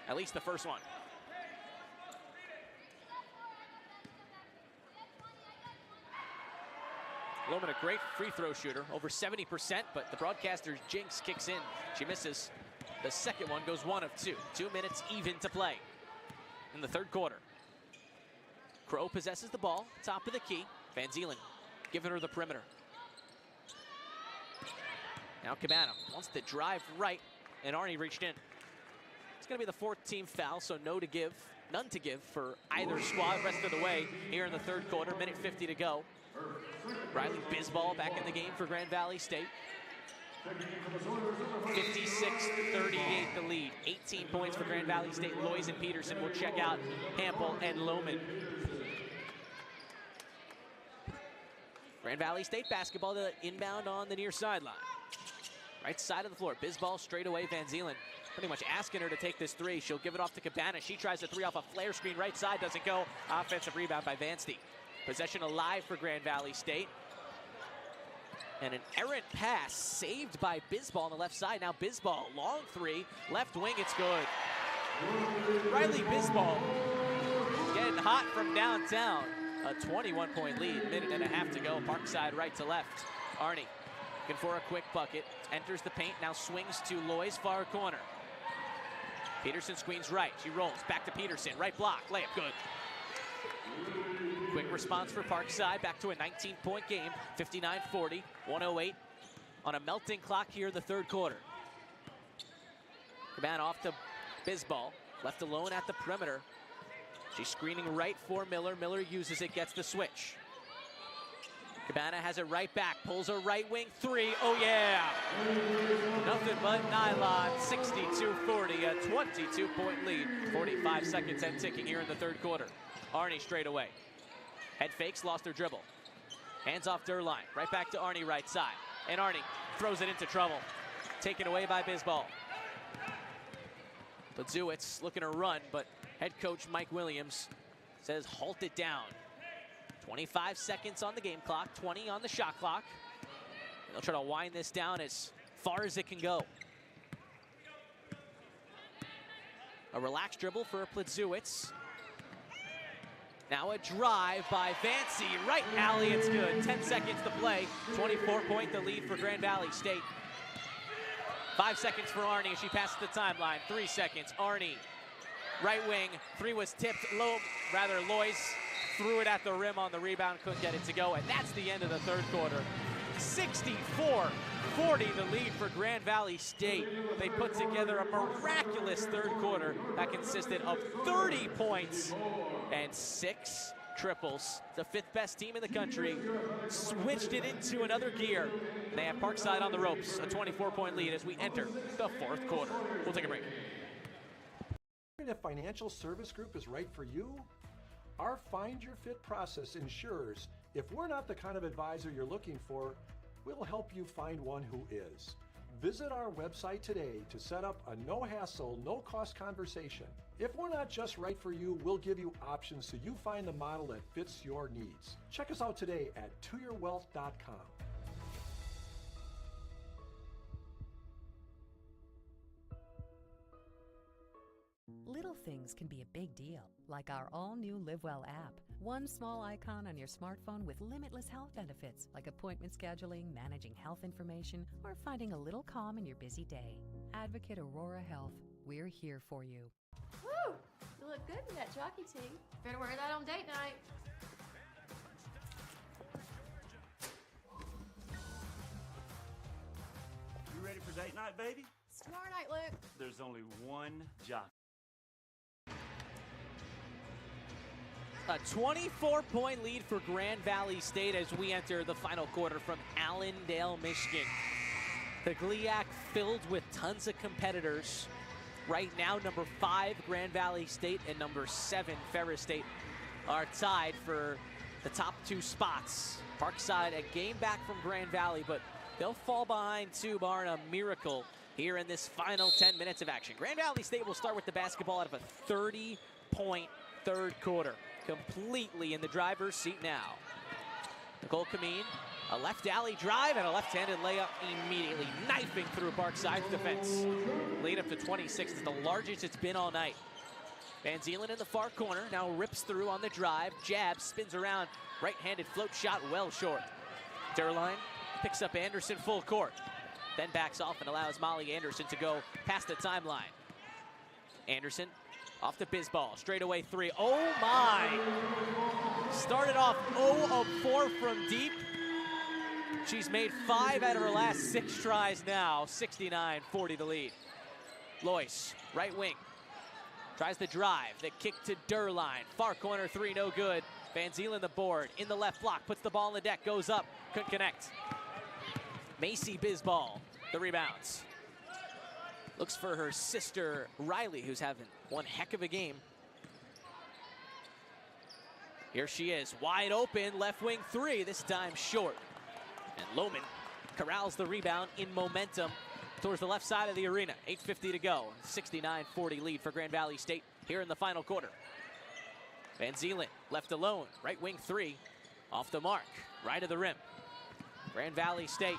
at least the first one. Lohman, a great free throw shooter, over 70%, but the broadcaster's jinx kicks in. She misses. The second one goes 1 of 2. 2 minutes even to play in the third quarter. Crow possesses the ball, top of the key. Van Zielen giving her the perimeter. Now Cabana wants to drive right, and Arnie reached in. It's going to be the 4th team foul, so none to give for either squad rest of the way here in the third quarter. Minute 50 to go. Riley Bisbal back in the game for Grand Valley State. 56-38 the lead. 18 points for Grand Valley State. Lois and Peterson will check out Hampel and Lohman. Grand Valley State basketball, the inbound on the near sideline. Right side of the floor. Bisbal straight away. Van Zielen pretty much asking her to take this 3. She'll give it off to Cabana. She tries a 3 off a flare screen. Right side doesn't go. Offensive rebound by Vanstey. Possession alive for Grand Valley State. And an errant pass saved by Bisbal on the left side. Now Bisbal, long 3, left wing, it's good. Riley Bisbal getting hot from downtown. A 21-point lead, minute and a half to go. Parkside right to left. Arnie looking for a quick bucket. Enters the paint, now swings to Loy's far corner. Peterson screens right, she rolls, back to Peterson, right block, layup good. Quick response for Parkside, back to a 19-point game, 59-40, 1:08 on a melting clock here in the third quarter. Cabana off to Bisbal, left alone at the perimeter. She's screening right for Miller. Miller uses it, gets the switch. Cabana has it right back, pulls a right wing 3, oh yeah! Nothing but nylon, 62-40, a 22-point lead, 45 seconds and ticking here in the third quarter. Arnie straight away. Head fakes, lost her dribble. Hands off Durline, right back to Arnie right side. And Arnie throws it into trouble. Taken away by Bisbal. Blazewicz looking to run, but head coach Mike Williams says halt it down. 25 seconds on the game clock, 20 on the shot clock. They'll try to wind this down as far as it can go. A relaxed dribble for Blazewicz. Now a drive by Vancy, right alley, it's good. 10 seconds to play, 24-point the lead for Grand Valley State. 5 seconds for Arnie as she passes the timeline. 3 seconds, Arnie, right wing, 3 was tipped, Lois threw it at the rim on the rebound, couldn't get it to go, and that's the end of the third quarter. 64-40 the lead for Grand Valley State. They put together a miraculous third quarter that consisted of 30 points and 6 triples. The 5th best team in the country switched it into another gear. They have Parkside on the ropes, a 24-point lead as we enter the 4th quarter. We'll take a break. If financial service group is right for you, our Find Your Fit process ensures if we're not the kind of advisor you're looking for, we'll help you find one who is. Visit our website today to set up a no-hassle, no-cost conversation. If we're not just right for you, we'll give you options so you find the model that fits your needs. Check us out today at toyourwealth.com. Little things can be a big deal, like our all-new LiveWell app. One small icon on your smartphone with limitless health benefits, like appointment scheduling, managing health information, or finding a little calm in your busy day. Advocate Aurora Health, we're here for you. Woo! You look good in that jockey tee. Better wear that on date night. You ready for date night? night, baby? It's tomorrow night, Luke. There's only one jockey. A 24-point lead for Grand Valley State as we enter the final quarter from Allendale, Michigan. The GLIAC filled with tons of competitors. Right now, number 5, Grand Valley State, and number 7, Ferris State, are tied for the top 2 spots. Parkside a game back from Grand Valley, but they'll fall behind too, barring a miracle here in this final 10 minutes of action. Grand Valley State will start with the basketball out of a 30-point third quarter. Completely in the driver's seat now. Nicole Kameen, a left alley drive and a left-handed layup immediately, knifing through Parkside's defense. Lead up to 26 is the largest it's been all night. Van Zeeland in the far corner, now rips through on the drive, jabs, spins around, right-handed float shot well short. Derline picks up Anderson full court, then backs off and allows Molly Anderson to go past the timeline. Anderson off the Bizball, straightaway 3. Oh my! Started off 0 of 4 from deep. She's made 5 out of her last 6 tries now. 69-40 the lead. Lois, right wing. Tries the drive, the kick to Derline. Far corner 3, no good. Van Zeeland the board, in the left block, puts the ball on the deck, goes up, couldn't connect. Macy Bizball, the rebounds. Looks for her sister, Riley, who's having one heck of a game. Here she is, wide open, left wing 3, this time short. And Lohman corrals the rebound in momentum towards the left side of the arena. 8:50 to go, 69-40 lead for Grand Valley State here in the final quarter. Van Zeeland left alone, right wing 3, off the mark, right of the rim. Grand Valley State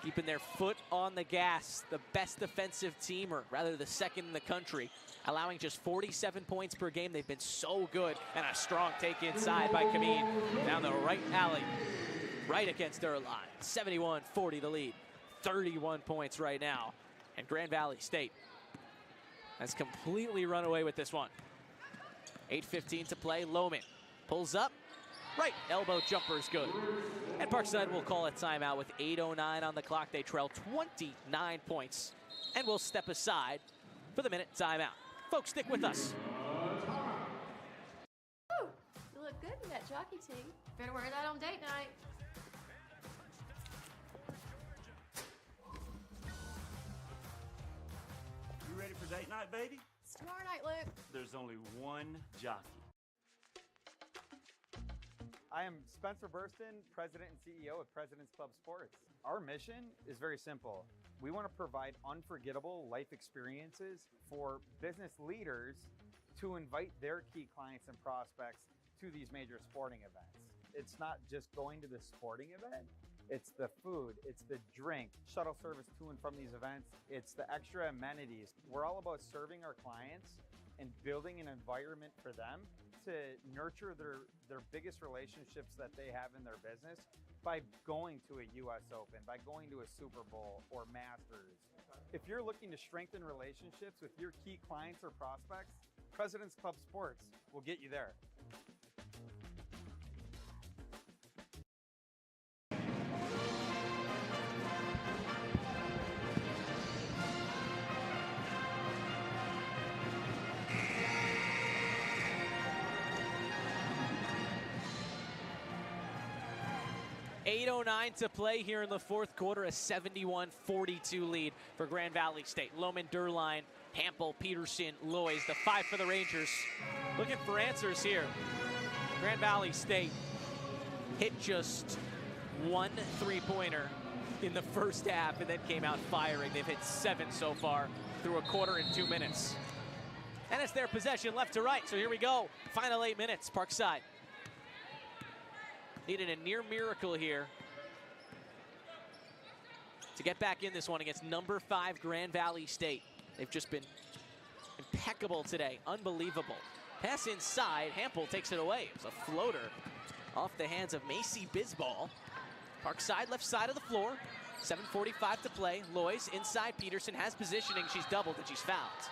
keeping their foot on the gas, the best defensive team, or rather the second in the country, allowing just 47 points per game. They've been so good, and a strong take inside by Kameen down the right alley, right against Derline. 71-40 the lead, 31 points right now, and Grand Valley State has completely run away with this one. 8:15 to play, Lohman pulls up, right elbow jumper is good. And Parkside will call a timeout with 8:09 on the clock. They trail 29 points and will step aside for the minute timeout. Folks, stick with us. Ooh, you look good in that jockey tee. Better wear that on date night. You ready for date night, baby? It's tomorrow night, Luke. There's only one jockey. I am Spencer Burston, President and CEO of President's Club Sports. Our mission is very simple. We want to provide unforgettable life experiences for business leaders to invite their key clients and prospects to these major sporting events. It's not just going to the sporting event, it's the food, it's the drink, shuttle service to and from these events, it's the extra amenities. We're all about serving our clients and building an environment for them to nurture their biggest relationships that they have in their business by going to a US Open, by going to a Super Bowl or Masters. If you're looking to strengthen relationships with your key clients or prospects, President's Club Sports will get you there. .09 to play here in the fourth quarter, a 71-42 lead for Grand Valley State. Lohman, Derline, Hampel, Peterson, Lois, the 5 for the Rangers. Looking for answers here. Grand Valley State hit just 1 3-pointer in the first half and then came out firing. They've hit 7 so far through a quarter and 2 minutes. And it's their possession left to right, so here we go. Final 8 minutes, Parkside. Needed a near miracle here to get back in this one against number 5 Grand Valley State. They've just been impeccable today, unbelievable. Pass inside, Hampel takes it away. It was a floater off the hands of Macy Bizball. Parkside, left side of the floor, 7:45 to play. Lois inside, Peterson has positioning, she's doubled and she's fouled.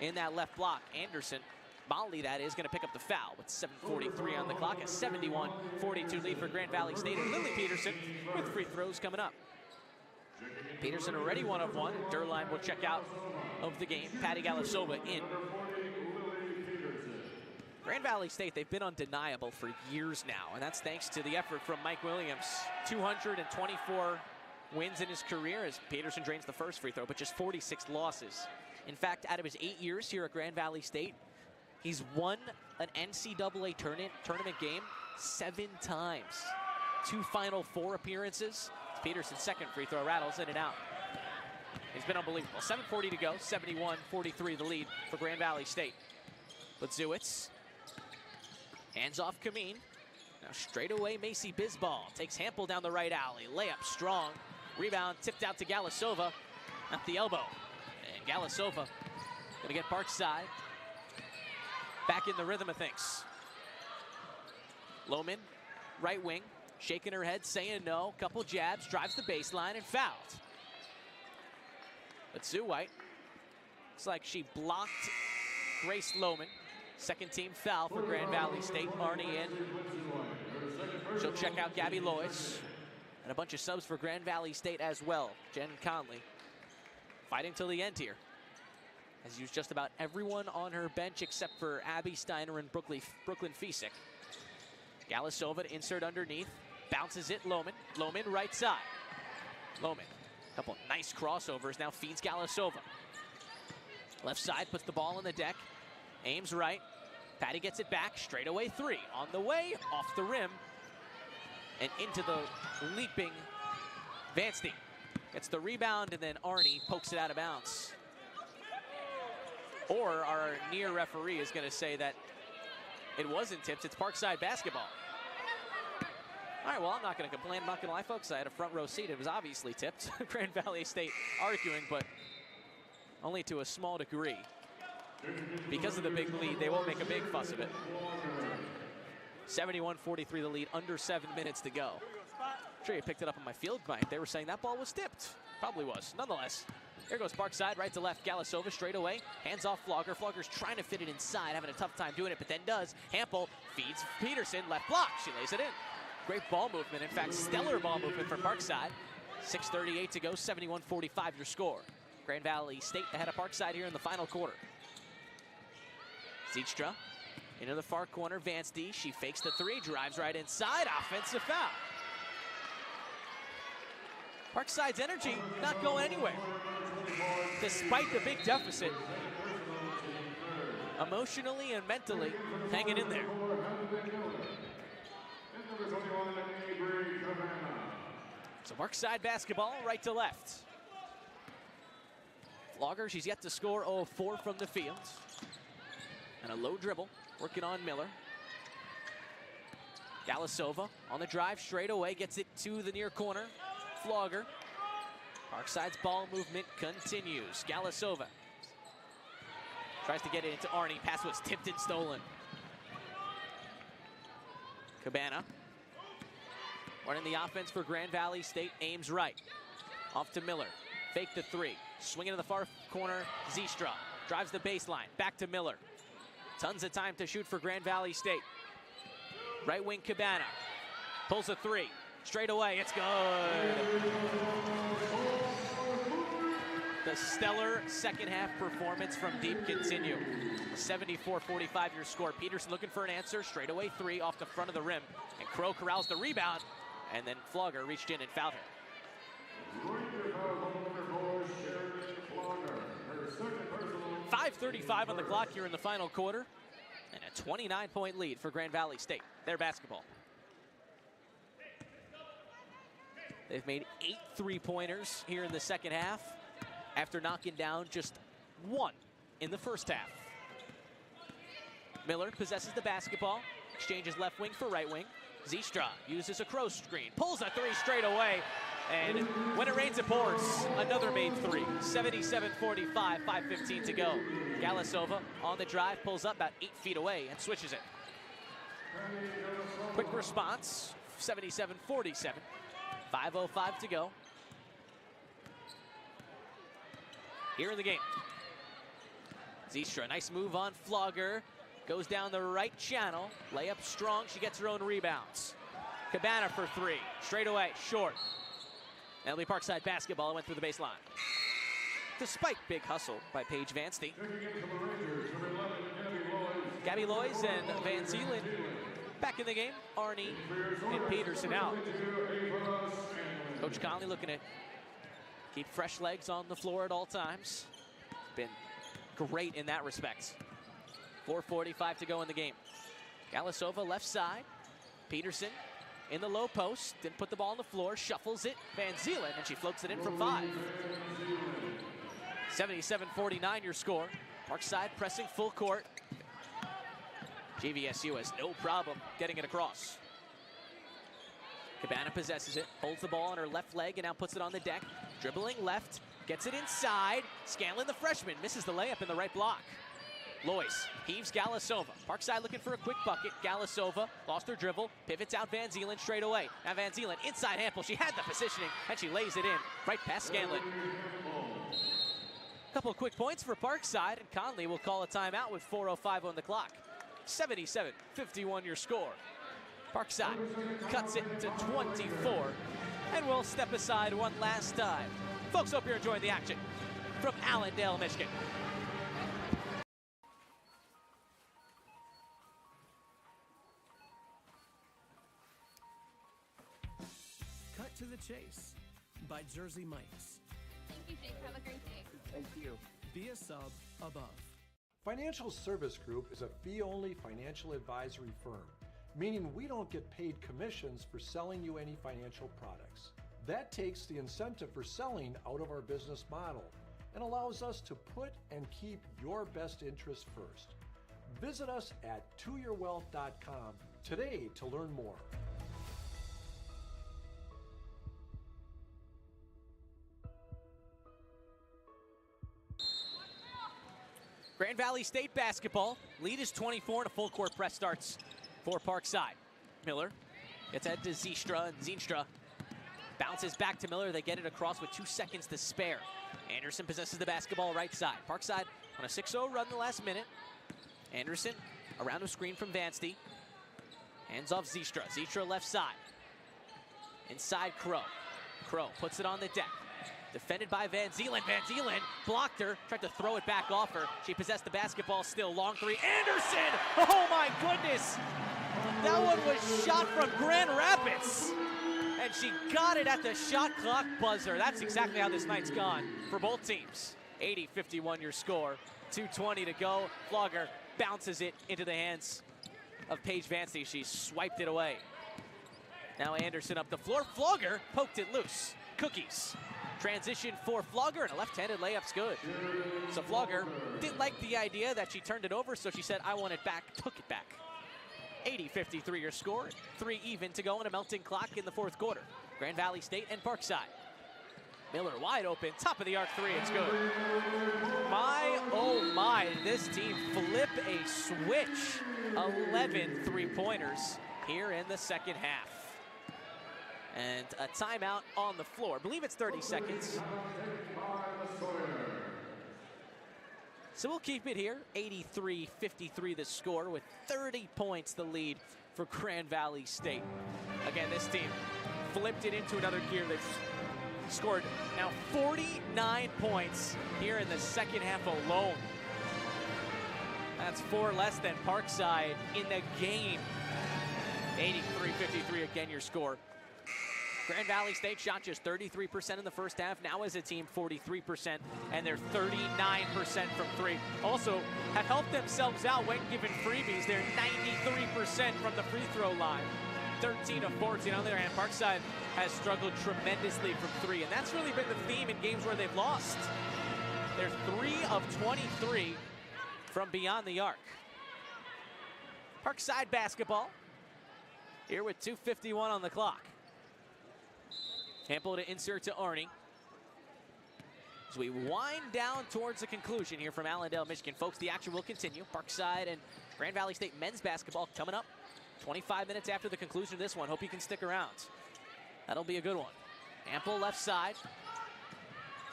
In that left block, Anderson, Molly that is, going to pick up the foul with 7:43 on the clock. A 71-42 lead for Grand Valley State. And Lily Peterson with free throws coming up. Peterson already 1 of 1. Durline will check out of the game. Patty Galasova in. Grand Valley State, they've been undeniable for years now, and that's thanks to the effort from Mike Williams. 224 wins in his career as Peterson drains the first free throw, but just 46 losses. In fact, out of his 8 years here at Grand Valley State, he's won an NCAA tournament game 7 times. 2 Final Four appearances. Peterson's second free throw rattles in and out. He's been unbelievable. 7:40 to go, 71-43 the lead for Grand Valley State. Blazewicz, hands off Kameen. Now straight away Macy Bisbal takes Hampel down the right alley. Layup strong. Rebound tipped out to Galasova at the elbow. And Galasova gonna get Parkside back in the rhythm of things. Lohman, right wing, shaking her head, saying no. Couple jabs, drives the baseline and fouled. But Sue White, looks like she blocked Grace Lohman. Second team foul for Grand Valley State. Arnie in. She'll check out Gabby Lois. And a bunch of subs for Grand Valley State as well. Jen Conley fighting till the end here. Has used just about everyone on her bench except for Abby Steiner and Brooklyn Fisick. Galasova to insert underneath. Bounces it, Lohman. Lohman right side. Lohman, couple nice crossovers, now feeds Galasova. Left side, puts the ball on the deck. Aims right. Patty gets it back, straightaway 3. On the way, off the rim. And into the leaping Vanstein. Gets the rebound, and then Arnie pokes it out of bounds. Or our near referee is going to say that it wasn't tipped, it's Parkside basketball. All right, well, I'm not going to complain. I'm not going to lie, folks. I had a front row seat. It was obviously tipped. Grand Valley State arguing, but only to a small degree. Because of the big lead, they won't make a big fuss of it. 71-43 the lead, under 7 minutes to go. I'm sure you picked it up on my field mic. They were saying that ball was tipped. Probably was. Nonetheless, here goes Parkside, right to left. Galasova straight away. Hands off Flogger. Flogger's trying to fit it inside, having a tough time doing it, but then does. Hampel feeds Peterson, left block. She lays it in. Great ball movement. In fact, stellar ball movement from Parkside. 6:38 to go, 71-45 your score. Grand Valley State ahead of Parkside here in the final quarter. Zeetstra into the far corner. Vanstein, she fakes the 3, drives right inside. Offensive foul. Parkside's energy not going anywhere. Despite the big deficit, emotionally and mentally hanging in there. So Parkside basketball, right to left. Flogger, she's yet to score 0-4 from the field. And a low dribble, working on Miller. Galasova on the drive, straight away, gets it to the near corner. Flogger. Parkside's ball movement continues. Galasova tries to get it into Arnie. Pass was tipped and stolen. Cabana running the offense for Grand Valley State. Aims right. Off to Miller. Fake the 3. Swinging to the far corner. Zeetstra drives the baseline. Back to Miller. Tons of time to shoot for Grand Valley State. Right wing Cabana. Pulls a 3. Straight away. It's good. The stellar second half performance from deep continue. 74-45 your score. Peterson looking for an answer. Straight away 3 off the front of the rim. And Crow corrals the rebound. And then Flogger reached in and fouled her. 5:35 on the clock here in the final quarter. And a 29-point lead for Grand Valley State. Their basketball. They've made 8 3-pointers here in the second half after knocking down just 1 in the first half. Miller possesses the basketball, exchanges left wing for right wing. Zeetstra uses a cross screen, pulls a 3 straight away, and when it rains it pours. Another made 3. 77-45, 5:15 to go. Galasova on the drive, pulls up about 8 feet away and switches it. Quick response, 77-47. 5:05 to go. Here in the game. Zeetstra, nice move on Flogger. Goes down the right channel. Layup strong. She gets her own rebounds. Cabana for 3. Straight away, short. That'll be Parkside basketball. It went through the baseline. Despite big hustle by Paige Vanstey. Gabby Loys and Van Zeelen back in the game. Arnie and Peterson out. Coach Conley looking to keep fresh legs on the floor at all times. Been great in that respect. 4:45 to go in the game. Galasova left side. Peterson in the low post. Didn't put the ball on the floor. Shuffles it. Van Zeelen, and she floats it in from 5. 77-49 your score. Parkside pressing full court. GVSU has no problem getting it across. Cabana possesses it, holds the ball on her left leg, and now puts it on the deck. Dribbling left, gets it inside. Scanlon, the freshman, misses the layup in the right block. Lois heaves Galasova. Parkside looking for a quick bucket. Galasova lost her dribble, pivots out Van Zeelen straight away. Now Van Zeelen, inside handle. She had the positioning, and she lays it in right past Scanlon. Couple of quick points for Parkside, and Conley will call a timeout with 4:05 on the clock. 77-51 your score. Parkside cuts it to 24, and we'll step aside one last time. Folks, hope you're enjoying the action from Allendale, Michigan. Cut to the Chase by Jersey Mike's. Thank you, Jake. Have a great day. Thank you. Be a sub above. Financial Service Group is a fee-only financial advisory firm, meaning we don't get paid commissions for selling you any financial products. That takes the incentive for selling out of our business model and allows us to put and keep your best interests first. Visit us at toyourwealth.com today to learn more. Grand Valley State basketball. Lead is 24 and a full court press starts for Parkside. Miller gets ahead to Zeenstra, and Zeenstra bounces back to Miller. They get it across with 2 seconds to spare. Anderson possesses the basketball right side. Parkside on a 6-0 run the last minute. Anderson around a screen from Vanstey. Hands off Zeenstra. Zeenstra left side. Inside Crow. Crow puts it on the deck. Defended by Van Zeelen. Van Zeelen blocked her, tried to throw it back off her. She possessed the basketball still. Long three. Anderson! Oh my goodness! That one was shot from Grand Rapids. And she got it at the shot clock buzzer. That's exactly how this night's gone for both teams. 80-51 your score. 2:20 to go. Flogger bounces it into the hands of Paige Vanstey. She swiped it away. Now Anderson up the floor. Flogger poked it loose. Cookies. Transition for Flogger, and a left-handed layup's good. So Flogger didn't like the idea that she turned it over, so she said, I want it back, took it back. 80-53 your score, 3 even to go, and a melting clock in the fourth quarter. Grand Valley State and Parkside. Miller wide open, top of the arc three, it's good. My, oh my, did this team flip a switch. 11 three-pointers here in the second half. And a timeout on the floor. I believe it's 30 seconds. So we'll keep it here. 83-53 the score with 30 points the lead for Grand Valley State. Again, this team flipped it into another gear. They've scored now 49 points here in the second half alone. That's 4 less than Parkside in the game. 83-53 again your score. Grand Valley State shot just 33% in the first half. Now as a team, 43%, and they're 39% from 3. Also have helped themselves out when given freebies. They're 93% from the free throw line. 13 of 14. On the other hand, Parkside has struggled tremendously from 3, and that's really been the theme in games where they've lost. They're 3 of 23 from beyond the arc. Parkside basketball here with 2:51 on the clock. Ample to insert to Arnie. As we wind down towards the conclusion here from Allendale, Michigan. Folks, the action will continue. Parkside and Grand Valley State men's basketball coming up 25 minutes after the conclusion of this one. Hope you can stick around. That'll be a good one. Ample left side.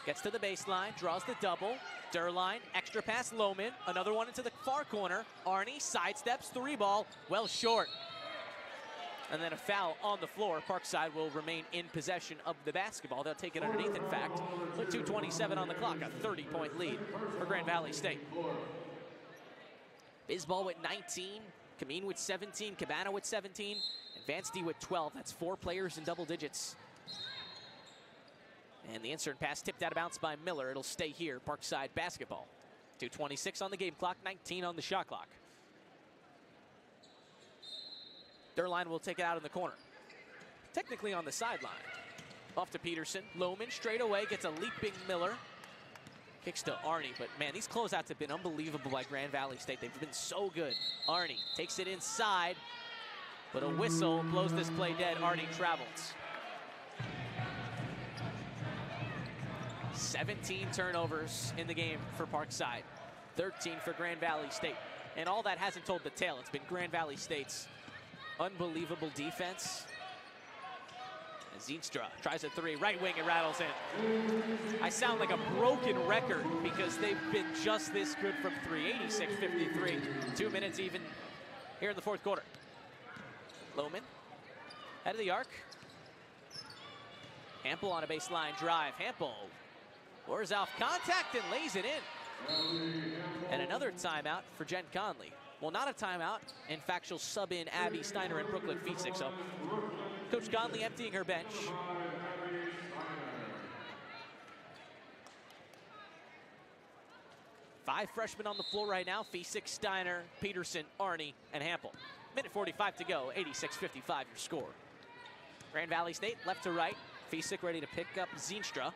Gets to the baseline, draws the double. Durline, extra pass, Lohman. Another one into the far corner. Arnie sidesteps, 3 ball, well short. And then a foul on the floor. Parkside will remain in possession of the basketball. They'll take it underneath, in fact, with 2:27 on the clock, a 30-point lead for Grand Valley State. Bisbal with 19, Kameen with 17, Cabana with 17, and Vansty with 12. That's 4 players in double digits. And the insert pass tipped out of bounds by Miller. It'll stay here, Parkside basketball. 2:26 on the game clock, 19 on the shot clock. Derline will take it out in the corner. Technically on the sideline. Off to Peterson. Lohman straight away gets a leaping Miller. Kicks to Arnie, but man, these closeouts have been unbelievable by Grand Valley State. They've been so good. Arnie takes it inside, but a whistle blows this play dead. Arnie travels. 17 turnovers in the game for Parkside. 13 for Grand Valley State. And all that hasn't told the tale. It's been Grand Valley State's unbelievable defense. Zeenstra tries a 3, right wing, it rattles in. I sound like a broken record because they've been just this good from 3, 86-53. 2 minutes even here in the fourth quarter. Lohman, head of the arc. Hampel on a baseline drive. Hampel wars off contact and lays it in. And another timeout for Jen Conley. Well, not a timeout. In fact, she'll sub in Abby Steiner and Brooklyn Fiesick. So Coach Conley emptying her bench. Five freshmen on the floor right now. Fiesick, Steiner, Peterson, Arnie, and Hampel. Minute 45 to go. 86-55 your score. Grand Valley State left to right. Fiesick ready to pick up Zeenstra.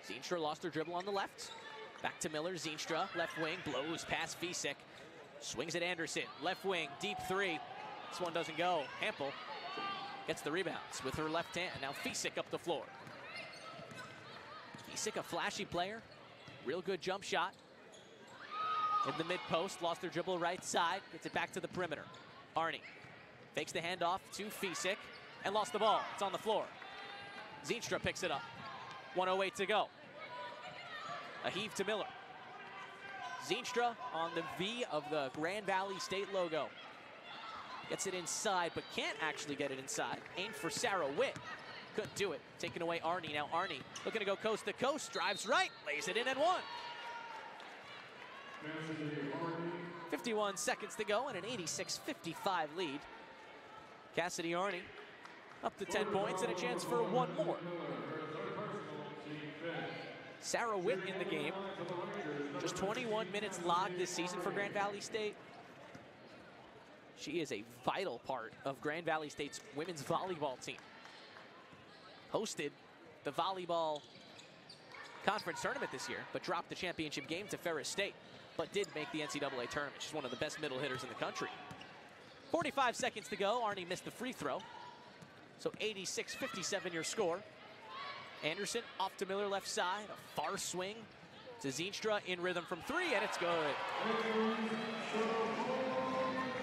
Zeenstra lost her dribble on the left. Back to Miller. Zeenstra, left wing, blows past Fiesick. Swings at Anderson. Left wing, deep 3. This one doesn't go. Hampel gets the rebounds with her left hand. Now Fiesick up the floor. Fiesick, a flashy player. Real good jump shot. In the mid post, lost her dribble right side. Gets it back to the perimeter. Arnie fakes the handoff to Fiesick and lost the ball. It's on the floor. Zeenstra picks it up. 1:08 to go. A heave to Miller. Zeenstra on the V of the Grand Valley State logo. Gets it inside, but can't actually get it inside. Aimed for Sarah Witt. Couldn't do it. Taking away Arnie. Now Arnie looking to go coast to coast. Drives right. Lays it in and one. 51 seconds to go and an 86-55 lead. Cassidy Arnie up to 10 points and a chance for one more. Sarah Witt in the game. Just 21 minutes logged this season for Grand Valley State. She is a vital part of Grand Valley State's women's volleyball team. Hosted the volleyball conference tournament this year, but dropped the championship game to Ferris State, but did make the NCAA tournament. She's one of the best middle hitters in the country. 45 seconds to go. Arnie missed the free throw. So 86-57 your score. Anderson off to Miller left side. A far swing to Zeenstra in rhythm from 3, and it's good.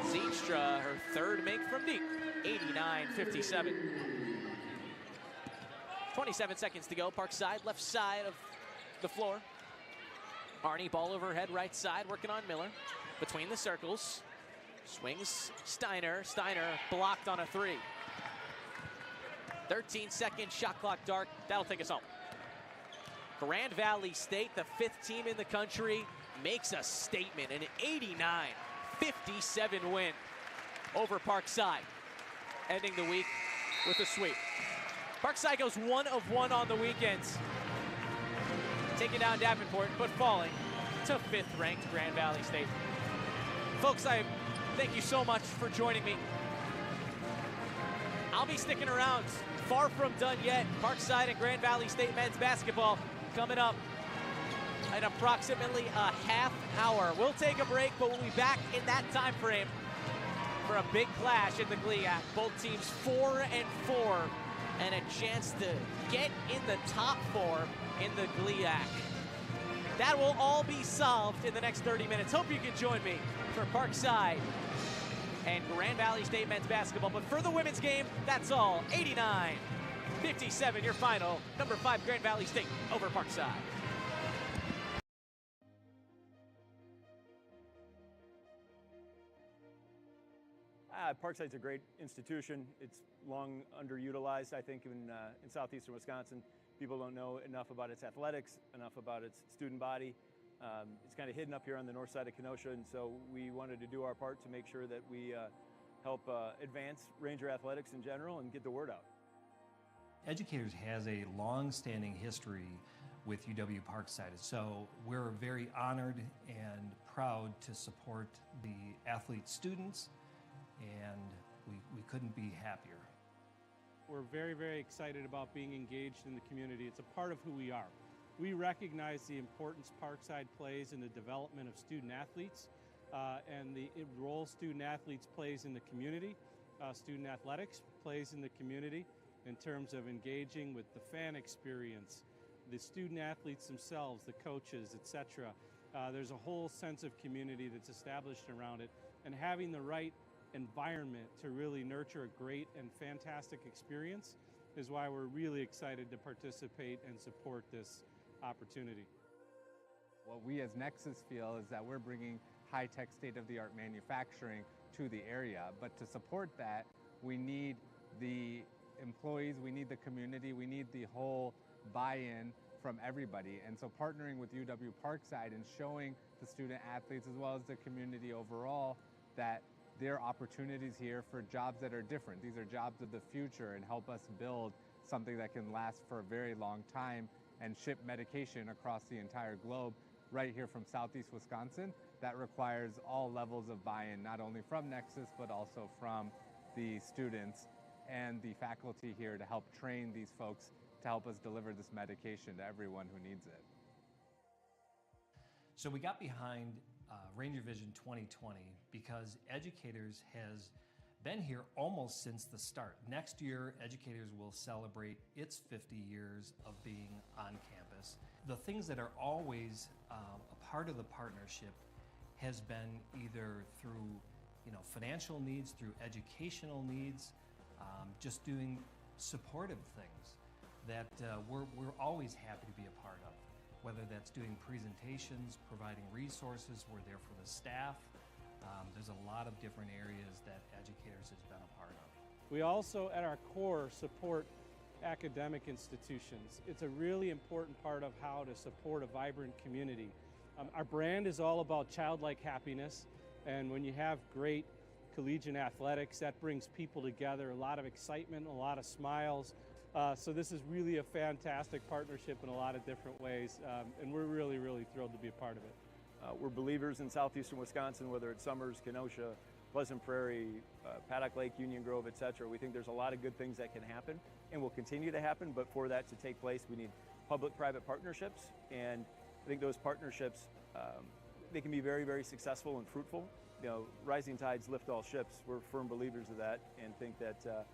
Zeenstra, her third make from deep. 89-57. 27 seconds to go. Parkside, left side of the floor. Arnie, ball over her head, right side, working on Miller. Between the circles. Swings Steiner. Steiner blocked on a 3. 13 seconds, shot clock dark. That'll take us home. Grand Valley State, the 5th team in the country, makes a statement. An 89-57 win over Parkside, ending the week with a sweep. Parkside goes 1 of 1 on the weekends, taking down Davenport, but falling to 5th-ranked Grand Valley State. Folks, I thank you so much for joining me. I'll be sticking around. Far from done yet. Parkside and Grand Valley State men's basketball coming up in approximately a half hour. We'll take a break, but we'll be back in that time frame for a big clash in the GLIAC. Both teams 4-4 and a chance to get in the top 4 in the GLIAC. That will all be solved in the next 30 minutes. Hope you can join me for Parkside and Grand Valley State men's basketball. But for the women's game, that's all. 89-57, your final. Number 5, Grand Valley State over Parkside. Parkside's a great institution. It's long underutilized, I think, in southeastern Wisconsin. People don't know enough about its athletics, enough about its student body. It's kind of hidden up here on the north side of Kenosha, and so we wanted to do our part to make sure that we help advance Ranger athletics in general and get the word out. Educators has a long-standing history with UW Parkside, so we're very honored and proud to support the athlete students, and we couldn't be happier. We're very, very excited about being engaged in the community. It's a part of who we are. We recognize the importance Parkside plays in the development of student athletes and the role student athletes plays in the community. Student athletics plays in the community in terms of engaging with the fan experience, the student athletes themselves, the coaches, etc. There's a whole sense of community that's established around it, and having the right environment to really nurture a great and fantastic experience is why we're really excited to participate and support this opportunity. What we as Nexus feel is that we're bringing high-tech, state-of-the-art manufacturing to the area, but to support that, we need the employees, we need the community, we need the whole buy-in from everybody. And so partnering with UW Parkside and showing the student athletes as well as the community overall that there are opportunities here for jobs that are different. These are jobs of the future and help us build something that can last for a very long time and ship medication across the entire globe right here from Southeast Wisconsin. That requires all levels of buy-in, not only from Nexus, but also from the students and the faculty here to help train these folks to help us deliver this medication to everyone who needs it. So we got behind Ranger Vision 2020 because Educators has been here almost since the start. Next year, Educators will celebrate its 50 years of being on campus. The things that are always a part of the partnership has been either through financial needs, through educational needs, just doing supportive things that we're always happy to be a part of. Whether that's doing presentations, providing resources, we're there for the staff. There's a lot of different areas that Educators has been a part of. We also, at our core, support academic institutions. It's a really important part of how to support a vibrant community. Our brand is all about childlike happiness, and when you have great collegiate athletics, that brings people together, a lot of excitement, a lot of smiles. So this is really a fantastic partnership in a lot of different ways, and we're really, really thrilled to be a part of it. We're believers in southeastern Wisconsin, whether it's Summers, Kenosha, Pleasant Prairie, Paddock Lake, Union Grove, etc. We think there's a lot of good things that can happen and will continue to happen, but for that to take place, we need public-private partnerships, and I think those partnerships, they can be very, very successful and fruitful. Rising tides lift all ships. We're firm believers of that and think that a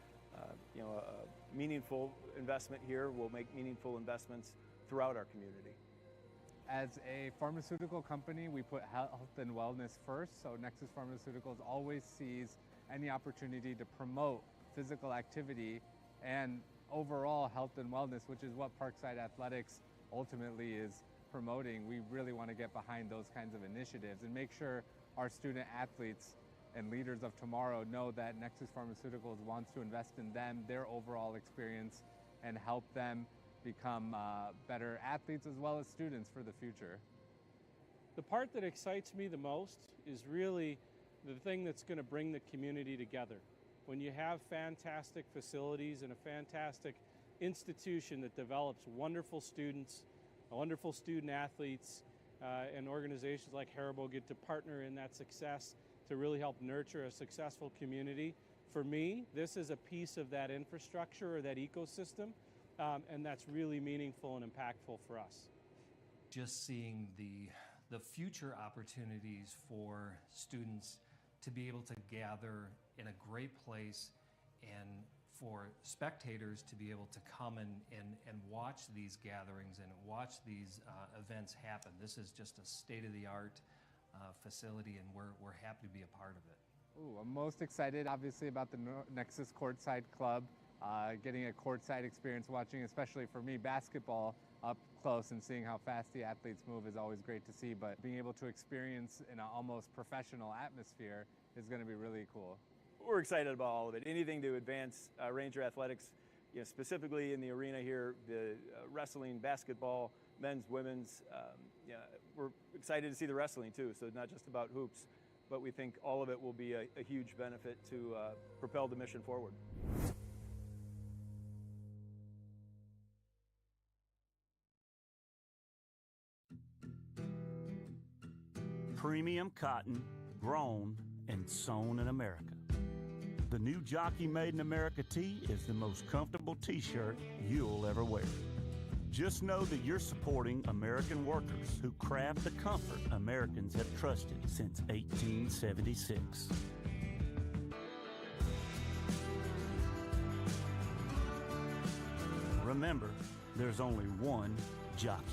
meaningful investment here will make meaningful investments throughout our community. As a pharmaceutical company, we put health and wellness first, so Nexus Pharmaceuticals always sees any opportunity to promote physical activity and overall health and wellness, which is what Parkside Athletics ultimately is promoting. We really want to get behind those kinds of initiatives and make sure our student athletes and leaders of tomorrow know that Nexus Pharmaceuticals wants to invest in them, their overall experience, and help them become better athletes as well as students for the future. The part that excites me the most is really the thing that's going to bring the community together. When you have fantastic facilities and a fantastic institution that develops wonderful students, wonderful student athletes, and organizations like Haribo get to partner in that success to really help nurture a successful community. For me, this is a piece of that infrastructure or that ecosystem, and that's really meaningful and impactful for us. Just seeing the future opportunities for students to be able to gather in a great place and for spectators to be able to come and watch these gatherings and watch these events happen. This is just a state-of-the-art facility, and we're happy to be a part of it. Ooh, I'm most excited, obviously, about the Nexus Courtside Club. Getting a courtside experience, watching, especially for me, basketball up close and seeing how fast the athletes move is always great to see, but being able to experience in an almost professional atmosphere is going to be really cool. we're excited about all of it. Anything to advance Ranger athletics, specifically in the arena here, the wrestling, basketball, men's, women's. We're excited to see the wrestling too, so not just about hoops, but we think all of it will be a huge benefit to propel the mission forward. Premium cotton, grown and sewn in America. The new Jockey Made in America tee is the most comfortable t-shirt you'll ever wear. Just know that you're supporting American workers who craft the comfort Americans have trusted since 1876. Remember, there's only one jockey.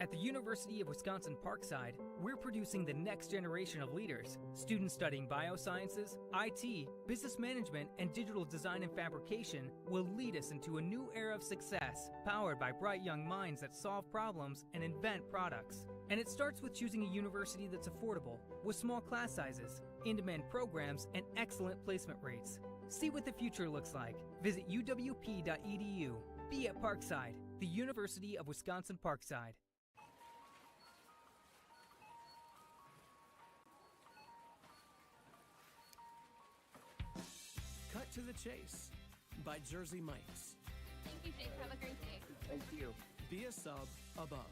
At the University of Wisconsin Parkside, we're producing the next generation of leaders. Students studying biosciences, IT, business management, and digital design and fabrication will lead us into a new era of success, powered by bright young minds that solve problems and invent products. And it starts with choosing a university that's affordable, with small class sizes, in-demand programs, and excellent placement rates. See what the future looks like. Visit uwp.edu. Be at Parkside, the University of Wisconsin Parkside. Cut to the Chase by Jersey Mike's. Thank you, Jake. Have a great day. Thank you. Be a sub above.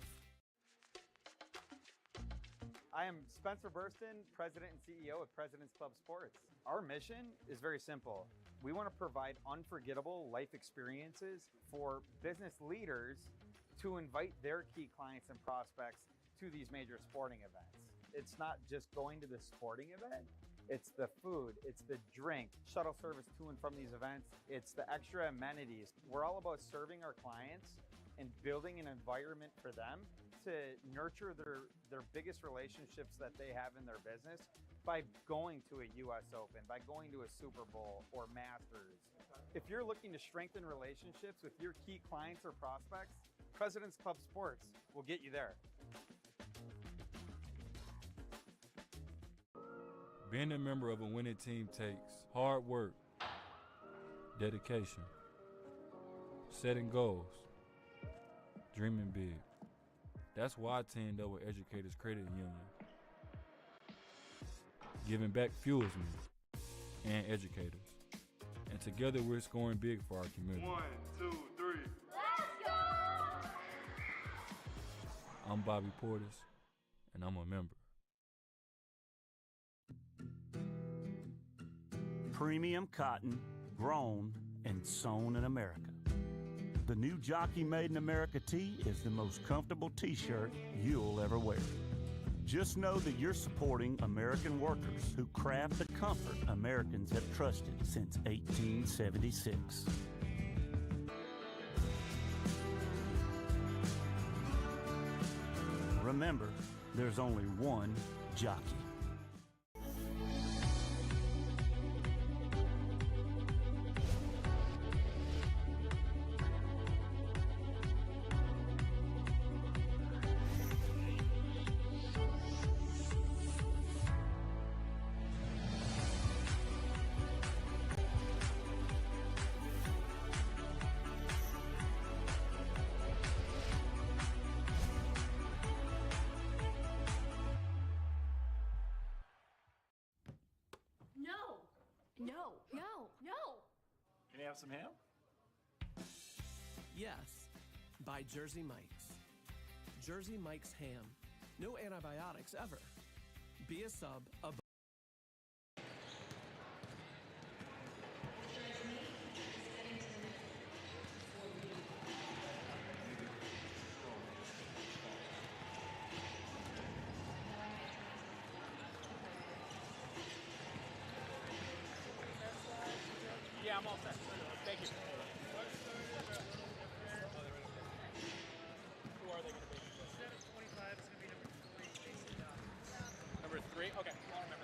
I am Spencer Burston, President and CEO of President's Club Sports. Our mission is very simple. We want to provide unforgettable life experiences for business leaders to invite their key clients and prospects to these major sporting events. It's not just going to the sporting event, it's the food, it's the drink, shuttle service to and from these events, it's the extra amenities. We're all about serving our clients and building an environment for them to nurture their biggest relationships that they have in their business by going to a US Open, by going to a Super Bowl or Masters. If you're looking to strengthen relationships with your key clients or prospects, President's Club Sports will get you there. Being a member of a winning team takes hard work, dedication, setting goals, dreaming big. That's why I teamed up with Educators Credit Union. Giving back fuels me and educators. And together we're scoring big for our community. 1, 2, 3. Let's go! I'm Bobby Portis, and I'm a member. Premium cotton, grown and sewn in America. The new Jockey Made in America tee is the most comfortable t-shirt you'll ever wear. Just know that you're supporting American workers who craft the comfort Americans have trusted since 1876. Remember, there's only one jockey. No. Can you have some ham? Yes, by Jersey Mike's. Jersey Mike's ham. No antibiotics ever. Be a sub above. Yeah, I'm all set. Thank you. Who are they going to be? 725 is going to be number 3. Number 3? Okay, I'll remember.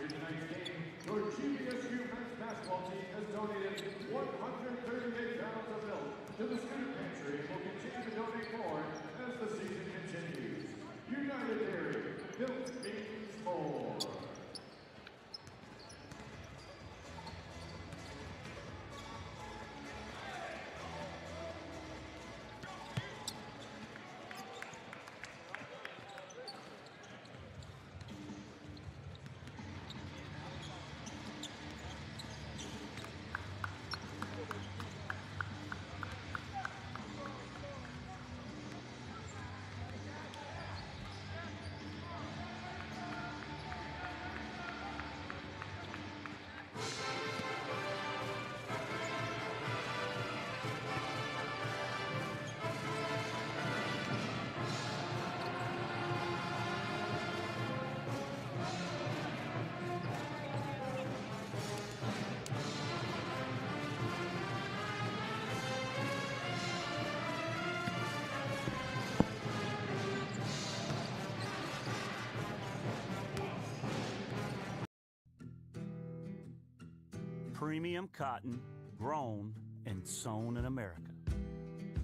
tonight's game, your GVSU men's basketball team has donated 138 gallons of milk to the student pantry and will continue to donate more as the season continues. United Dairy, milk means more. Premium cotton, grown and sewn in America.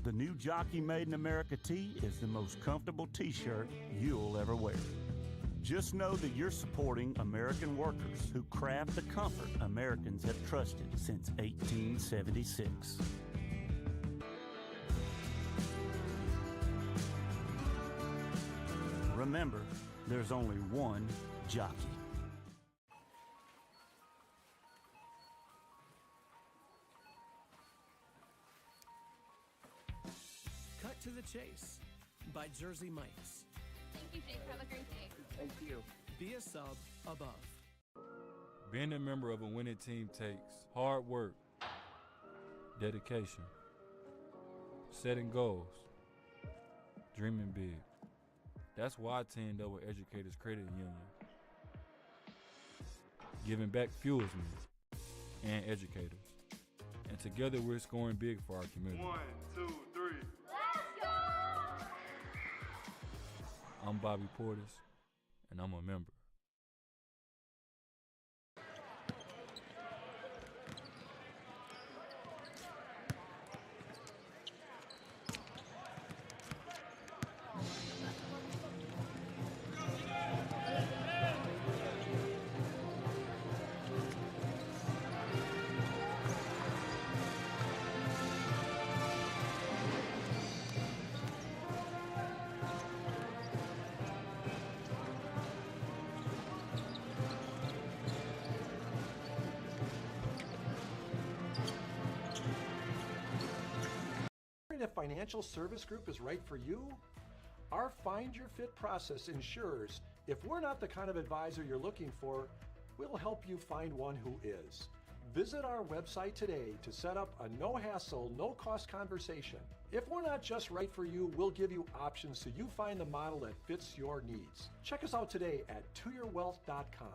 The new Jockey Made in America tee is the most comfortable t-shirt you'll ever wear. Just know that you're supporting American workers who craft the comfort Americans have trusted since 1876. Remember, there's only one jockey. Cut to the Chase by Jersey Mike's. Thank you, Jake. Have a great day. Thank you. Be a sub above. Being a member of a winning team takes hard work, dedication, setting goals, dreaming big. That's why I teamed up with Educators Credit Union. Giving back fuels me and educators. And together we're scoring big for our community. 1, 2, 3. Let's go! I'm Bobby Portis, and I'm a member. If financial service group is right for you, our Find Your Fit process ensures if we're not the kind of advisor you're looking for, we'll help you find one who is. Visit our website today to set up a no-hassle, no-cost conversation. If we're not just right for you, we'll give you options so you find the model that fits your needs. Check us out today at toyourwealth.com.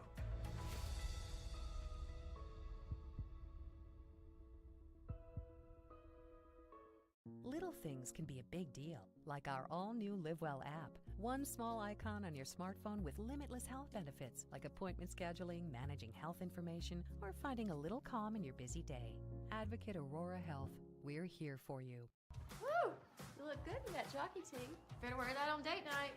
Little things can be a big deal, like our all-new LiveWell app. One small icon on your smartphone with limitless health benefits, like appointment scheduling, managing health information, or finding a little calm in your busy day. Advocate Aurora Health, we're here for you. Woo! You look good in that jockey tee. Better wear that on date night.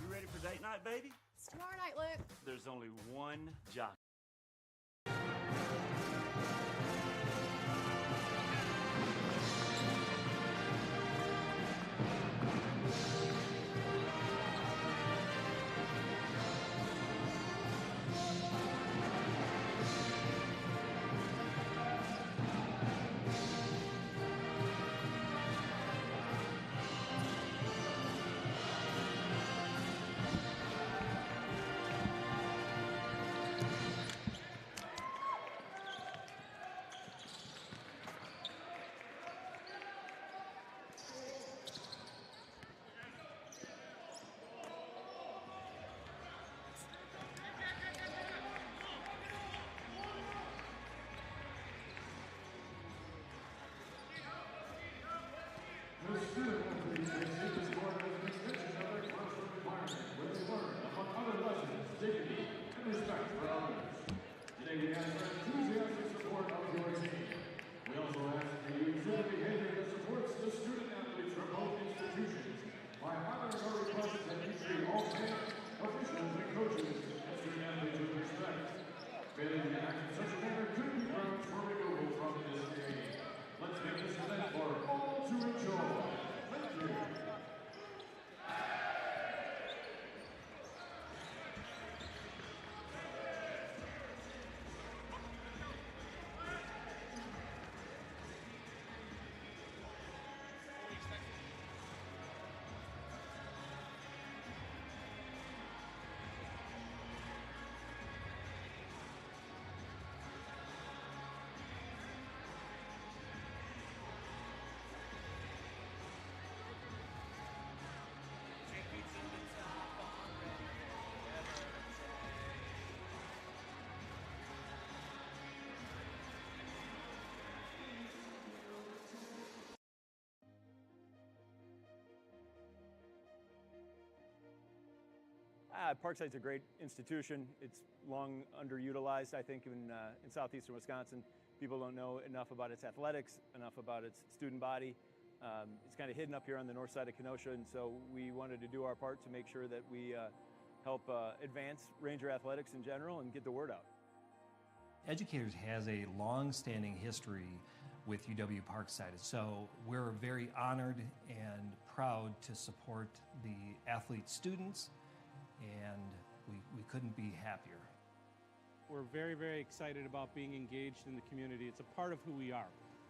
You ready for date night, baby? It's tomorrow night, Luke. There's only one jockey. Parkside's a great institution. It's long underutilized, I think, in southeastern Wisconsin. People don't know enough about its athletics, enough about its student body. It's kind of hidden up here on the north side of Kenosha, and so we wanted to do our part to make sure that we help advance Ranger athletics in general and get the word out. Educators has a long-standing history with UW Parkside, so we're very honored and proud to support the athlete students, and we couldn't be happier. We're very, very excited about being engaged in the community. It's a part of who we are.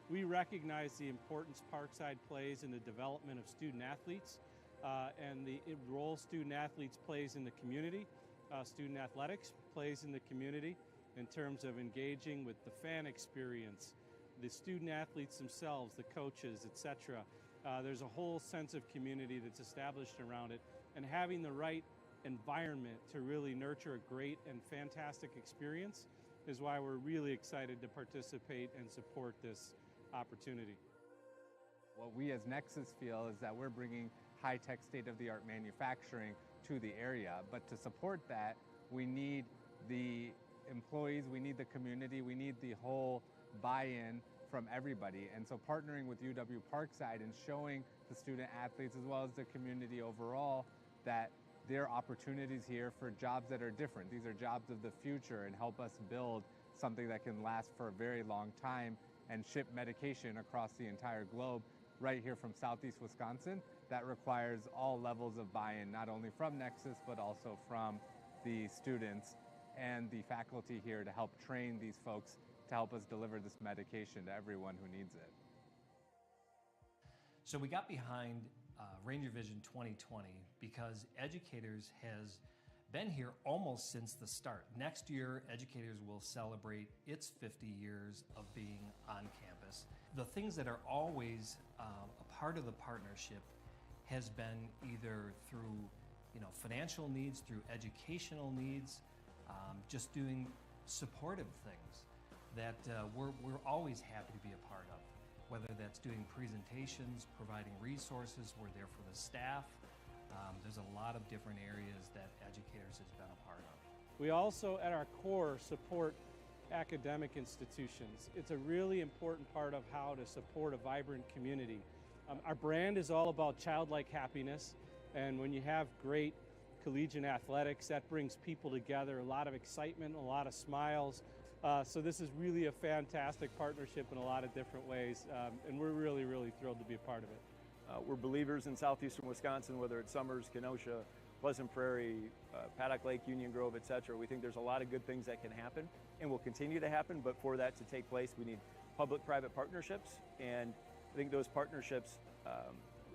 We recognize the importance Parkside plays in the development of student athletes and the role student athletes plays in the community. Student athletics plays in the community in terms of engaging with the fan experience, the student athletes themselves, the coaches, etc. There's a whole sense of community that's established around it, and having the right environment to really nurture a great and fantastic experience is why we're really excited to participate and support this opportunity. What we as Nexus feel is that we're bringing high-tech state-of-the-art manufacturing to the area, but to support that, we need the employees, we need the community, we need the whole buy-in from everybody. And so partnering with UW Parkside and showing the student athletes as well as the community overall that there are opportunities here for jobs that are different. These are jobs of the future and help us build something that can last for a very long time and ship medication across the entire globe right here from southeast Wisconsin. That requires all levels of buy-in, not only from Nexus, but also from the students and the faculty here to help train these folks to help us deliver this medication to everyone who needs it. So we got behind Ranger Vision 2020 because educators has been here almost since the start. Next year, educators will celebrate its 50 years of being on campus. The things that are always a part of the partnership has been either through financial needs, through educational needs, just doing supportive things that we're always happy to be a part of. Whether that's doing presentations, providing resources, we're there for the staff. There's a lot of different areas that educators has been a part of. We also, at our core, support academic institutions. It's a really important part of how to support a vibrant community. Our brand is all about childlike happiness, and when you have great collegiate athletics, that brings people together, a lot of excitement, a lot of smiles. So this is really a fantastic partnership in a lot of different ways, and we're really, really thrilled to be a part of it. We're believers in southeastern Wisconsin, whether it's Summers, Kenosha, Pleasant Prairie, Paddock Lake, Union Grove, etc. We think there's a lot of good things that can happen and will continue to happen, but for that to take place, we need public-private partnerships, and I think those partnerships,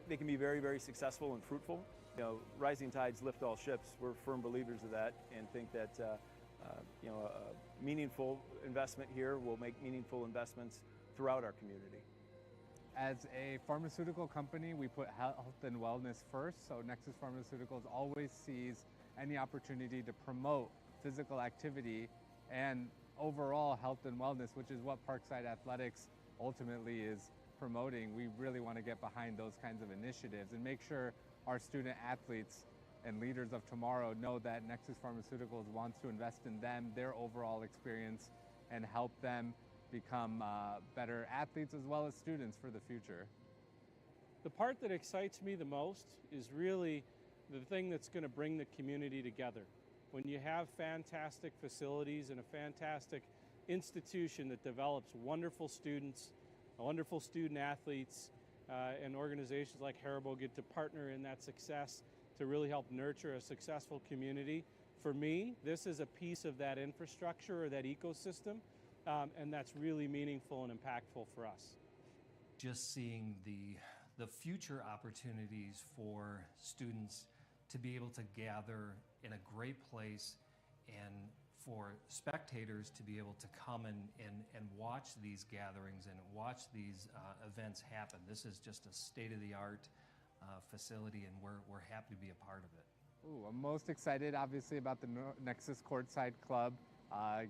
they can be very, very successful and fruitful. Rising tides lift all ships. We're firm believers of that and think that a meaningful investment here will make meaningful investments throughout our community. As a pharmaceutical company, we put health and wellness first, so Nexus Pharmaceuticals always sees any opportunity to promote physical activity and overall health and wellness, which is what Parkside Athletics ultimately is promoting. We really want to get behind those kinds of initiatives and make sure our student athletes and leaders of tomorrow know that Nexus Pharmaceuticals wants to invest in them, their overall experience, and help them become better athletes as well as students for the future. The part that excites me the most is really the thing that's going to bring the community together. When you have fantastic facilities and a fantastic institution that develops wonderful students, wonderful student athletes, and organizations like Haribo get to partner in that success to really help nurture a successful community. For me, this is a piece of that infrastructure or that ecosystem, and that's really meaningful and impactful for us. Just seeing the future opportunities for students to be able to gather in a great place and for spectators to be able to come and watch these gatherings and watch these events happen. This is just a state-of-the-art facility, and we're happy to be a part of it. Ooh, I'm most excited, obviously, about the Nexus Courtside Club.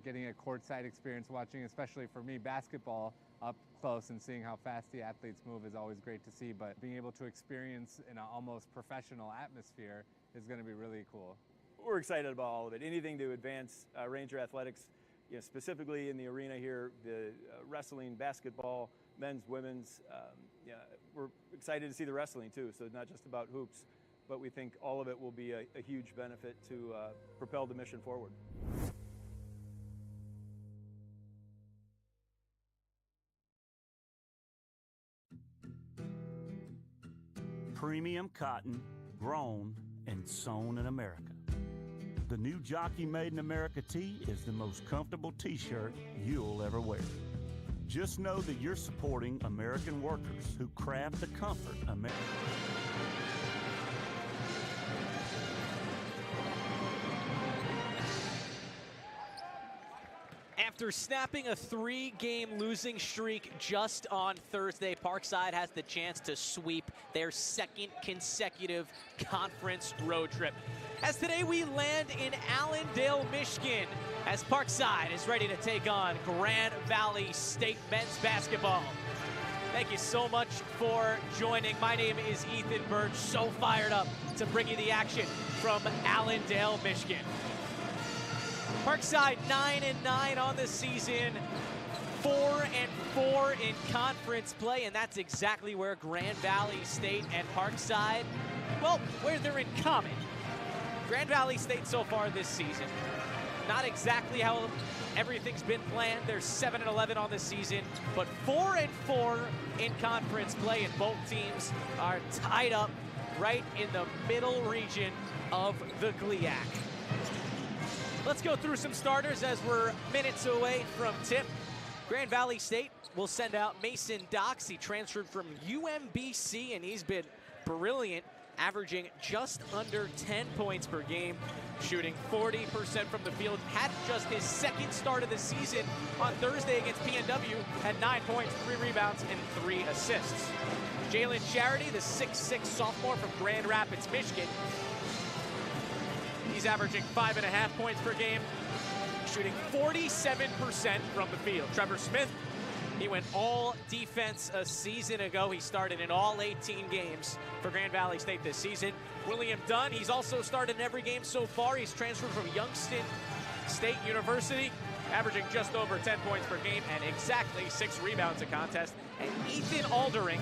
Getting a courtside experience, watching, especially for me, basketball up close and seeing how fast the athletes move is always great to see. But being able to experience in an almost professional atmosphere is going to be really cool. we're excited about all of it. Anything to advance Ranger athletics, specifically in the arena here, the wrestling, basketball, men's, women's. We're excited to see the wrestling too, so it's not just about hoops, but we think all of it will be a huge benefit to propel the mission forward. Premium cotton, grown and sewn in America. The new Jockey Made in America tee is the most comfortable t-shirt you'll ever wear. Just know that you're supporting American workers who craft the comfort America. After snapping a 3-game losing streak just on Thursday, Parkside has the chance to sweep their second consecutive conference road trip. As today we land in Allendale, Michigan, as Parkside is ready to take on Grand Valley State men's basketball. Thank you so much for joining. My name is Ethan Birch, so fired up to bring you the action from Allendale, Michigan. Parkside 9-9 on the season, 4-4 in conference play, and that's exactly where Grand Valley State and Parkside, well, where they're in common. Grand Valley State so far this season, not exactly how everything's been planned. They're 7-11 on the season, but 4-4 in conference play, and both teams are tied up right in the middle region of the GLIAC. Let's go through some starters as we're minutes away from tip. Grand Valley State will send out Mason Docks. He transferred from UMBC, and he's been brilliant, averaging just under 10 points per game, shooting 40% from the field. Had just his second start of the season on Thursday against PNW, had 9 points, 3 rebounds, and 3 assists. Jalen Charity, the 6'6 sophomore from Grand Rapids, Michigan. He's averaging 5.5 points per game, shooting 47% from the field. Trevor Smith, he went all defense a season ago. He started in all 18 games for Grand Valley State this season. William Dunn, he's also started in every game so far. He's transferred from Youngstown State University, averaging just over 10 points per game and exactly 6 rebounds a contest. And Ethan Aldering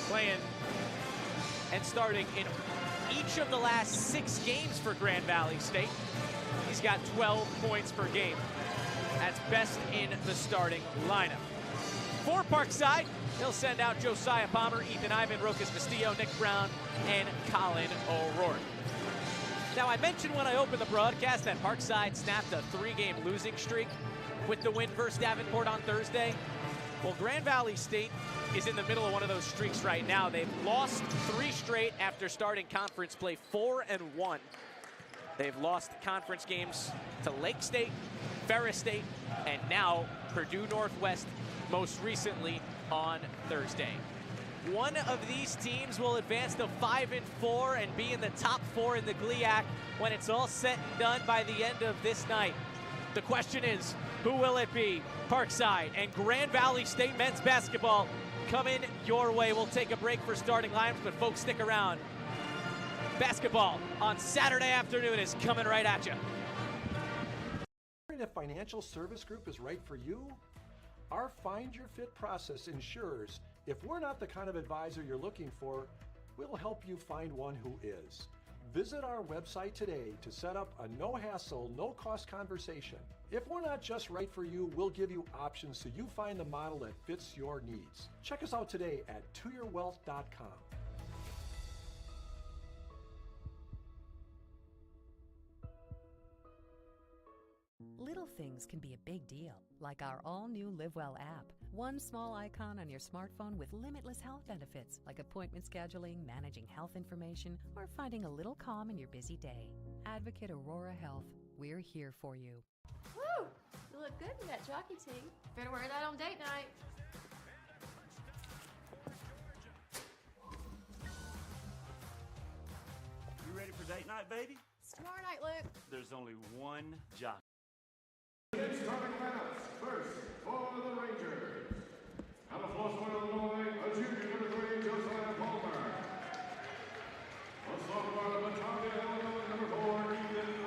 playing and starting in each of the last 6 games for Grand Valley State. He's got 12 points per game. That's best in the starting lineup. For Parkside, they'll send out Josiah Palmer, Ethan Ivan, Rokas Castillo, Nick Brown, and Colin O'Rourke. Now, I mentioned when I opened the broadcast that Parkside snapped a 3-game losing streak with the win versus Davenport on Thursday. Well, Grand Valley State is in the middle of one of those streaks right now. They've lost 3 straight after starting conference play 4-1. They've lost conference games to Lake State, Ferris State, and now Purdue Northwest, most recently on Thursday. One of these teams will advance to 5-4 and be in the top 4 in the GLIAC when it's all set and done by the end of this night. The question is, who will it be? Parkside and Grand Valley State men's basketball coming your way. We'll take a break for starting lineups, but folks, stick around. Basketball on Saturday afternoon is coming right at you. If financial service group is right for you, our Find Your Fit process ensures if we're not the kind of advisor you're looking for, we'll help you find one who is. Visit our website today to set up a no-hassle, no-cost conversation. If we're not just right for you, we'll give you options so you find the model that fits your needs. Check us out today at toyourwealth.com. Little things can be a big deal, like our all-new LiveWell app. One small icon on your smartphone with limitless health benefits, like appointment scheduling, managing health information, or finding a little calm in your busy day. Advocate Aurora Health, we're here for you. Woo! You look good in that jockey tee. Better wear that on date night. You ready for date night, baby? It's tomorrow night, Luke. There's only one jockey. Starting lineups. First, for the Rangers. Out of Flossmoor, Illinois, a junior number 3, Josiah Palmer. A sophomore, Batavia, Illinois, number 4, Ethan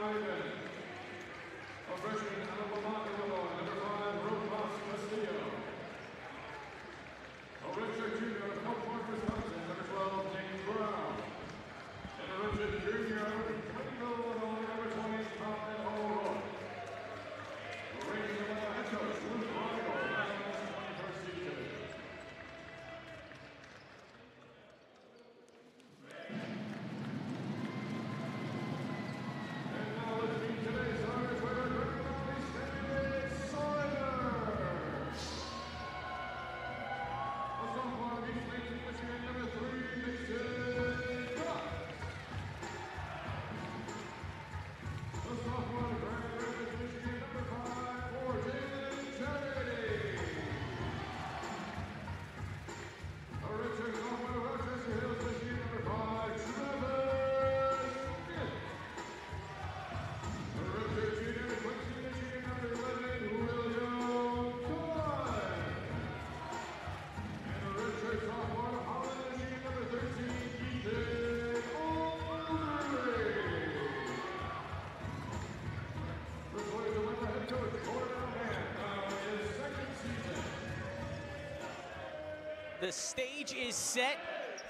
The stage is set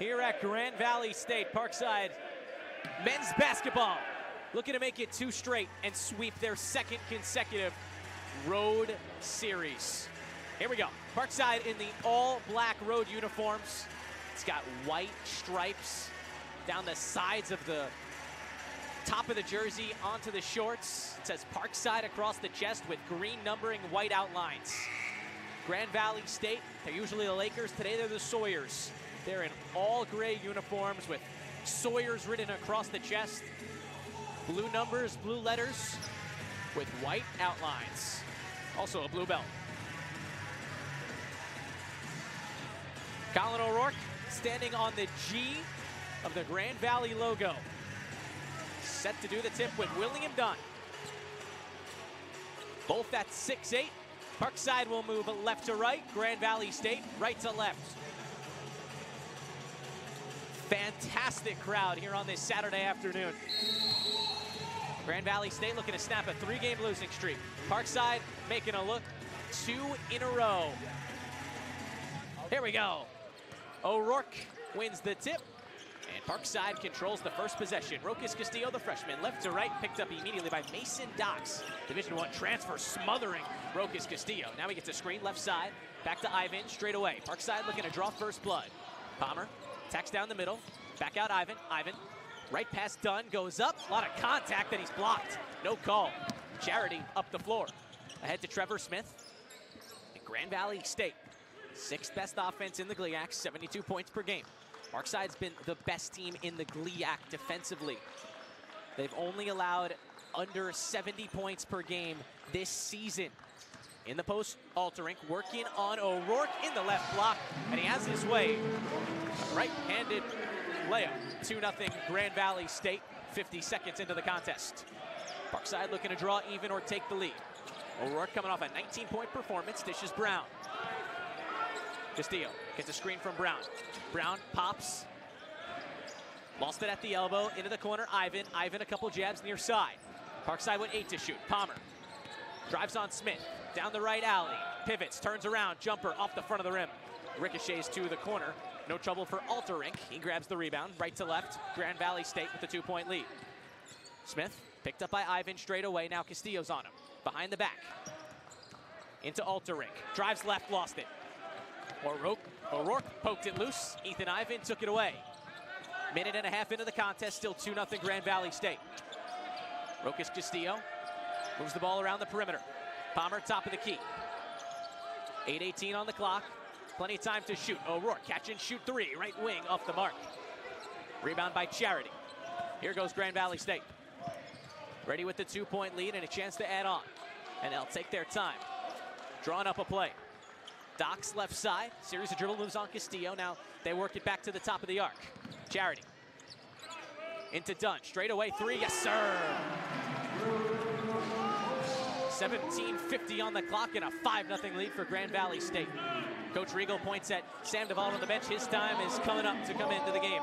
here at Grand Valley State. Parkside men's basketball looking to make it 2 straight and sweep their 2nd consecutive road series. Here we go. Parkside in the all-black road uniforms. It's got white stripes down the sides of the top of the jersey onto the shorts. It says Parkside across the chest with green numbering, white outlines. Grand Valley State, they're usually the Lakers. Today they're the Sawyers. They're in all gray uniforms with Sawyers written across the chest. Blue numbers, blue letters with white outlines. Also a blue belt. Colin O'Rourke standing on the G of the Grand Valley logo. Set to do the tip with William Dunn. Both at 6'8". Parkside will move left to right. Grand Valley State right to left. Fantastic crowd here on this Saturday afternoon. Grand Valley State looking to snap a 3-game losing streak. Parkside making a look, 2 in a row. Here we go. O'Rourke wins the tip, and Parkside controls the first possession. Rokas Castillo, the freshman, left to right, picked up immediately by Mason Docks. Division I transfer smothering Rokas Castillo. Now he gets a screen left side, back to Ivan, straight away. Parkside looking to draw first blood. Palmer tacks down the middle, back out Ivan. Ivan, right past Dunn, goes up. A lot of contact that he's blocked. No call. Charity up the floor. Ahead to Trevor Smith. And Grand Valley State, 6th best offense in the GLIAC, 72 points per game. Parkside's been the best team in the GLIAC defensively. They've only allowed under 70 points per game this season. In the post, Alterink working on O'Rourke in the left block, and he has his way. A right-handed layup, 2-0 Grand Valley State, 50 seconds into the contest. Parkside looking to draw even or take the lead. O'Rourke coming off a 19-point performance, dishes Brown. Castillo gets a screen from Brown. Brown pops. Lost it at the elbow, into the corner, Ivan. Ivan a couple jabs near side. Parkside with 8 to shoot. Palmer drives on Smith, down the right alley. Pivots, turns around, jumper off the front of the rim. Ricochets to the corner. No trouble for Alterink. He grabs the rebound, right to left. Grand Valley State with the 2-point lead. Smith picked up by Ivan straight away. Now Castillo's on him. Behind the back. Into Alterink. Drives left, lost it. O'Rourke poked it loose. Ethan Ivan took it away. Minute and a half into the contest, still 2-0 Grand Valley State. Rokas Castillo moves the ball around the perimeter. Palmer, top of the key. 8:18 on the clock. Plenty of time to shoot. O'Rourke catch and shoot 3. Right wing off the mark. Rebound by Charity. Here goes Grand Valley State. Ready with the 2-point lead and a chance to add on. And they'll take their time. Drawing up a play. Docks left side. Series of dribble moves on Castillo. Now they work it back to the top of the arc. Charity. Into Dunn. Straight away 3. Yes, sir. 17:50 on the clock and a 5-0 lead for Grand Valley State. Coach Regal points at Sam Duvall on the bench. His time is coming up to come into the game.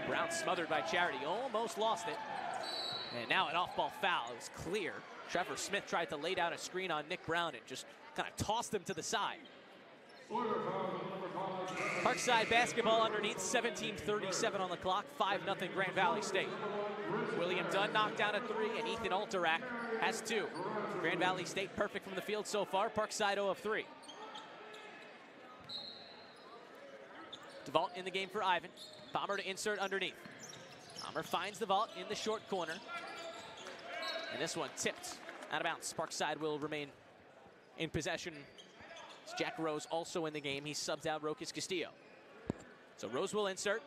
Brown smothered by Charity. Almost lost it. And now an off-ball foul. It was clear. Trevor Smith tried to lay down a screen on Nick Brown and just kind of tossed him to the side. Parkside basketball underneath, 17:37 on the clock, 5-0 Grand Valley State. William Dunn knocked down a 3, and Ethan Alterak has 2. Grand Valley State perfect from the field so far. Parkside 0 of 3. DeVault in the game for Ivan. Palmer to insert underneath. Palmer finds the vault in the short corner. And this one tipped out of bounds. Parkside will remain in possession. Jack Rose also in the game. He subbed out Rokas Castillo. So Rose will insert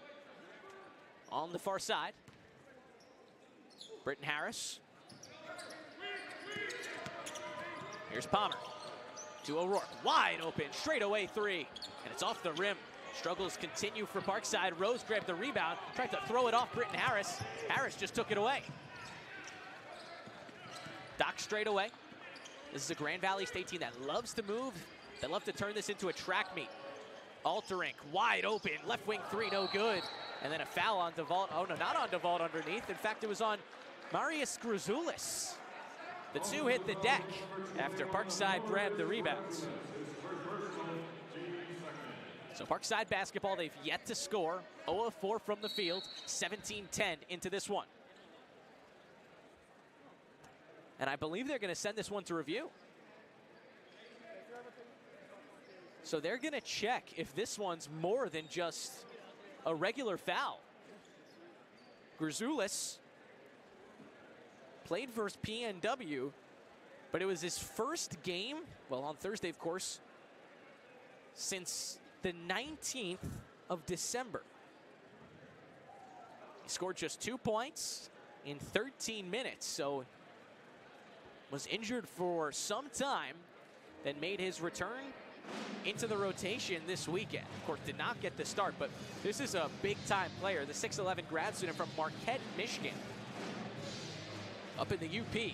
on the far side. Britton Harris. Here's Palmer to O'Rourke. Wide open, straight away 3. And it's off the rim. Struggles continue for Parkside. Rose grabbed the rebound, tried to throw it off Britton Harris. Harris just took it away. Doc straight away. This is a Grand Valley State team that loves to move. They love to turn this into a track meet. Alterink wide open, left wing 3, no good. And then a foul on DeVault. Oh no, not on DeVault underneath. In fact, it was on Marius Grzoulis. The 2 hit the deck after Parkside grabbed the rebounds. So Parkside basketball, they've yet to score. 0 of 4 from the field, 17-10 into this one. And I believe they're going to send this one to review. So they're going to check if this one's more than just a regular foul. Grzoulis played versus PNW, but it was his first game, well, on Thursday, of course, since the 19th of December. He scored just 2 points in 13 minutes, so was injured for some time, then made his return into the rotation this weekend. Of course, did not get the start, but this is a big-time player, the 6'11 grad student from Marquette, Michigan, up in the UP.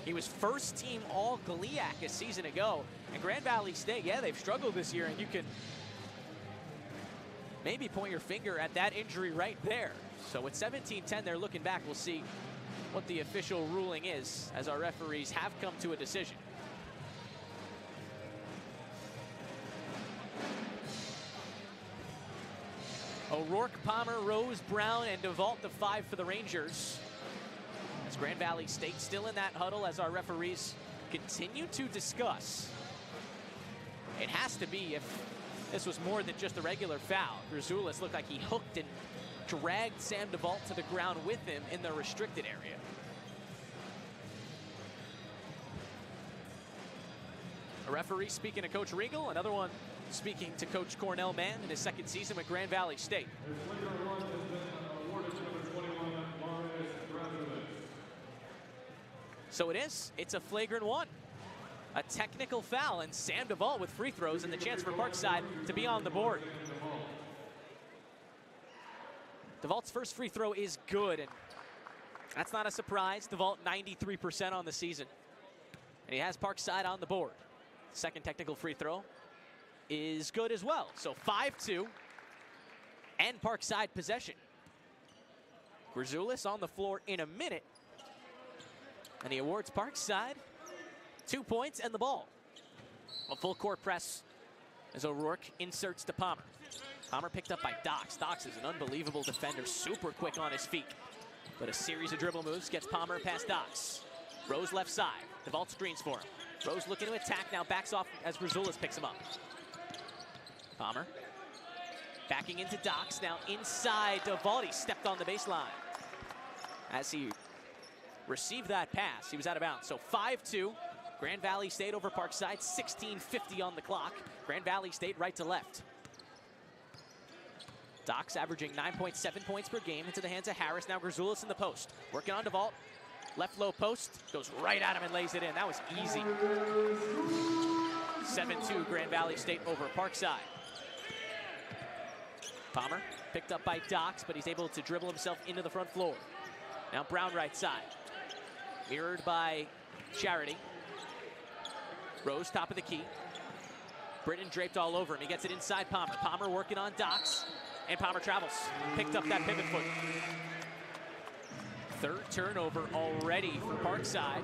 He was first team all GLIAC a season ago, and Grand Valley State, yeah, they've struggled this year, and you can maybe point your finger at that injury right there. So with 17-10, they're looking back. We'll see what the official ruling is as our referees have come to a decision. O'Rourke, Palmer, Rose, Brown, and DeVault, the 5 for the Rangers. As Grand Valley State still in that huddle as our referees continue to discuss. It has to be if this was more than just a regular foul. Grzoulis looked like he hooked and dragged Sam DeVault to the ground with him in the restricted area. A referee speaking to Coach Regal, another one speaking to Coach Cornell Mann in his second season with Grand Valley State. So it is. It's a flagrant one. A technical foul, and Sam DeVault with free throws and the chance for Parkside to be on the board. DeVault's first free throw is good, and that's not a surprise. DeVault 93% on the season, and he has Parkside on the board. Second technical free throw is good as well. So 5-2 and Parkside possession. Grzoulis on the floor in a minute, and he awards Parkside 2 points and the ball. A full court press as O'Rourke inserts to Palmer. Palmer picked up by Dox. Dox is an unbelievable defender, super quick on his feet. But a series of dribble moves gets Palmer past Dox. Rose left side. DeVault screens for him. Rose looking to attack, now backs off as Grzoulis picks him up. Palmer backing into Dox, now inside DeVault. He stepped on the baseline. As he received that pass, he was out of bounds. So 5-2, Grand Valley State over Parkside, 16:50 on the clock. Grand Valley State right to left. Dox averaging 9.7 points per game into the hands of Harris. Now Grzoulis in the post, working on DeVault. Left low post, goes right at him and lays it in. That was easy. 7-2 Grand Valley State over Parkside. Palmer picked up by Dox, but he's able to dribble himself into the front floor. Now Brown right side. Mirrored by Charity. Rose top of the key. Britton draped all over him. He gets it inside Palmer. Palmer working on Dox, and Palmer travels. Picked up that pivot foot. Third turnover already for Parkside.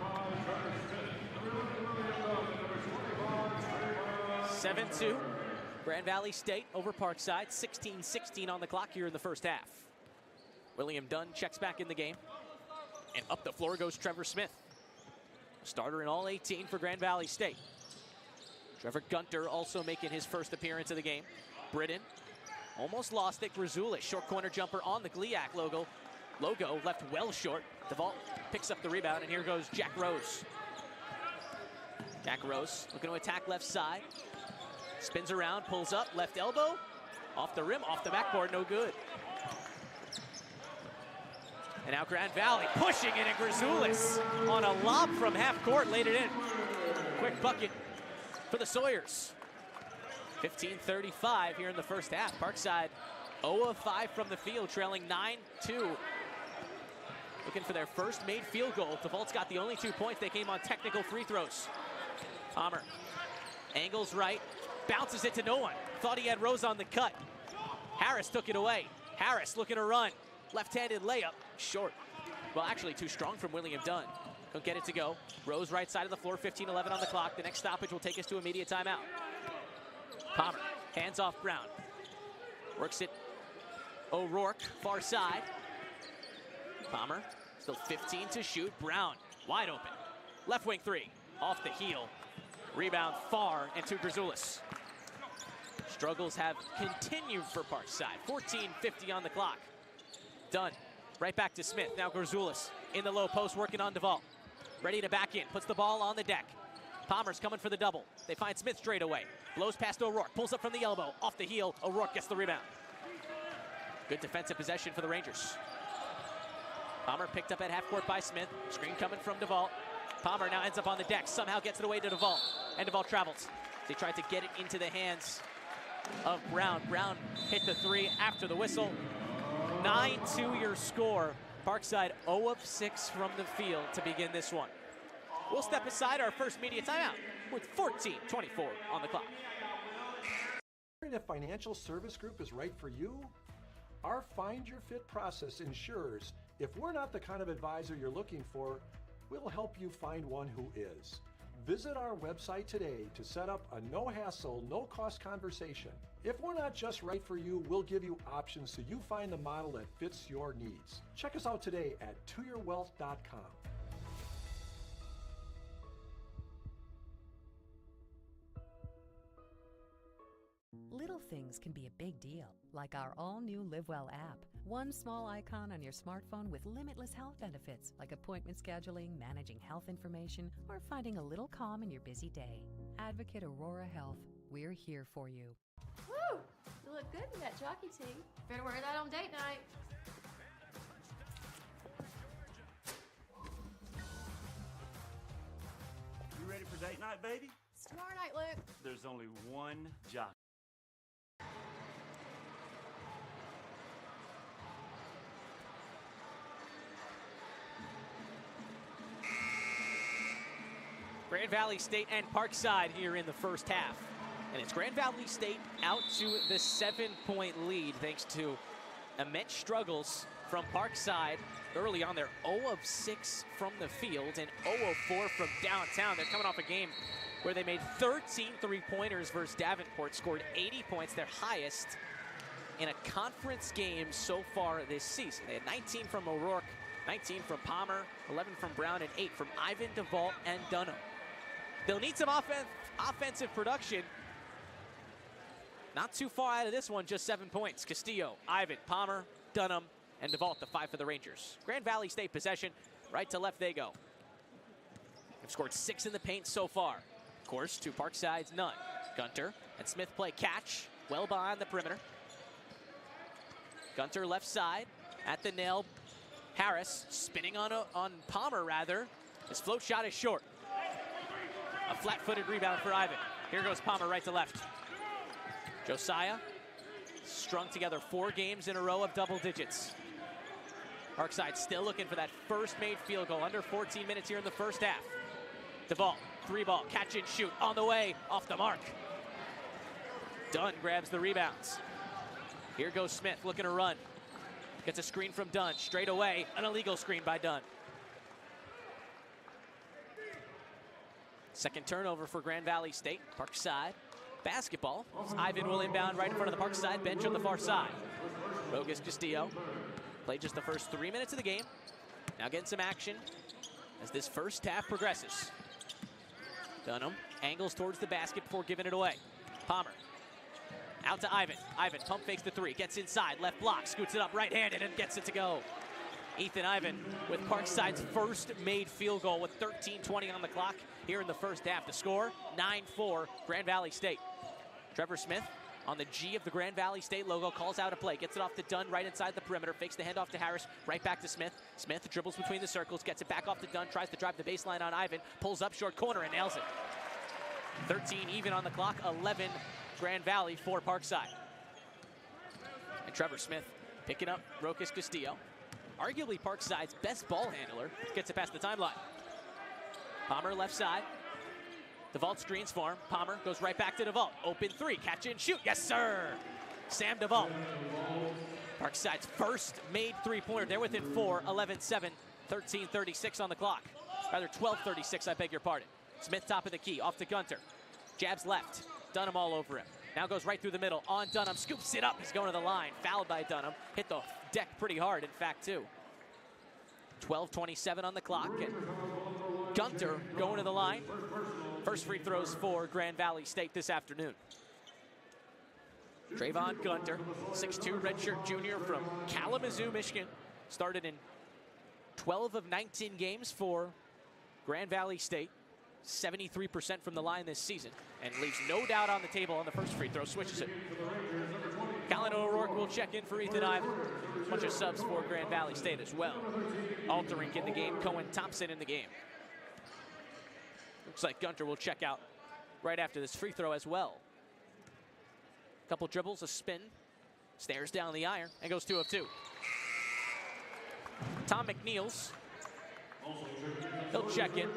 7-2. Grand Valley State over Parkside. 16:16 on the clock here in the first half. William Dunn checks back in the game. And up the floor goes Trevor Smith. Starter in all 18 for Grand Valley State. Trevor Gunter also making his first appearance of the game. Britton almost lost it. Grzoulis, short corner jumper on the GLIAC logo left well short. DeVault picks up the rebound, and here goes Jack Rose. Jack Rose looking to attack left side. Spins around, pulls up, left elbow. Off the rim, off the backboard, no good. And now Grand Valley pushing it, and Grzoulis on a lob from half court, laid it in. Quick bucket for the Sawyers. 15:35 here in the first half. Parkside 0 of 5 from the field, trailing 9-2. Looking for their first made field goal. DeVault's got the only 2 points. They came on technical free throws. Palmer angles right, bounces it to no one. Thought he had Rose on the cut. Harris took it away. Harris looking to run. Left-handed layup, short. Well, actually too strong from William Dunn. Couldn't get it to go. Rose right side of the floor, 15:11 on the clock. The next stoppage will take us to immediate timeout. Palmer, hands off Brown. Works it. O'Rourke, far side. Palmer, still 15 to shoot. Brown, wide open. Left wing three, off the heel. Rebound far, and to Grzoulis. Struggles have continued for Parkside. 14:50 on the clock. Dunn, right back to Smith. Now Grzoulis in the low post, working on DeVault. Ready to back in, puts the ball on the deck. Palmer's coming for the double. They find Smith straight away. Blows past O'Rourke, pulls up from the elbow. Off the heel, O'Rourke gets the rebound. Good defensive possession for the Rangers. Palmer picked up at half court by Smith. Screen coming from DeVault. Palmer now ends up on the deck, somehow gets it away to DeVault. And DeVault travels. They tried to get it into the hands of Brown. Brown hit the three after the whistle. 9-2 your score. Parkside 0 of 6 from the field to begin this one. We'll step aside our first media timeout with 14:24 on the clock. Wondering if Financial Service Group is right for you? Our Find Your Fit process ensures if we're not the kind of advisor you're looking for, we'll help you find one who is. Visit our website today to set up a no-hassle, no-cost conversation. If we're not just right for you, we'll give you options so you find the model that fits your needs. Check us out today at toyourwealth.com. Little things can be a big deal, like our all-new LiveWell app. One small icon on your smartphone with limitless health benefits, like appointment scheduling, managing health information, or finding a little calm in your busy day. Advocate Aurora Health, we're here for you. Woo! You look good in that jockey tee. Better wear that on date night. You ready for date night, baby? It's tomorrow night, Luke. There's only one jockey. Grand Valley State and Parkside here in the first half. And it's Grand Valley State out to the 7-point lead thanks to immense struggles from Parkside early on. They're 0 of 6 from the field and 0 of 4 from downtown. They're coming off a game where they made 13 three-pointers versus Davenport, scored 80 points, their highest in a conference game so far this season. They had 19 from O'Rourke, 19 from Palmer, 11 from Brown, and 8 from Ivan, DeVault, and Dunham. They'll need some offensive production. Not too far out of this one, just 7 points. Castillo, Ivan, Palmer, Dunham, and DeVault, the 5 for the Rangers. Grand Valley State possession, right to left they go. They've scored 6 in the paint so far. Of course, to Parkside's none. Gunter and Smith play catch, well behind the perimeter. Gunter left side, at the nail. Harris spinning on Palmer, rather. His float shot is short. A flat-footed rebound for Ivan. Here goes Palmer right to left. Josiah strung together 4 games in a row of double digits. Parkside still looking for that first made field goal. Under 14 minutes here in the first half. DeVault, 3-ball, catch and shoot. On the way, off the mark. Dunn grabs the rebounds. Here goes Smith looking to run. Gets a screen from Dunn. Straight away, an illegal screen by Dunn. Second turnover for Grand Valley State. Parkside basketball. Ivan will inbound right in front of the Parkside bench on the far side. Rogas Castillo played just the first 3 minutes of the game. Now getting some action as this first half progresses. Dunham angles towards the basket before giving it away. Palmer out to Ivan. Ivan pump fakes the 3, gets inside, left block, scoots it up right-handed and gets it to go. Ethan Ivan with Parkside's first made field goal with 13:20 on the clock here in the first half. The score, 9-4, Grand Valley State. Trevor Smith on the G of the Grand Valley State logo calls out a play, gets it off to Dunn right inside the perimeter, fakes the handoff to Harris, right back to Smith. Smith dribbles between the circles, gets it back off to Dunn, tries to drive the baseline on Ivan, pulls up short corner and nails it. 13 even on the clock, 11 Grand Valley for Parkside. And Trevor Smith picking up Rokas Castillo. Arguably Parkside's best ball handler, gets it past the timeline. Palmer left side. DeVault screens for him. Palmer goes right back to DeVault. Open 3, catch and shoot. Yes, sir. Sam DeVault. Parkside's first made three-pointer. They're within 4, 11-7, 13:36 on the clock. Rather 12:36, I beg your pardon. Smith top of the key, off to Gunter. Jabs left. Dunham all over him. Now goes right through the middle on Dunham, scoops it up. He's going to the line, fouled by Dunham. Hit the deck pretty hard, in fact, too. 12:27 on the clock, and Gunter going to the line. First free throws for Grand Valley State this afternoon. Trayvon Gunter, 6'2", redshirt junior from Kalamazoo, Michigan. Started in 12 of 19 games for Grand Valley State. 73% from the line this season, and leaves no doubt on the table on the first free throw. Switches it. Colin O'Rourke will check in for Ethan Ivan. A bunch of subs for Grand Valley State as well. Alterink in the game, Cohen Thompson in the game. Looks like Gunter will check out right after this free throw as well. Couple dribbles, a spin, stares down the iron, and goes 2 of 2. Tom McNeils, he'll check in.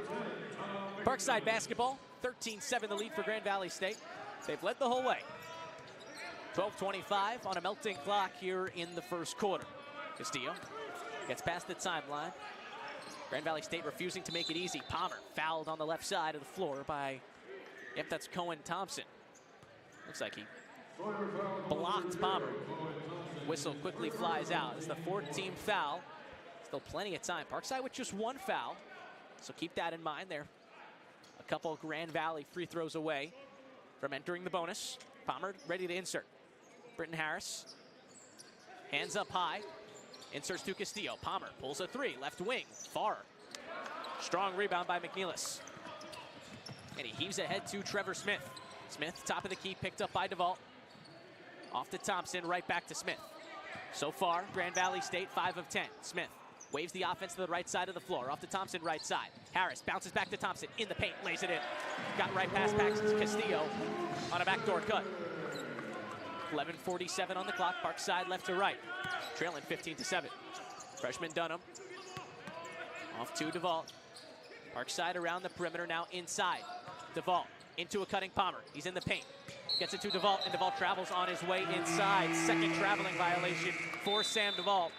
Parkside basketball, 13-7 the lead for Grand Valley State. They've led the whole way. 12:25 on a melting clock here in the first quarter. Castillo gets past the timeline. Grand Valley State refusing to make it easy. Palmer fouled on the left side of the floor by, yep, that's Cohen Thompson. Looks like he blocked Palmer. Whistle quickly flies out. It's the 4th-team foul. Still plenty of time. Parkside with just 1 foul, so keep that in mind. They're a couple Grand Valley free throws away from entering the bonus. Palmer ready to insert. Britton Harris, hands up high, inserts to Castillo. Palmer pulls a 3, left wing, far. Strong rebound by McNelis. And he heaves ahead to Trevor Smith. Smith, top of the key, picked up by DeVault. Off to Thompson, right back to Smith. So far, Grand Valley State, 5 of 10. Smith waves the offense to the right side of the floor. Off to Thompson, right side. Harris bounces back to Thompson, in the paint, lays it in. Got right past Castillo on a backdoor cut. 11:47 on the clock, Parkside left to right. Trailing 15-7. Freshman Dunham. Off to DeVault. Parkside around the perimeter, now inside. DeVault into a cutting Palmer. He's in the paint. Gets it to DeVault, and DeVault travels on his way inside. Second traveling violation for Sam DeVault.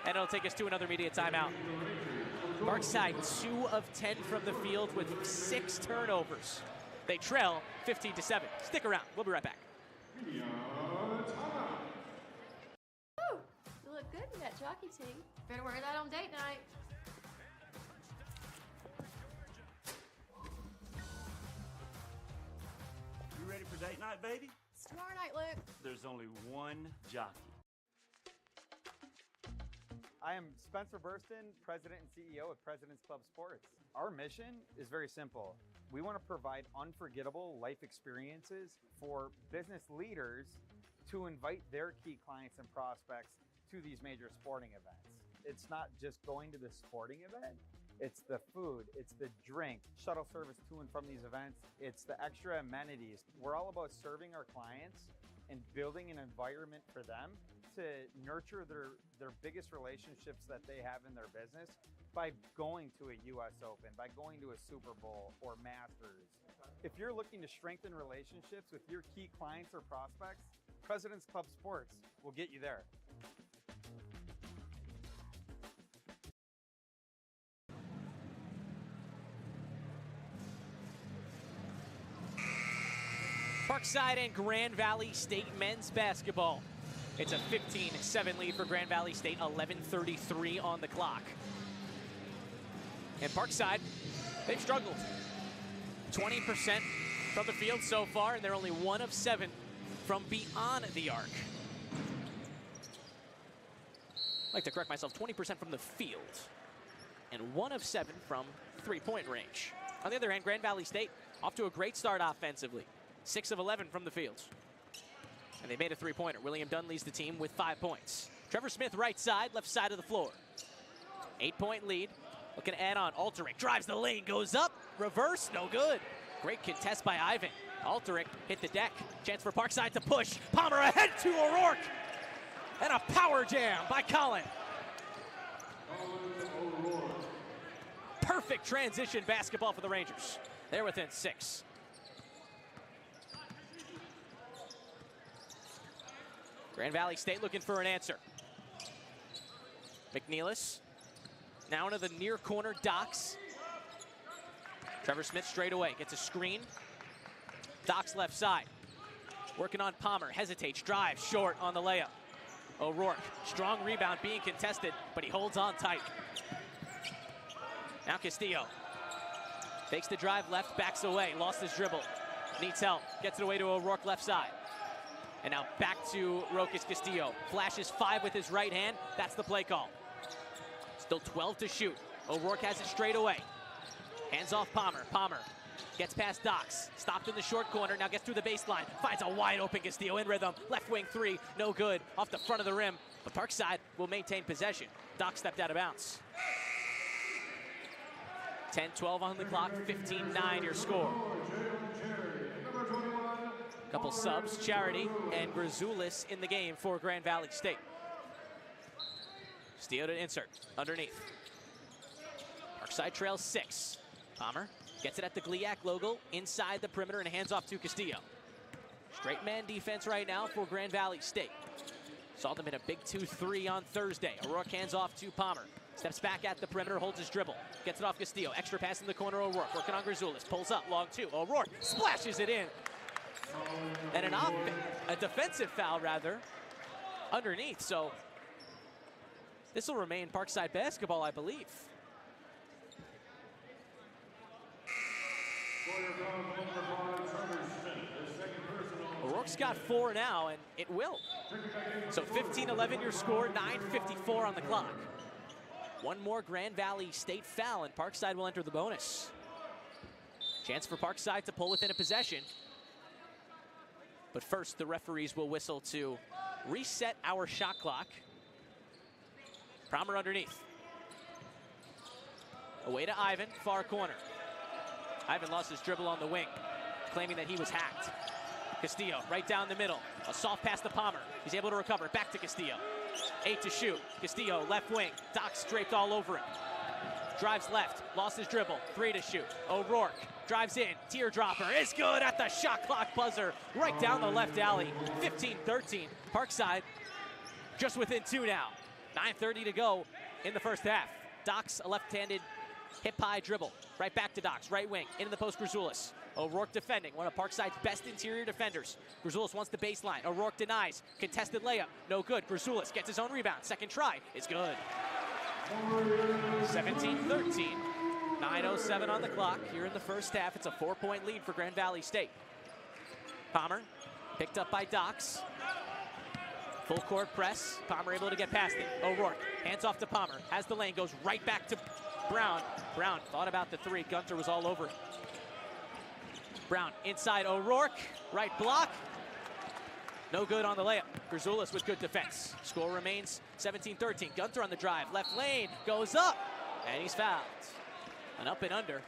And it'll take us to another media timeout. Parkside 2 of 10 from the field with 6 turnovers. They trail 15-7. Stick around, we'll be right back. Ooh, you look good in that jockey tee. Better wear that on date night. You ready for date night, baby? It's tomorrow night, Luke. There's only one jockey. I am Spencer Burston, President and CEO of President's Club Sports. Our mission is very simple. We want to provide unforgettable life experiences for business leaders to invite their key clients and prospects to these major sporting events. It's not just going to the sporting event, it's the food, it's the drink, shuttle service to and from these events, it's the extra amenities. We're all about serving our clients and building an environment for them to nurture their biggest relationships that they have in their business by going to a US Open, by going to a Super Bowl or Masters. If you're looking to strengthen relationships with your key clients or prospects, President's Club Sports will get you there. Parkside and Grand Valley State men's basketball. It's a 15-7 lead for Grand Valley State, 11:33 on the clock. And Parkside, they've struggled. 20% from the field so far, and they're only 1 of 7 from beyond the arc. I'd like to correct myself, 20% from the field, and 1 of 7 from three-point range. On the other hand, Grand Valley State off to a great start offensively. 6 of 11 from the field. And they made a three-pointer. William Dunn leads the team with 5 points. Trevor Smith, right side, left side of the floor. 8-point lead. Looking to add on. Alterink drives the lane, goes up, reverse, no good. Great contest by Ivan. Alterink hit the deck. Chance for Parkside to push. Palmer ahead to O'Rourke. And a power jam by Colin. Perfect transition basketball for the Rangers. They're within 6. Grand Valley State looking for an answer. McNelis now into the near corner, Docks. Trevor Smith straight away, gets a screen. Docks left side. Working on Palmer, hesitates, drives, short on the layup. O'Rourke, strong rebound being contested, but he holds on tight. Now Castillo. Takes the drive left, backs away, lost his dribble. Needs help, gets it away to O'Rourke left side. And now back to Rokas Castillo. Flashes 5 with his right hand, that's the play call. Still 12 to shoot. O'Rourke has it straight away. Hands off Palmer. Palmer gets past Dox. Stopped in the short corner. Now gets through the baseline. Finds a wide open Castillo in rhythm. Left wing 3. No good. Off the front of the rim. But Parkside will maintain possession. Dox stepped out of bounds. 10-12 on the clock. 15-9 your score. Couple subs. Charity and Grzoulis in the game for Grand Valley State. Castillo to insert. Underneath. Parkside trails 6. Palmer gets it at the GLIAC logo inside the perimeter and hands off to Castillo. Straight man defense right now for Grand Valley State. Saw them in a big 2-3 on Thursday. O'Rourke hands off to Palmer. Steps back at the perimeter, holds his dribble. Gets it off Castillo. Extra pass in the corner, O'Rourke. Working on Grzoulis. Pulls up, long 2. O'Rourke splashes it in. And a defensive foul, rather, underneath. So this will remain Parkside basketball, I believe. O'Rourke's got 4 now, and it will. So 15-11 your score, 9:54 on the clock. One more Grand Valley State foul, and Parkside will enter the bonus. Chance for Parkside to pull within a possession. But first, the referees will whistle to reset our shot clock. Palmer underneath. Away to Ivan, far corner. Ivan lost his dribble on the wing, claiming that he was hacked. Castillo right down the middle. A soft pass to Palmer. He's able to recover. Back to Castillo. 8 to shoot. Castillo left wing. Dox draped all over him. Drives left. Lost his dribble. 3 to shoot. O'Rourke drives in. Teardropper is good at the shot clock buzzer. Right down the left alley. 15-13. Parkside just within 2 now. 9:30 to go in the first half. Dox, a left-handed hip-high dribble. Right back to Dox. Right wing. Into the post, Grzoulis. O'Rourke defending, one of Parkside's best interior defenders. Grzoulis wants the baseline. O'Rourke denies. Contested layup. No good. Grzoulis gets his own rebound. Second try. It's good. 17-13. 9:07 on the clock here in the first half. It's a 4-point lead for Grand Valley State. Palmer picked up by Dox. Full court press. Palmer able to get past it. O'Rourke hands off to Palmer. Has the lane. Goes right back to Brown. Brown thought about the 3. Gunter was all over it. Brown inside O'Rourke. Right block. No good on the layup. Grzoulis with good defense. Score remains 17-13. Gunter on the drive. Left lane. Goes up. And he's fouled. An up and under.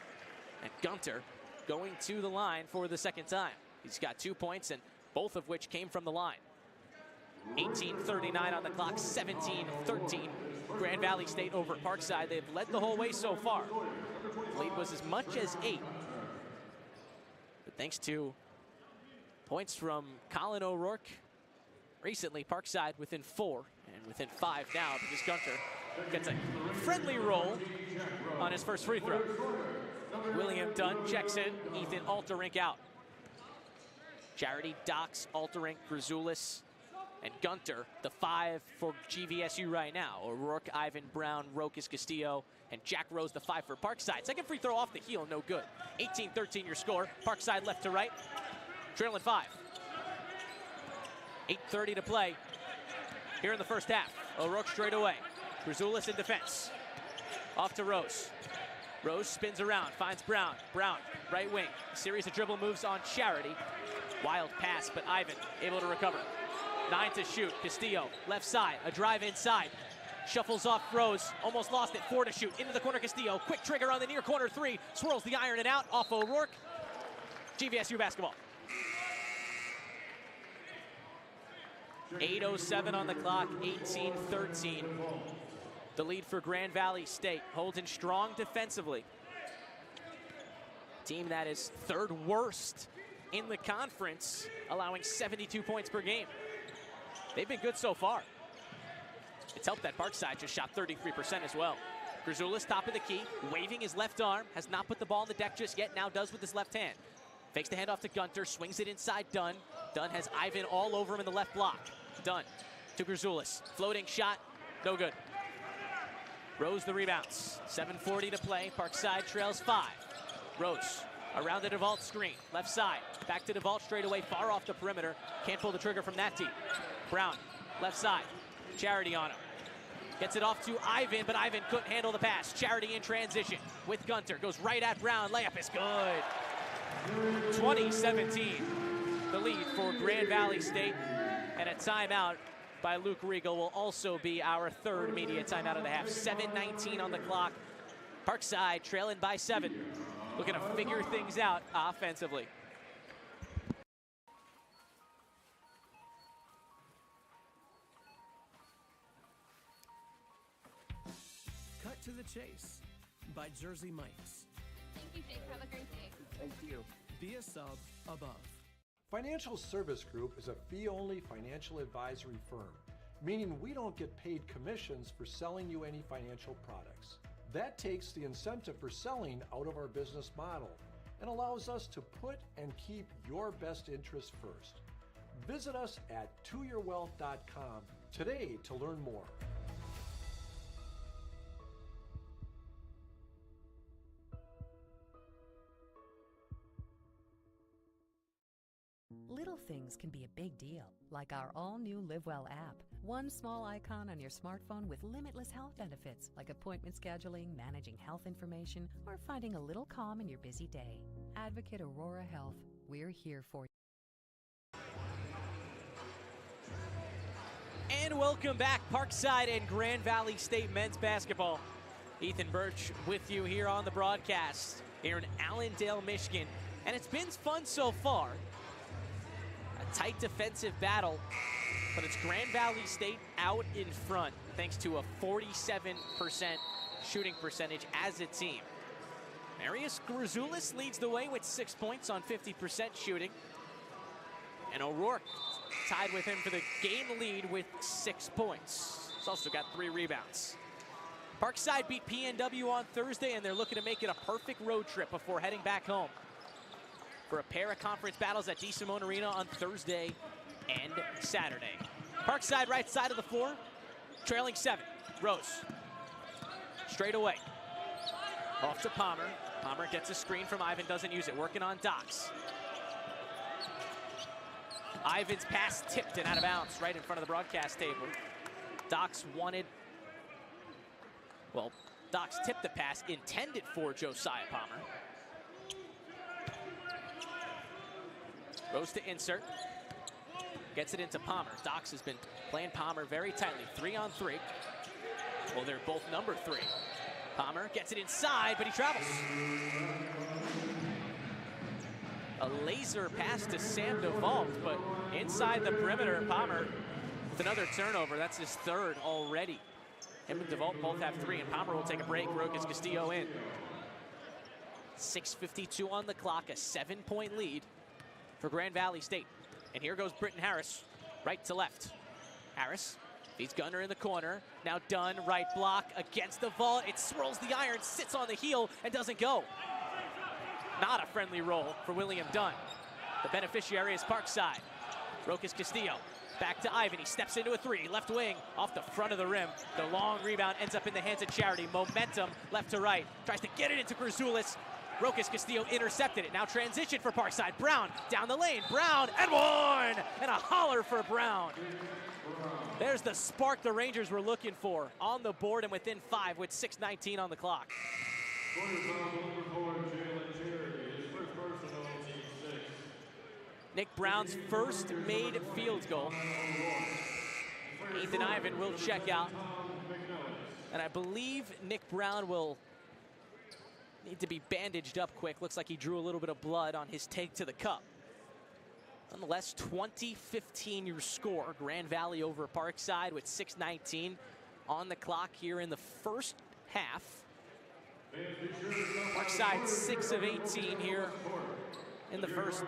And Gunter going to the line for the second time. He's got 2 points, and both of which came from the line. 18:39 on the clock. 17-13. Grand Valley State over Parkside. They've led the whole way so far. The lead was as much as 8. But thanks to points from Colin O'Rourke, recently Parkside within 4 and within 5 now because Gunter gets a friendly roll on his first free throw. William Dunn checks in. Ethan Alterink out. Charity, Dox, Alterink, Grzoulis, and Gunter, the 5 for GVSU right now. O'Rourke, Ivan, Brown, Rokas Castillo, and Jack Rose, the 5 for Parkside. Second free throw off the heel, no good. 18-13 your score. Parkside left to right, trailing 5. 8:30 to play here in the first half. O'Rourke straight away. Grzoulis in defense. Off to Rose. Rose spins around, finds Brown. Brown, right wing. A series of dribble moves on Charity. Wild pass, but Ivan able to recover. 9 to shoot. Castillo, left side, a drive inside. Shuffles off Rose, almost lost it. 4 to shoot. Into the corner, Castillo. Quick trigger on the near corner 3. Swirls the iron and out. Off O'Rourke. GVSU basketball. 8:07 on the clock. 18-13. The lead for Grand Valley State. Holding strong defensively. Team that is 3rd worst in the conference, allowing 72 points per game. They've been good so far. It's helped that Parkside just shot 33% as well. Grzoulis top of the key, waving his left arm, has not put the ball on the deck just yet, now does with his left hand. Fakes the handoff to Gunter, swings it inside Dunn. Dunn has Ivan all over him in the left block. Dunn to Grzoulis, floating shot, no good. Rose the rebounds, 7:40 to play, Parkside trails 5. Rose around the DeVault screen, left side, back to DeVault straight away, far off the perimeter. Can't pull the trigger from that deep. Brown, left side, Charity on him. Gets it off to Ivan, but Ivan couldn't handle the pass. Charity in transition with Gunter, goes right at Brown, layup is good. 20-17, the lead for Grand Valley State, and a timeout by Luke Riegel will also be our third media timeout of the half. 7:19 on the clock. Parkside trailing by 7, looking to figure things out offensively. Cut to the Chase by Jersey Mike's. Thank you, Jake. Have a great day. Thank you. Be a sub above. Financial Service Group is a fee-only financial advisory firm, meaning we don't get paid commissions for selling you any financial products. That takes the incentive for selling out of our business model and allows us to put and keep your best interests first. Visit us at toyourwealth.com today to learn more. Little things can be a big deal, like our all-new LiveWell app. One small icon on your smartphone with limitless health benefits, like appointment scheduling, managing health information, or finding a little calm in your busy day. Advocate Aurora Health, we're here for you. And welcome back, Parkside and Grand Valley State men's basketball. Ethan Birch with you here on the broadcast here in Allendale, Michigan. And it's been fun so far. A tight defensive battle, but it's Grand Valley State out in front thanks to a 47% shooting percentage as a team. Marius Grzoulis leads the way with 6 points on 50% shooting. And O'Rourke tied with him for the game lead with 6 points. He's also got 3 rebounds. Parkside beat PNW on Thursday, and they're looking to make it a perfect road trip before heading back home for a pair of conference battles at DeSimone Arena on Thursday and Saturday. Parkside right side of the floor, trailing 7. Rose, straight away. Off to Palmer. Palmer gets a screen from Ivan, doesn't use it, working on Dox. Ivan's pass tipped and out of bounds right in front of the broadcast table. Dox tipped the pass intended for Josiah Palmer. Rose to insert, gets it into Palmer. Dox has been playing Palmer very tightly, 3-on-3. Well, they're both number 3. Palmer gets it inside, but he travels. A laser pass to Sam DeVault, but inside the perimeter, Palmer with another turnover. That's his 3rd already. Him and DeVault both have 3, and Palmer will take a break. Rokas Castillo in. 6:52 on the clock, a 7-point lead for Grand Valley State. And here goes Britton Harris, right to left. Harris feeds Gunner in the corner. Now Dunn, right block against the vault. It swirls the iron, sits on the heel, and doesn't go. Not a friendly roll for William Dunn. The beneficiary is Parkside. Rokas Castillo, back to Ivan. He steps into a 3, left wing, off the front of the rim. The long rebound ends up in the hands of Charity. Momentum left to right. Tries to get it into Grzoulis. Rokas Castillo intercepted it. Now transition for Parkside. Brown down the lane. Brown and 1! And a holler for Brown. There's the spark the Rangers were looking for on the board and within 5 with 6:19 on the clock. Nick Brown's first made field goal. Ethan Ivan will check out. And I believe Nick Brown will need to be bandaged up quick. Looks like he drew a little bit of blood on his take to the cup. Nonetheless, 20-15 your score. Grand Valley over Parkside with 6:19 on the clock here in the first half. Parkside 6 of 18 here in the first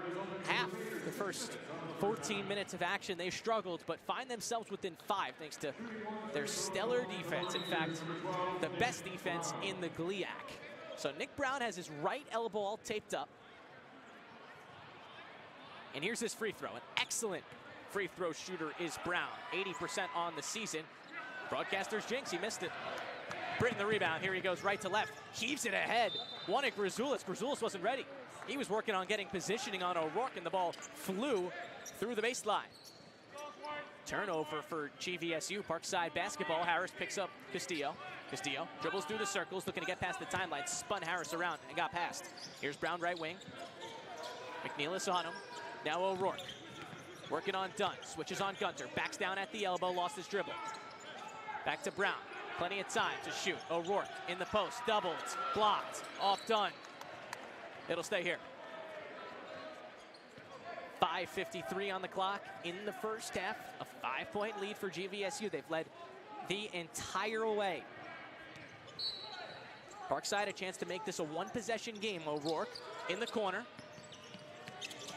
half. The first 14 minutes of action, they struggled, but find themselves within 5 thanks to their stellar defense. In fact, the best defense in the GLIAC. So Nick Brown has his right elbow all taped up. And here's his free throw. An excellent free throw shooter is Brown. 80% on the season. Broadcaster's jinx, he missed it. Britton the rebound. Here he goes right to left. Heaves it ahead. Wanted Grzoulis. Grzoulis wasn't ready. He was working on getting positioning on O'Rourke, and the ball flew through the baseline. Turnover for GVSU. Parkside basketball. Harris picks up Castillo. Castillo dribbles through the circles, looking to get past the timeline. Spun Harris around and got past. Here's Brown right wing. McNeilis on him. Now O'Rourke. Working on Dunn. Switches on Gunter. Backs down at the elbow. Lost his dribble. Back to Brown. Plenty of time to shoot. O'Rourke in the post. Doubled. Blocked. Off Dunn. It'll stay here. 5:53 on the clock in the first half. A 5-point lead for GVSU. They've led the entire way. Parkside a chance to make this a one-possession game. O'Rourke in the corner.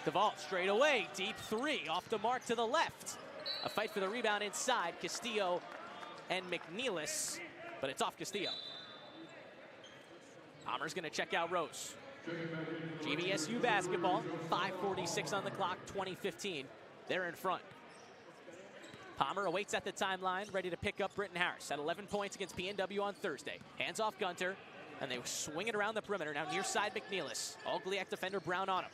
DeVault straight away. Deep three off the mark to the left. A fight for the rebound inside. Castillo and McNeilis, but it's off Castillo. Palmer's going to check out Rose. GVSU basketball, 5:46 on the clock, 20-15. They're in front. Palmer awaits at the timeline, ready to pick up Britton Harris. At 11 points against PNW on Thursday. Hands off Gunter, and they swing it around the perimeter. Now near side McNeilis. All GLIAC defender Brown on him.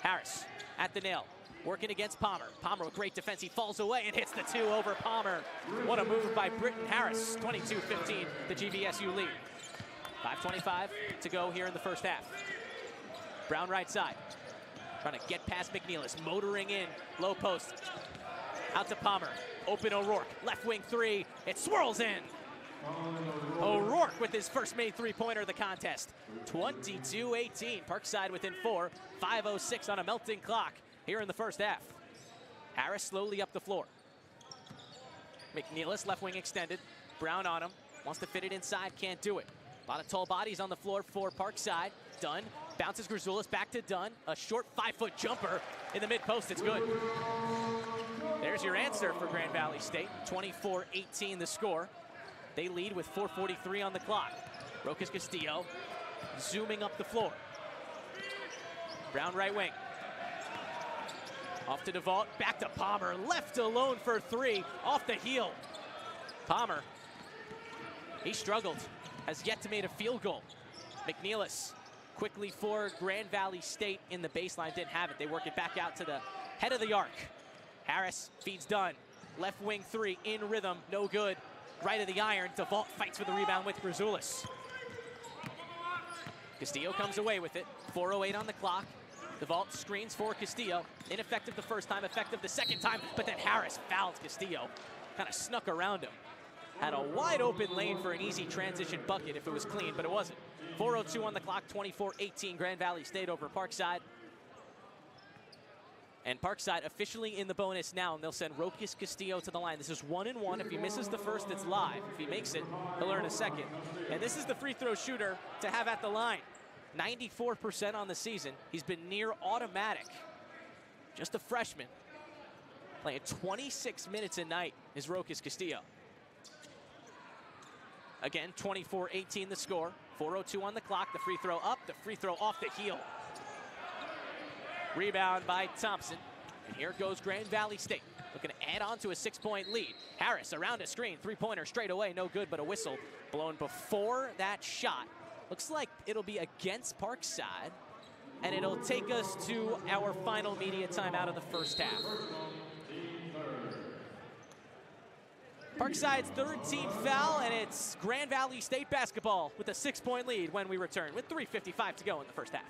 Harris at the nail, working against Palmer. Palmer with great defense. He falls away and hits the two over Palmer. What a move by Britton Harris. 22-15, the GVSU lead. 5:25 to go here in the first half. Brown right side. Trying to get past McNeilis. Motoring in. Low post. Out to Palmer. Open O'Rourke. Left wing three. It swirls in. O'Rourke with his first made three-pointer of the contest. 22-18. Parkside within 4. 5:06 on a melting clock here in the first half. Harris slowly up the floor. McNeilis left wing extended. Brown on him. Wants to fit it inside. Can't do it. A lot of tall bodies on the floor for Parkside. Dunn bounces Grzoulis back to Dunn. A short 5-foot jumper in the mid-post. It's good. There's your answer for Grand Valley State. 24-18 the score. They lead with 4:43 on the clock. Rokas Castillo zooming up the floor. Brown right wing. Off to DeVault. Back to Palmer. Left alone for three. Off the heel. Palmer. He struggled. Has yet to make a field goal. McNeilis quickly for Grand Valley State in the baseline. Didn't have it. They work it back out to the head of the arc. Harris feeds Dunn. Left wing three in rhythm. No good. Right of the iron. DeVault fights for the rebound with Grzoulis. Castillo comes away with it. 4:08 on the clock. DeVault screens for Castillo. Ineffective the first time, effective the second time, but then Harris fouls Castillo. Kind of snuck around him. Had a wide open lane for an easy transition bucket if it was clean, but it wasn't. 4:02 on the clock, 24-18 Grand Valley State over Parkside. And Parkside officially in the bonus now, and they'll send Rokas Castillo to the line. This is 1-1. If he misses the first, it's live. If he makes it, he'll earn a second. And this is the free throw shooter to have at the line. 94% on the season. He's been near automatic. Just a freshman. Playing 26 minutes a night is Rokas Castillo. Again, 24-18 the score. 4:02 on the clock. The free throw up, the free throw off the heel. Rebound by Thompson. And here goes Grand Valley State. Looking to add on to a 6-point lead. Harris around a screen. Three-pointer straight away. No good, but a whistle blown before that shot. Looks like it'll be against Parkside. And it'll take us to our final media timeout of the first half. Parkside's third team foul, and it's Grand Valley State basketball with a 6-point lead when we return with 3:55 to go in the first half.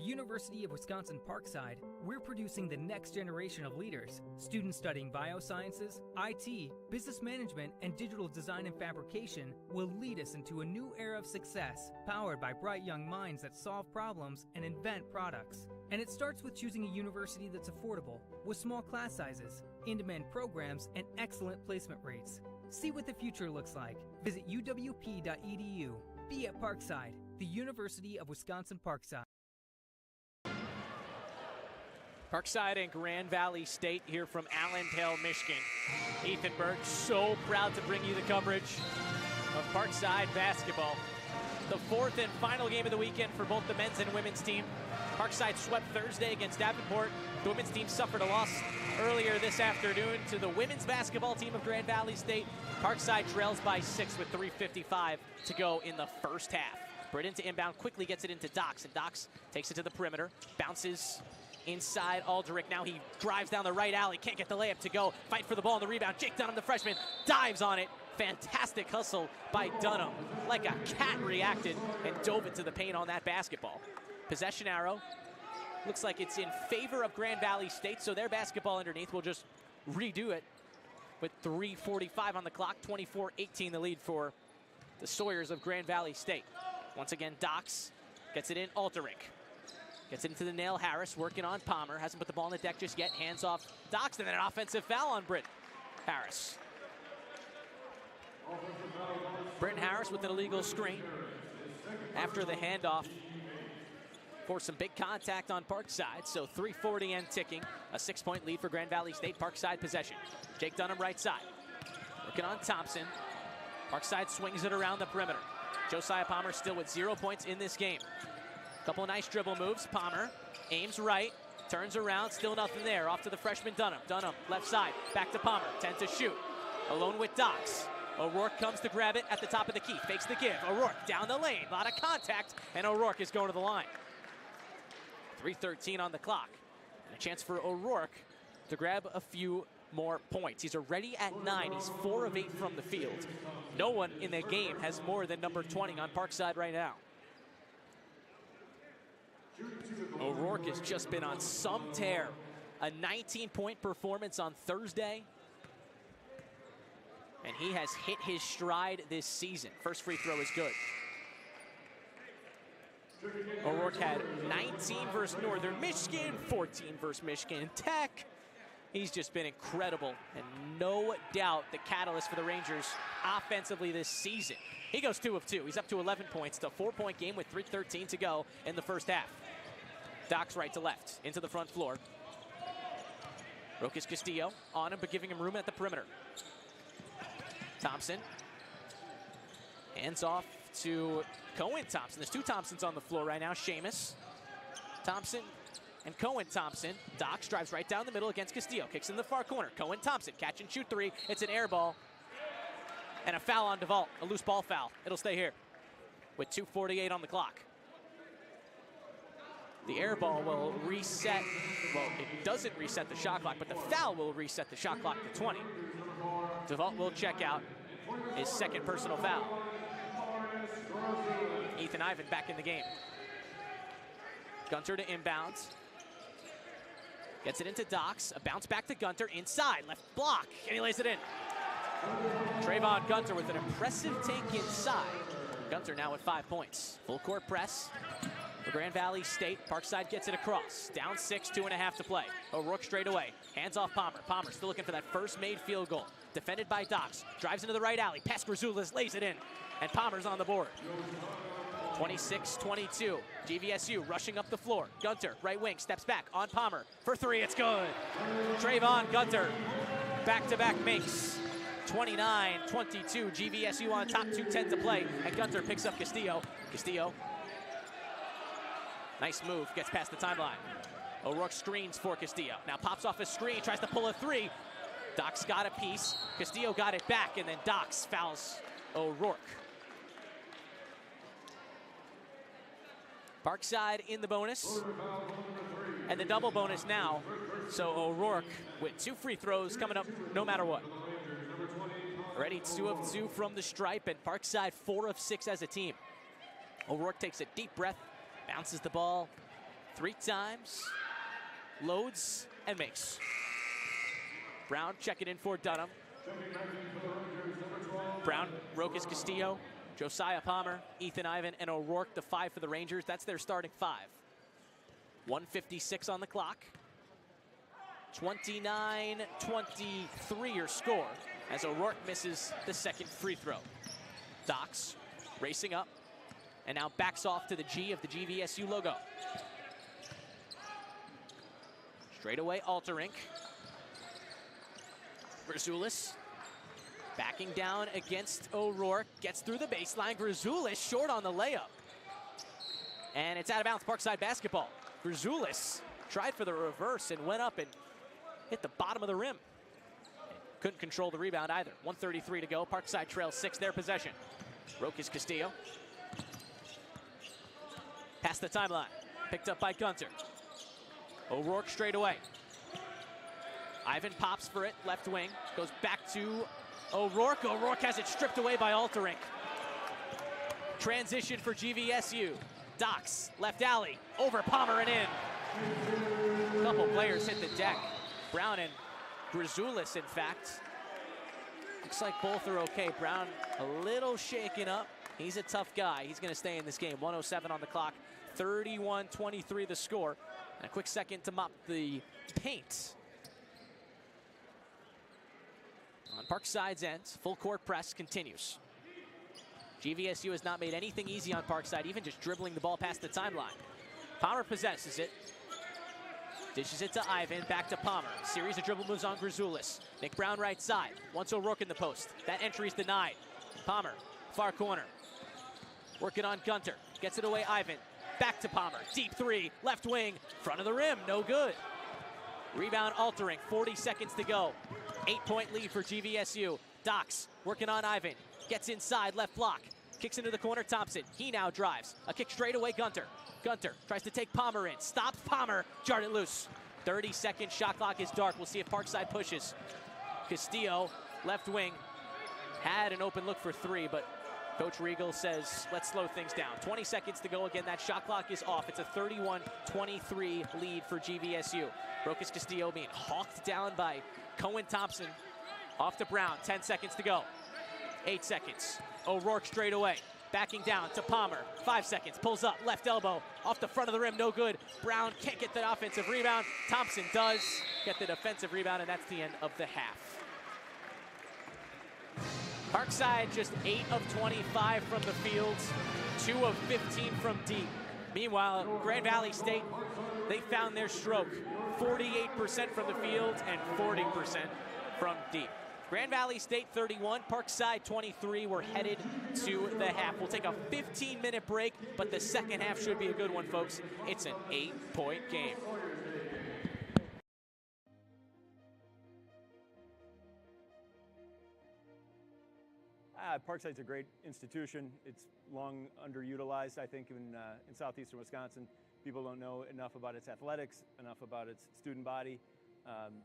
University of Wisconsin Parkside, we're producing the next generation of leaders. Students studying biosciences, IT, business management, and digital design and fabrication will lead us into a new era of success, powered by bright young minds that solve problems and invent products. And it starts with choosing a university that's affordable, with small class sizes, in-demand programs, and excellent placement rates. See what the future looks like. Visit uwp.edu. Be at Parkside, the University of Wisconsin Parkside. Parkside and Grand Valley State here from Allendale, Michigan. Ethan Birch, so proud to bring you the coverage of Parkside basketball. The fourth and final game of the weekend for both the men's and women's team. Parkside swept Thursday against Davenport. The women's team suffered a loss earlier this afternoon to the women's basketball team of Grand Valley State. Parkside trails by 6 with 3:55 to go in the first half. Britton to inbound, quickly gets it into Dox, and Dox takes it to the perimeter, bounces inside Aldrich. Now he drives down the right alley, can't get the layup to go. Fight for the ball on the rebound. Jake Dunham, the freshman, dives on it. Fantastic hustle by Dunham. Like a cat reacted and dove into the paint on that basketball. Possession arrow. Looks like it's in favor of Grand Valley State, so their basketball underneath will just redo it with 3:45 on the clock. 24-18 the lead for the Sawyers of Grand Valley State. Once again, Dox gets it in. Aldrich gets it into the nail. Harris working on Palmer. Hasn't put the ball on the deck just yet. Hands off Dox, and then an offensive foul on Britton Harris. Britton Harris with an illegal screen after the handoff for some big contact on Parkside. So 3:40 and ticking. A 6-point lead for Grand Valley State. Parkside possession. Jake Dunham right side. Working on Thompson. Parkside swings it around the perimeter. Josiah Palmer still with 0 points in this game. Couple of nice dribble moves. Palmer aims right, turns around, still nothing there. Off to the freshman Dunham. Dunham left side, back to Palmer, 10 to shoot. Alone with Dox. O'Rourke comes to grab it at the top of the key. Fakes the give. O'Rourke down the lane. A lot of contact, and O'Rourke is going to the line. 3:13 on the clock. And a chance for O'Rourke to grab a few more points. He's already at 9. He's 4 of 8 from the field. No one in the game has more than number 20 on Parkside right now. O'Rourke has just been on some tear. A 19-point performance on Thursday. And he has hit his stride this season. First free throw is good. O'Rourke had 19 versus Northern Michigan, 14 versus Michigan Tech. He's just been incredible, and no doubt the catalyst for the Rangers offensively this season. He goes 2 of 2. He's up to 11 points. It's a 4-point game with 3:13 to go in the first half. Dox right to left, into the front floor. Rokas Castillo on him, but giving him room at the perimeter. Thompson. Hands off to Cohen Thompson. There's 2 Thompsons on the floor right now. Seamus Thompson and Cohen Thompson. Dox drives right down the middle against Castillo. Kicks in the far corner. Cohen Thompson, catch and shoot 3. It's an air ball. And a foul on DeVault, a loose ball foul. It'll stay here with 2:48 on the clock. The air ball will reset. Well, it doesn't reset the shot clock, but the foul will reset the shot clock to 20. DeVault will check out his second personal foul. Ethan Ivan back in the game. Gunter to inbounds. Gets it into Dox. A bounce back to Gunter inside. Left block, and he lays it in. Trayvon Gunter with an impressive take inside. Gunter now with 5 points. Full court press for Grand Valley State. Parkside gets it across. Down 6, 2.5 to play. O'Rourke straight away. Hands off Palmer. Palmer still looking for that first made field goal. Defended by Dox. Drives into the right alley. Past Grzoulis, lays it in. And Palmer's on the board. 26-22. GVSU rushing up the floor. Gunter, right wing, steps back on Palmer. For 3, it's good. Trayvon Gunter, back-to-back makes. 29-22. GVSU on top, 2:10 to play. And Gunter picks up Castillo. Castillo, nice move, gets past the timeline. O'Rourke screens for Castillo. Now pops off a screen, tries to pull a 3. Dox got a piece. Castillo got it back, and then Dox fouls O'Rourke. Parkside in the bonus, and the double bonus now. So O'Rourke with 2 free throws coming up no matter what. Already 2 of 2 from the stripe, and Parkside 4 of 6 as a team. O'Rourke takes a deep breath, bounces the ball 3 times, loads and makes. Brown checking in for Dunham. Brown, Rokas Castillo, Josiah Palmer, Ethan Ivan, and O'Rourke, the 5 for the Rangers. That's their starting 5. 1:56 on the clock. 29-23 your score as O'Rourke misses the second free throw. Dox racing up and now backs off to the G of the GVSU logo. Straight away Alterink. Grzoulis backing down against O'Rourke, gets through the baseline. Grzoulis short on the layup. And it's out of bounds, Parkside basketball. Grzoulis tried for the reverse and went up and hit the bottom of the rim. Couldn't control the rebound either. 1:33 to go. Parkside trails 6, their possession. Rokas Castillo. Past the timeline. Picked up by Gunter. O'Rourke straight away. Ivan pops for it, left wing. Goes back to O'Rourke. O'Rourke has it stripped away by Alterink. Transition for GVSU. Dox, left alley, over Palmer and in. A couple players hit the deck. Brown and Grzoulis, in fact. Looks like both are okay. Brown a little shaken up. He's a tough guy. He's going to stay in this game. 1:07 on the clock. 31-23 the score. And a quick second to mop the paint. On Parkside's end, full court press continues. GVSU has not made anything easy on Parkside, even just dribbling the ball past the timeline. Palmer possesses it. Dishes it to Ivan, back to Palmer. Series of dribble moves on Grzoulis. Nick Brown right side. Wants O'Rourke in the post. That entry is denied. Palmer, far corner. Working on Gunter. Gets it away, Ivan. Back to Palmer. Deep 3, left wing, front of the rim, no good. Rebound Alterink, 40 seconds to go. 8-point lead for GVSU. Dox working on Ivan. Gets inside, left block. Kicks into the corner, Thompson. He now drives. A kick straight away, Gunter. Gunter tries to take Palmer in. Stops Palmer, jarred it loose. 30-second shot clock is dark. We'll see if Parkside pushes. Castillo, left wing. Had an open look for 3, but Coach Regal says, let's slow things down. 20 seconds to go. Again, that shot clock is off. It's a 31-23 lead for GVSU. Rokas Castillo being hawked down by Cohen Thompson. Off to Brown, 10 seconds to go. 8 seconds. O'Rourke straight away. Backing down to Palmer. 5 seconds. Pulls up. Left elbow. Off the front of the rim. No good. Brown can't get the offensive rebound. Thompson does get the defensive rebound, and that's the end of the half. Parkside just 8 of 25 from the field. 2 of 15 from deep. Meanwhile, Grand Valley State, they found their stroke. 48% from the field and 40% from deep. Grand Valley State 31, Parkside 23. We're headed to the half. We'll take a 15-minute break, but the second half should be a good one, folks. It's an 8-point game. Parkside's a great institution. It's long underutilized, I think, in southeastern Wisconsin. People don't know enough about its athletics, enough about its student body.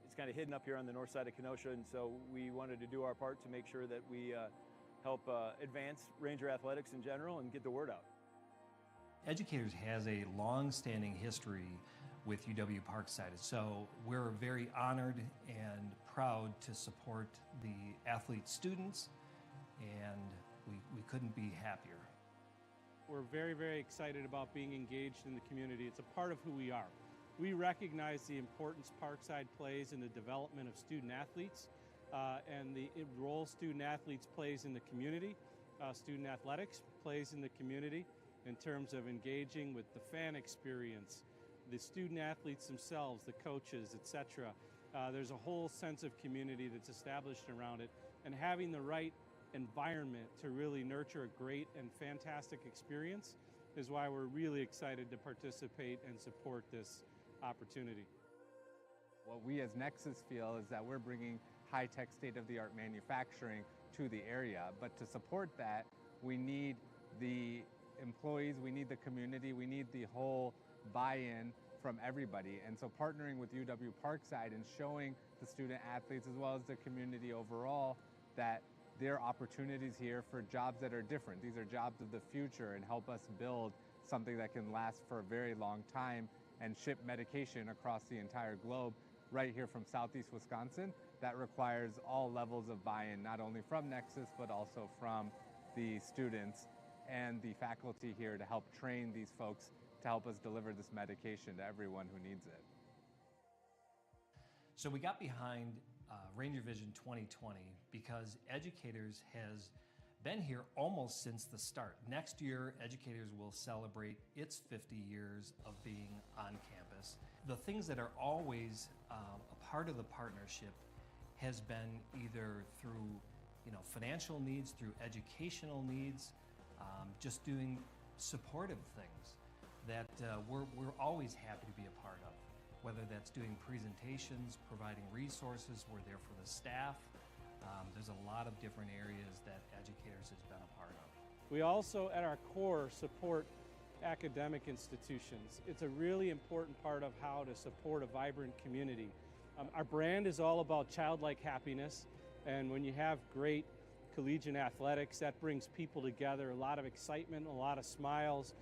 It's kind of hidden up here on the north side of Kenosha, and so we wanted to do our part to make sure that we help advance Ranger athletics in general and get the word out. Educators has a long-standing history with UW Parkside, so we're very honored and proud to support the athlete students, and we couldn't be happier. We're very, very excited about being engaged in the community. It's a part of who we are. We recognize the importance Parkside plays in the development of student athletes and the role student athletes plays in the community. Student athletics plays in the community in terms of engaging with the fan experience, the student athletes themselves, the coaches, etc. There's a whole sense of community that's established around it, and having the right environment to really nurture a great and fantastic experience is why we're really excited to participate and support this opportunity. What we as Nexus feel is that we're bringing high-tech, state-of-the-art manufacturing to the area, but to support that, we need the employees, we need the community, we need the whole buy-in from everybody. And so partnering with UW Parkside and showing the student athletes as well as the community overall that there are opportunities here for jobs that are different. These are jobs of the future and help us build something that can last for a very long time and ship medication across the entire globe right here from Southeast Wisconsin. That requires all levels of buy-in, not only from Nexus, but also from the students and the faculty here to help train these folks to help us deliver this medication to everyone who needs it. So we got behind Ranger Vision 2020 because Educators has been here almost since the start. Next year, Educators will celebrate its 50 years of being on campus. The things that are always a part of the partnership has been either through financial needs, through educational needs, just doing supportive things that we're always happy to be a part of. Whether that's doing presentations, providing resources, we're there for the staff. There's a lot of different areas that Educators has been a part of. We also, at our core, support academic institutions. It's a really important part of how to support a vibrant community. Our brand is all about childlike happiness, and when you have great collegiate athletics, that brings people together, a lot of excitement, a lot of smiles.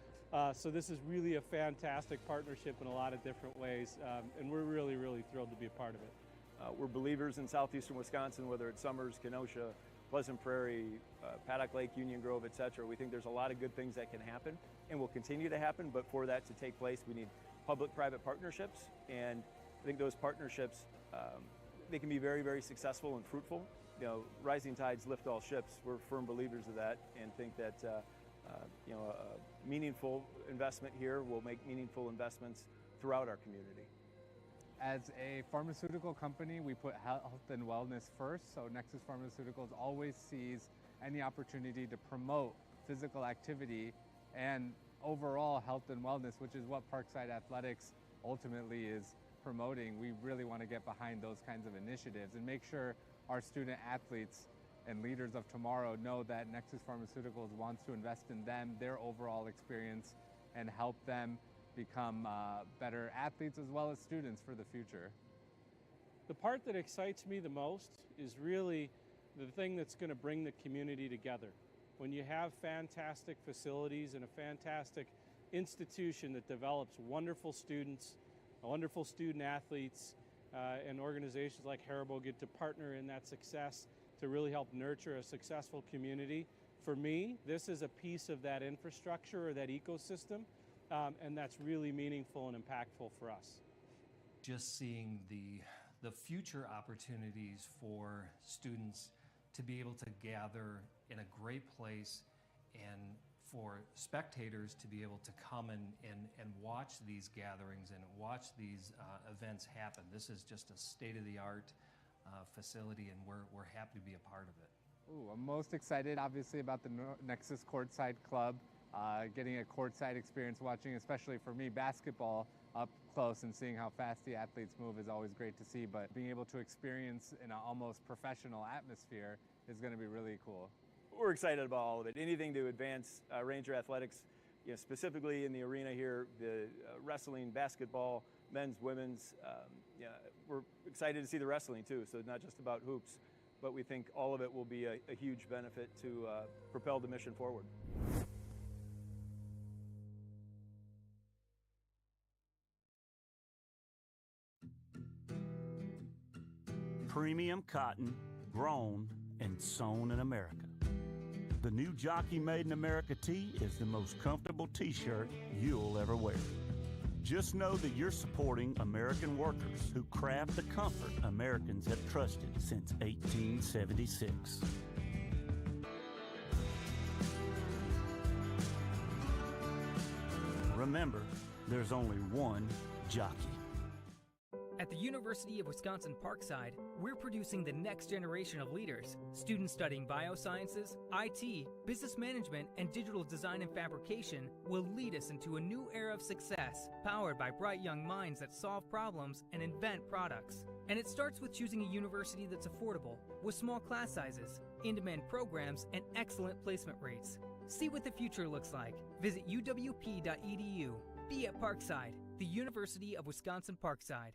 So this is really a fantastic partnership in a lot of different ways, and we're really, really thrilled to be a part of it. We're believers in southeastern Wisconsin, whether it's Summers, Kenosha, Pleasant Prairie, Paddock Lake, Union Grove, etc. We think there's a lot of good things that can happen and will continue to happen, but for that to take place, we need public-private partnerships, and I think those partnerships, they can be very, very successful and fruitful. Rising tides lift all ships. We're firm believers of that and think that a meaningful investment here will make meaningful investments throughout our community. As a pharmaceutical company, we put health and wellness first, so Nexus Pharmaceuticals always sees any opportunity to promote physical activity and overall health and wellness, which is what Parkside Athletics ultimately is promoting. We really want to get behind those kinds of initiatives and make sure our student athletes and leaders of tomorrow know that Nexus Pharmaceuticals wants to invest in them, their overall experience, and help them become better athletes as well as students for the future. The part that excites me the most is really the thing that's going to bring the community together. When you have fantastic facilities and a fantastic institution that develops wonderful students, wonderful student athletes, and organizations like Haribo get to partner in that success to really help nurture a successful community. For me, this is a piece of that infrastructure or that ecosystem, and that's really meaningful and impactful for us. Just seeing the future opportunities for students to be able to gather in a great place and for spectators to be able to come and watch these gatherings and watch these events happen. This is just a state-of-the-art facility, and we're happy to be a part of it. Ooh, I'm most excited, obviously, about the Nexus Courtside Club. Getting a courtside experience, watching, especially for me, basketball up close and seeing how fast the athletes move is always great to see, but being able to experience in an almost professional atmosphere is going to be really cool. We're excited about all of it. Anything to advance Ranger athletics, specifically in the arena here, the wrestling, basketball, men's, women's. We're excited to see the wrestling too, so it's not just about hoops, but we think all of it will be a huge benefit to propel the mission forward. Premium cotton, grown and sewn in America. The new Jockey Made in America tee is the most comfortable t-shirt you'll ever wear. Just know that you're supporting American workers who craft the comfort Americans have trusted since 1876. Remember, there's only one jockey. At the University of Wisconsin Parkside, we're producing the next generation of leaders. Students studying biosciences, IT, business management, and digital design and fabrication will lead us into a new era of success, powered by bright young minds that solve problems and invent products. And it starts with choosing a university that's affordable, with small class sizes, in-demand programs, and excellent placement rates. See what the future looks like. Visit uwp.edu. Be at Parkside, the University of Wisconsin Parkside.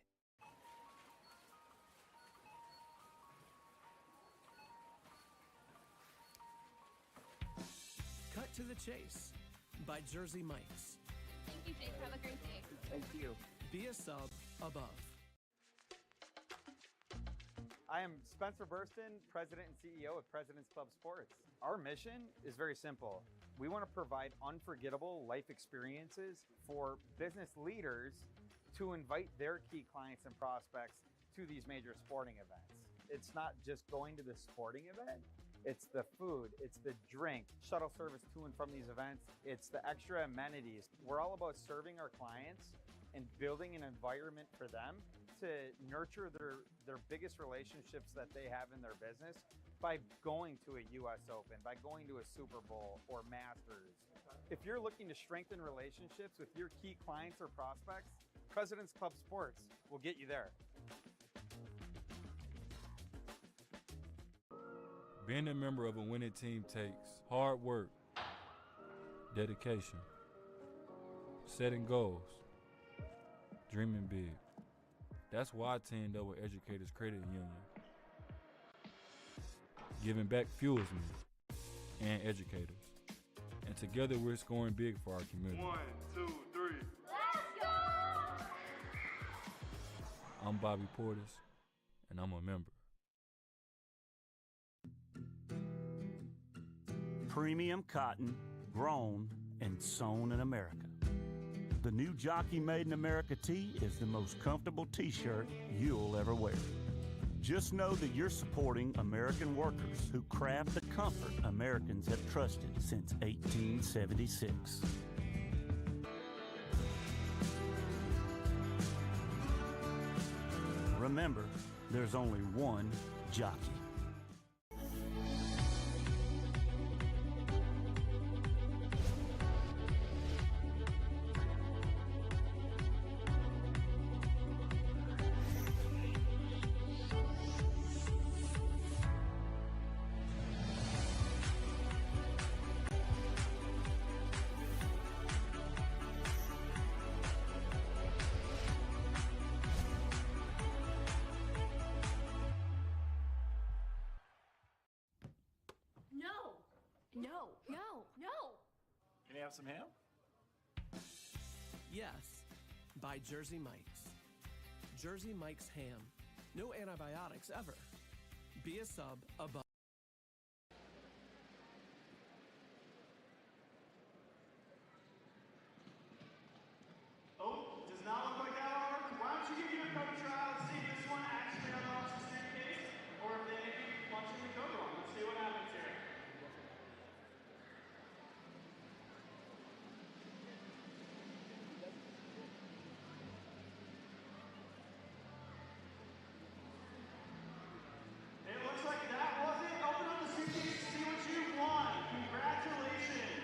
Cut to the Chase by Jersey Mike's. you, Jake. Have a great day. Thank you. Be a sub above. I am Spencer Burston, President and CEO of President's Club Sports. Our mission is very simple. We want to provide unforgettable life experiences for business leaders to invite their key clients and prospects to these major sporting events. It's not just going to the sporting event, it's the food, it's the drink, shuttle service to and from these events, it's the extra amenities. We're all about serving our clients and building an environment for them to nurture their biggest relationships that they have in their business by going to a US Open, by going to a Super Bowl or Masters. If you're looking to strengthen relationships with your key clients or prospects, President's Club Sports will get you there. Being a member of a winning team takes hard work, dedication, setting goals, dreaming big. That's why I teamed up with Educators Credit Union. Giving back fuels me and educators. And together we're scoring big for our community. 1, 2, 3. Let's go! I'm Bobby Portis, and I'm a member. Premium cotton, grown and sewn in America. The new Jockey Made in America tee is the most comfortable t-shirt you'll ever wear. Just know that you're supporting American workers who craft the comfort Americans have trusted since 1876. Remember, there's only one jockey. No! Can you have some ham? Yes, by Jersey Mike's. Jersey Mike's ham. No antibiotics ever. Be a sub above. Oh, does not look like that work. Why don't you give your code a trial and see if this one actually unlocks the suitcase, or if they make you punch in the code wrong. Let's see what happens here. It looks like that was it. Open up the suitcase to see what you won. Congratulations.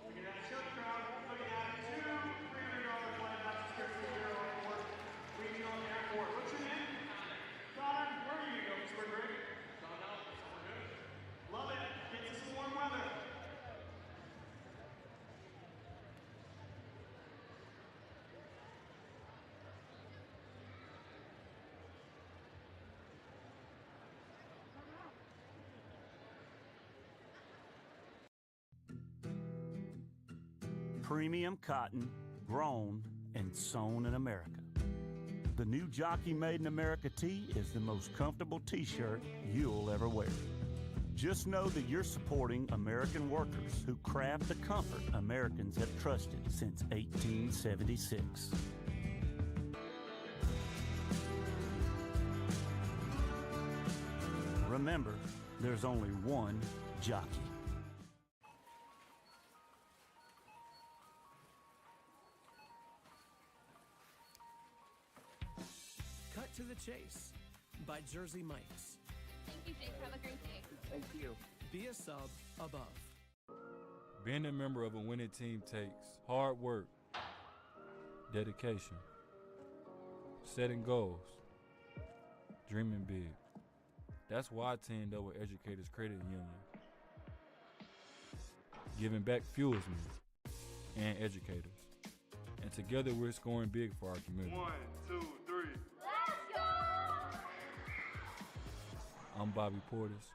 Look at that show crowd. Looking at two $300 flight subscription to your airport, regional airport. What's your name? Connor. Where are you going to go? Spring break? Love it. Get to some warm weather. Premium cotton, grown and sewn in America. The new Jockey Made in America tee is the most comfortable t-shirt you'll ever wear. Just know that you're supporting American workers who craft the comfort Americans have trusted since 1876. Remember, there's only one jockey. Cut to the chase by Jersey Mike's. Thank you, Jake. Have a great day. Thank you. Be a sub above. Being a member of a winning team takes hard work, dedication, setting goals, dreaming big. That's why I teamed up with Educators Credit Union. Giving back fuels me and educators. And together we're scoring big for our community. 1, 2, 3. Let's go! I'm Bobby Portis,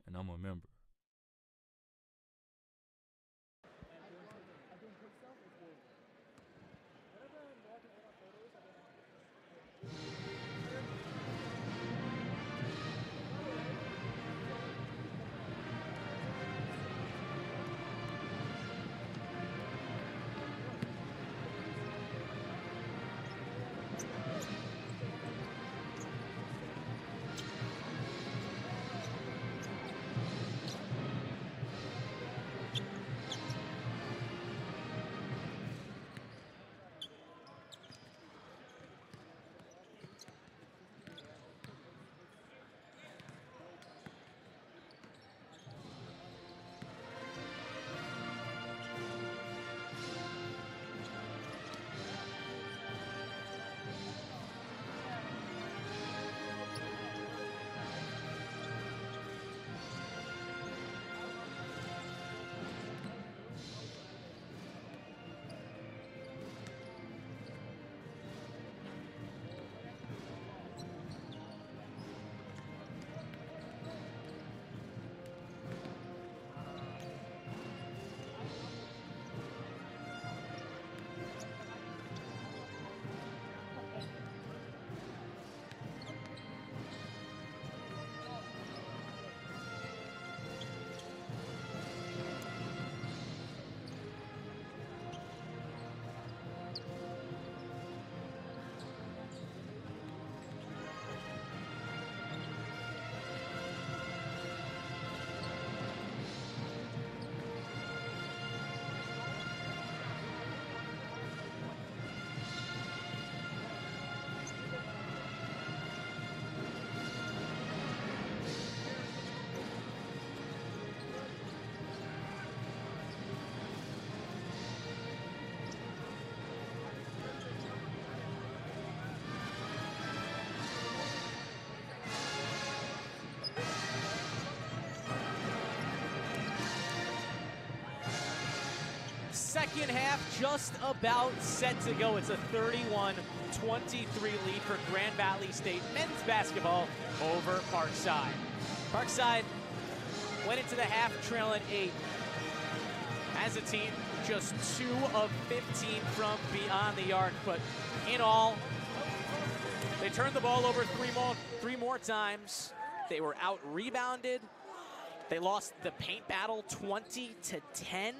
and I'm a member. second half just about set to go. It's a 31-23 lead for Grand Valley State men's basketball over Parkside. Parkside went into the half trailing 8. As a team, just 2 of 15 from beyond the arc, but in all, they turned the ball over three more times. They were out-rebounded. They lost the paint battle 20-10.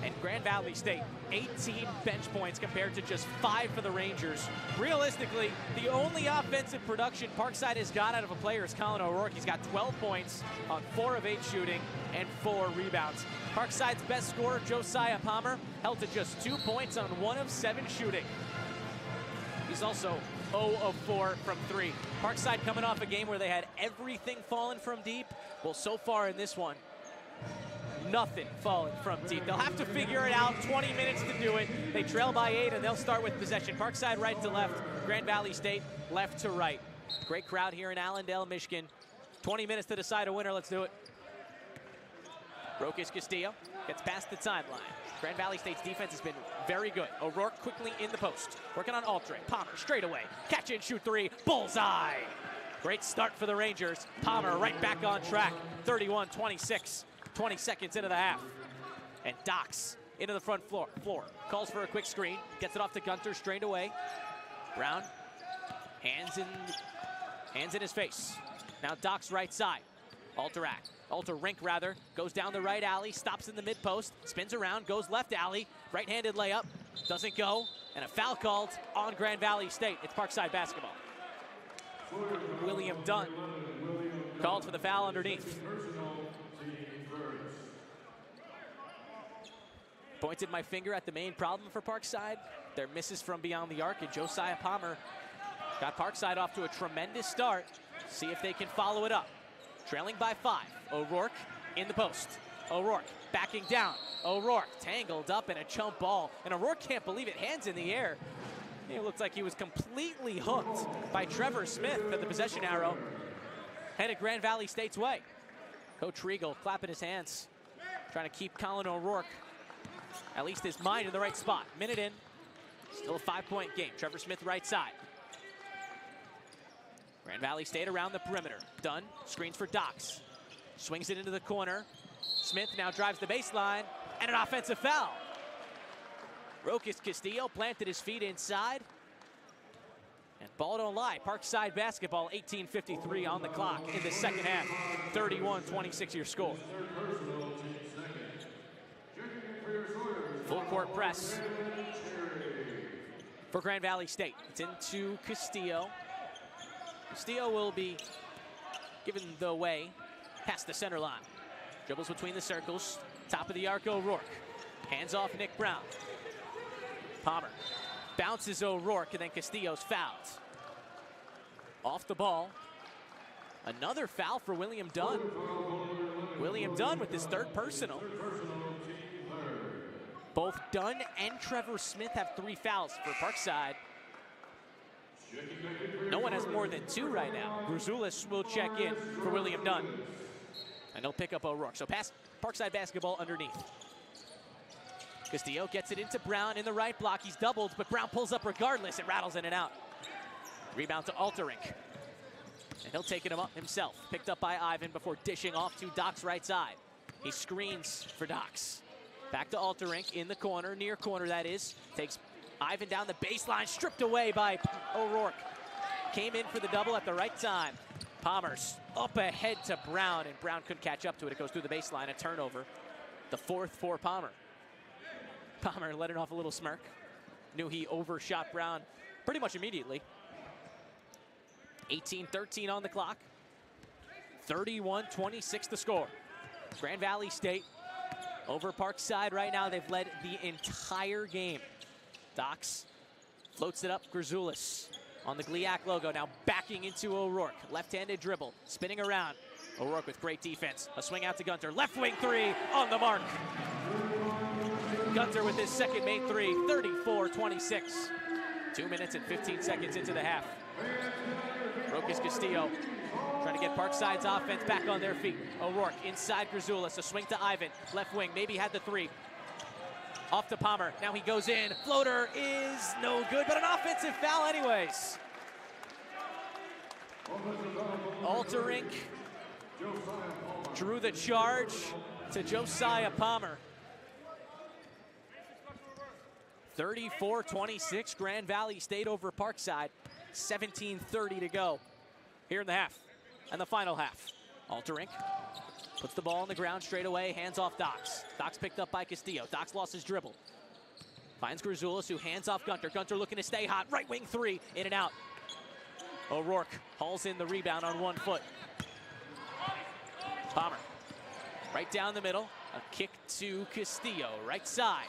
And Grand Valley State, 18 bench points compared to just 5 for the Rangers. Realistically, the only offensive production Parkside has got out of a player is Colin O'Rourke. He's got 12 points on 4 of 8 shooting and 4 rebounds. Parkside's best scorer, Josiah Palmer, held to just 2 points on 1 of 7 shooting. He's also 0 of 4 from 3. Parkside coming off a game where they had everything falling from deep. Well, so far in this one, nothing falling from deep. They'll have to figure it out. 20 minutes to do it. They trail by 8, and they'll start with possession. Parkside right to left. Grand Valley State left to right. Great crowd here in Allendale, Michigan. 20 minutes to decide a winner. Let's do it. Rokas Castillo gets past the timeline. Grand Valley State's defense has been very good. O'Rourke quickly in the post. Working on Altre. Palmer straight away. Catch and shoot 3. Bullseye. Great start for the Rangers. Palmer right back on track. 31-26. 20 seconds into the half. And Dox into the front floor. Calls for a quick screen. Gets it off to Gunter straight away. Brown. Hands in his face. Now Dox right side. Rink rather, goes down the right alley, stops in the mid-post, spins around, goes left alley, right-handed layup, doesn't go, and a foul called on Grand Valley State. It's Parkside basketball. William Dunn called for the foul underneath. Pointed my finger at the main problem for Parkside. Their misses from beyond the arc, and Josiah Palmer got Parkside off to a tremendous start. See if they can follow it up. Trailing by 5. O'Rourke in the post. O'Rourke backing down. O'Rourke tangled up in a chump ball. And O'Rourke can't believe it. Hands in the air. It looks like he was completely hooked by Trevor Smith at the possession arrow. Headed Grand Valley State's way. Coach Riegel clapping his hands. Trying to keep Colin O'Rourke, at least his mind, in the right spot. Minute in. Still a 5-point game. Trevor Smith right side. Grand Valley State around the perimeter. Dunn screens for Dox. Swings it into the corner. Smith now drives the baseline, and an offensive foul. Rokas Castillo planted his feet inside. And ball don't lie. Parkside basketball, 18:53 on the clock in the second half. 31-26 your score. Full court press for Grand Valley State. It's into Castillo. Castillo will be given the way past the center line. Dribbles between the circles. Top of the arc, O'Rourke. Hands off Nick Brown. Palmer bounces O'Rourke, and then Castillo's fouled. Off the ball. Another foul for William Dunn. William Dunn with his 3rd personal. Both Dunn and Trevor Smith have 3 fouls for Parkside. No one has more than 2 right now. Gruzulis will check in for William Dunn. And he'll pick up O'Rourke. So pass Parkside basketball underneath. Castillo gets it into Brown in the right block. He's doubled, but Brown pulls up regardless. It rattles in and out. Rebound to Alterink. And he'll take it up himself. Picked up by Ivan before dishing off to Dox right side. He screens for Dox. Back to Alterink in the corner, near corner that is. Takes Ivan down the baseline, stripped away by O'Rourke. Came in for the double at the right time. Palmer's up ahead to Brown, and Brown couldn't catch up to it. It goes through the baseline, a turnover. The 4th for Palmer. Palmer letting off a little smirk. Knew he overshot Brown pretty much immediately. 18-13 on the clock. 31-26 the score. Grand Valley State over Parkside right now. They've led the entire game. Dox floats it up. Gruzulis on the GLIAC logo, now backing into O'Rourke. Left-handed dribble, spinning around. O'Rourke with great defense. A swing out to Gunter. Left wing 3 on the mark. Gunter with his second made 3, 34-26. 2 minutes and 15 seconds into the half. Rokas Castillo trying to get Parkside's offense back on their feet. O'Rourke inside Gruzulis. A swing to Ivan. Left wing, maybe had the 3. Off to Palmer. Now he goes in. Floater is no good, but an offensive foul anyways. Alterink drew the charge to Josiah Palmer. 34-26, Grand Valley State over Parkside. 17:30 to go here in the half and the final half. Alterink puts the ball on the ground straight away, hands off Dox. Dox picked up by Castillo. Dox lost his dribble. Finds Grzoulis, who hands off Gunter. Gunter looking to stay hot. Right wing three, in and out. O'Rourke hauls in the rebound on 1 foot. Palmer, right down the middle. A kick to Castillo, right side.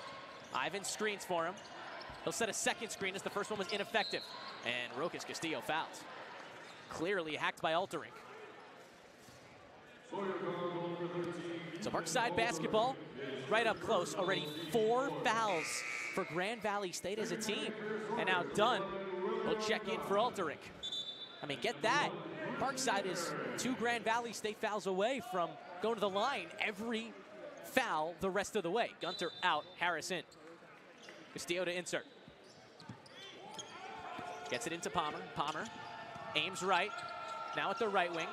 Ivan screens for him. He'll set a second screen as the first one was ineffective. And Rokas Castillo fouls. Clearly hacked by Alterink. So Parkside basketball right up close. Already 4 fouls for Grand Valley State as a team. And now Dunn will check in for Alterink. I mean, get that. Parkside is 2 Grand Valley State fouls away from going to the line every foul the rest of the way. Gunter out, Harris in. Castillo to insert. Gets it into Palmer. Palmer aims right. Now at the right wing.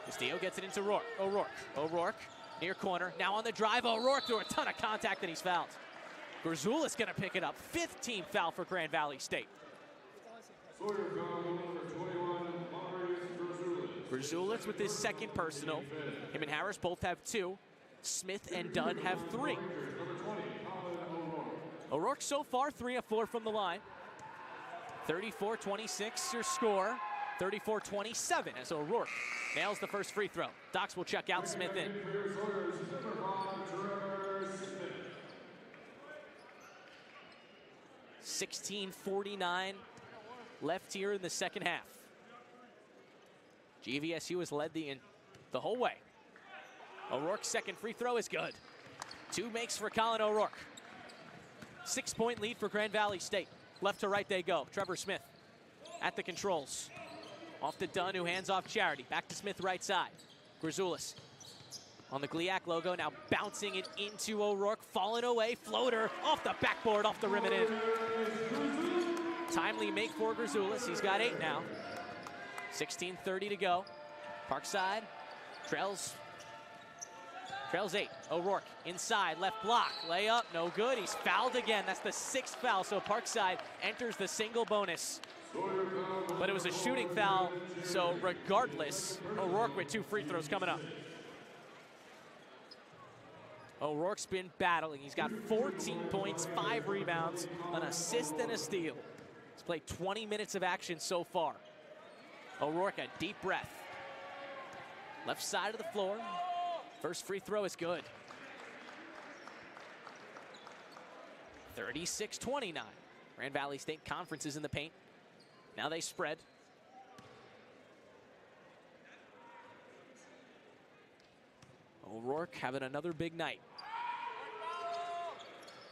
Castillo gets it into O'Rourke. O'Rourke near corner. Now on the drive. O'Rourke through a ton of contact and he's fouled. Grzoulis gonna pick it up. 5th team foul for Grand Valley State. Grzoulis with his second personal. Him and Harris both have 2. Smith and Dunn have 3. O'Rourke so far 3 of 4 from the line. 34-26 your score. 34-27 as O'Rourke nails the first free throw. Dox will check out, Smith in. 16:49 left here in the second half. GVSU has led the whole way. O'Rourke's second free throw is good. 2 makes for Colin O'Rourke. 6-point lead for Grand Valley State. Left to right they go. Trevor Smith at the controls. Off to Dunn, who hands off Charity. Back to Smith right side. Grzoulis on the GLIAC logo, now bouncing it into O'Rourke. Falling away, floater off the backboard, off the rim and in. Timely make for Grzoulis. He's got 8 now. 16:30 to go. Parkside trails 8. O'Rourke inside, left block, layup, no good. He's fouled again. That's the 6th foul, so Parkside enters the single bonus. But it was a shooting foul, so regardless, O'Rourke with 2 free throws coming up. O'Rourke's been battling. He's got 14 points, 5 rebounds, an assist and a steal. He's played 20 minutes of action so far. O'Rourke, a deep breath. Left side of the floor. First free throw is good. 36-29. Grand Valley State Conference is in the paint. Now they spread. O'Rourke having another big night.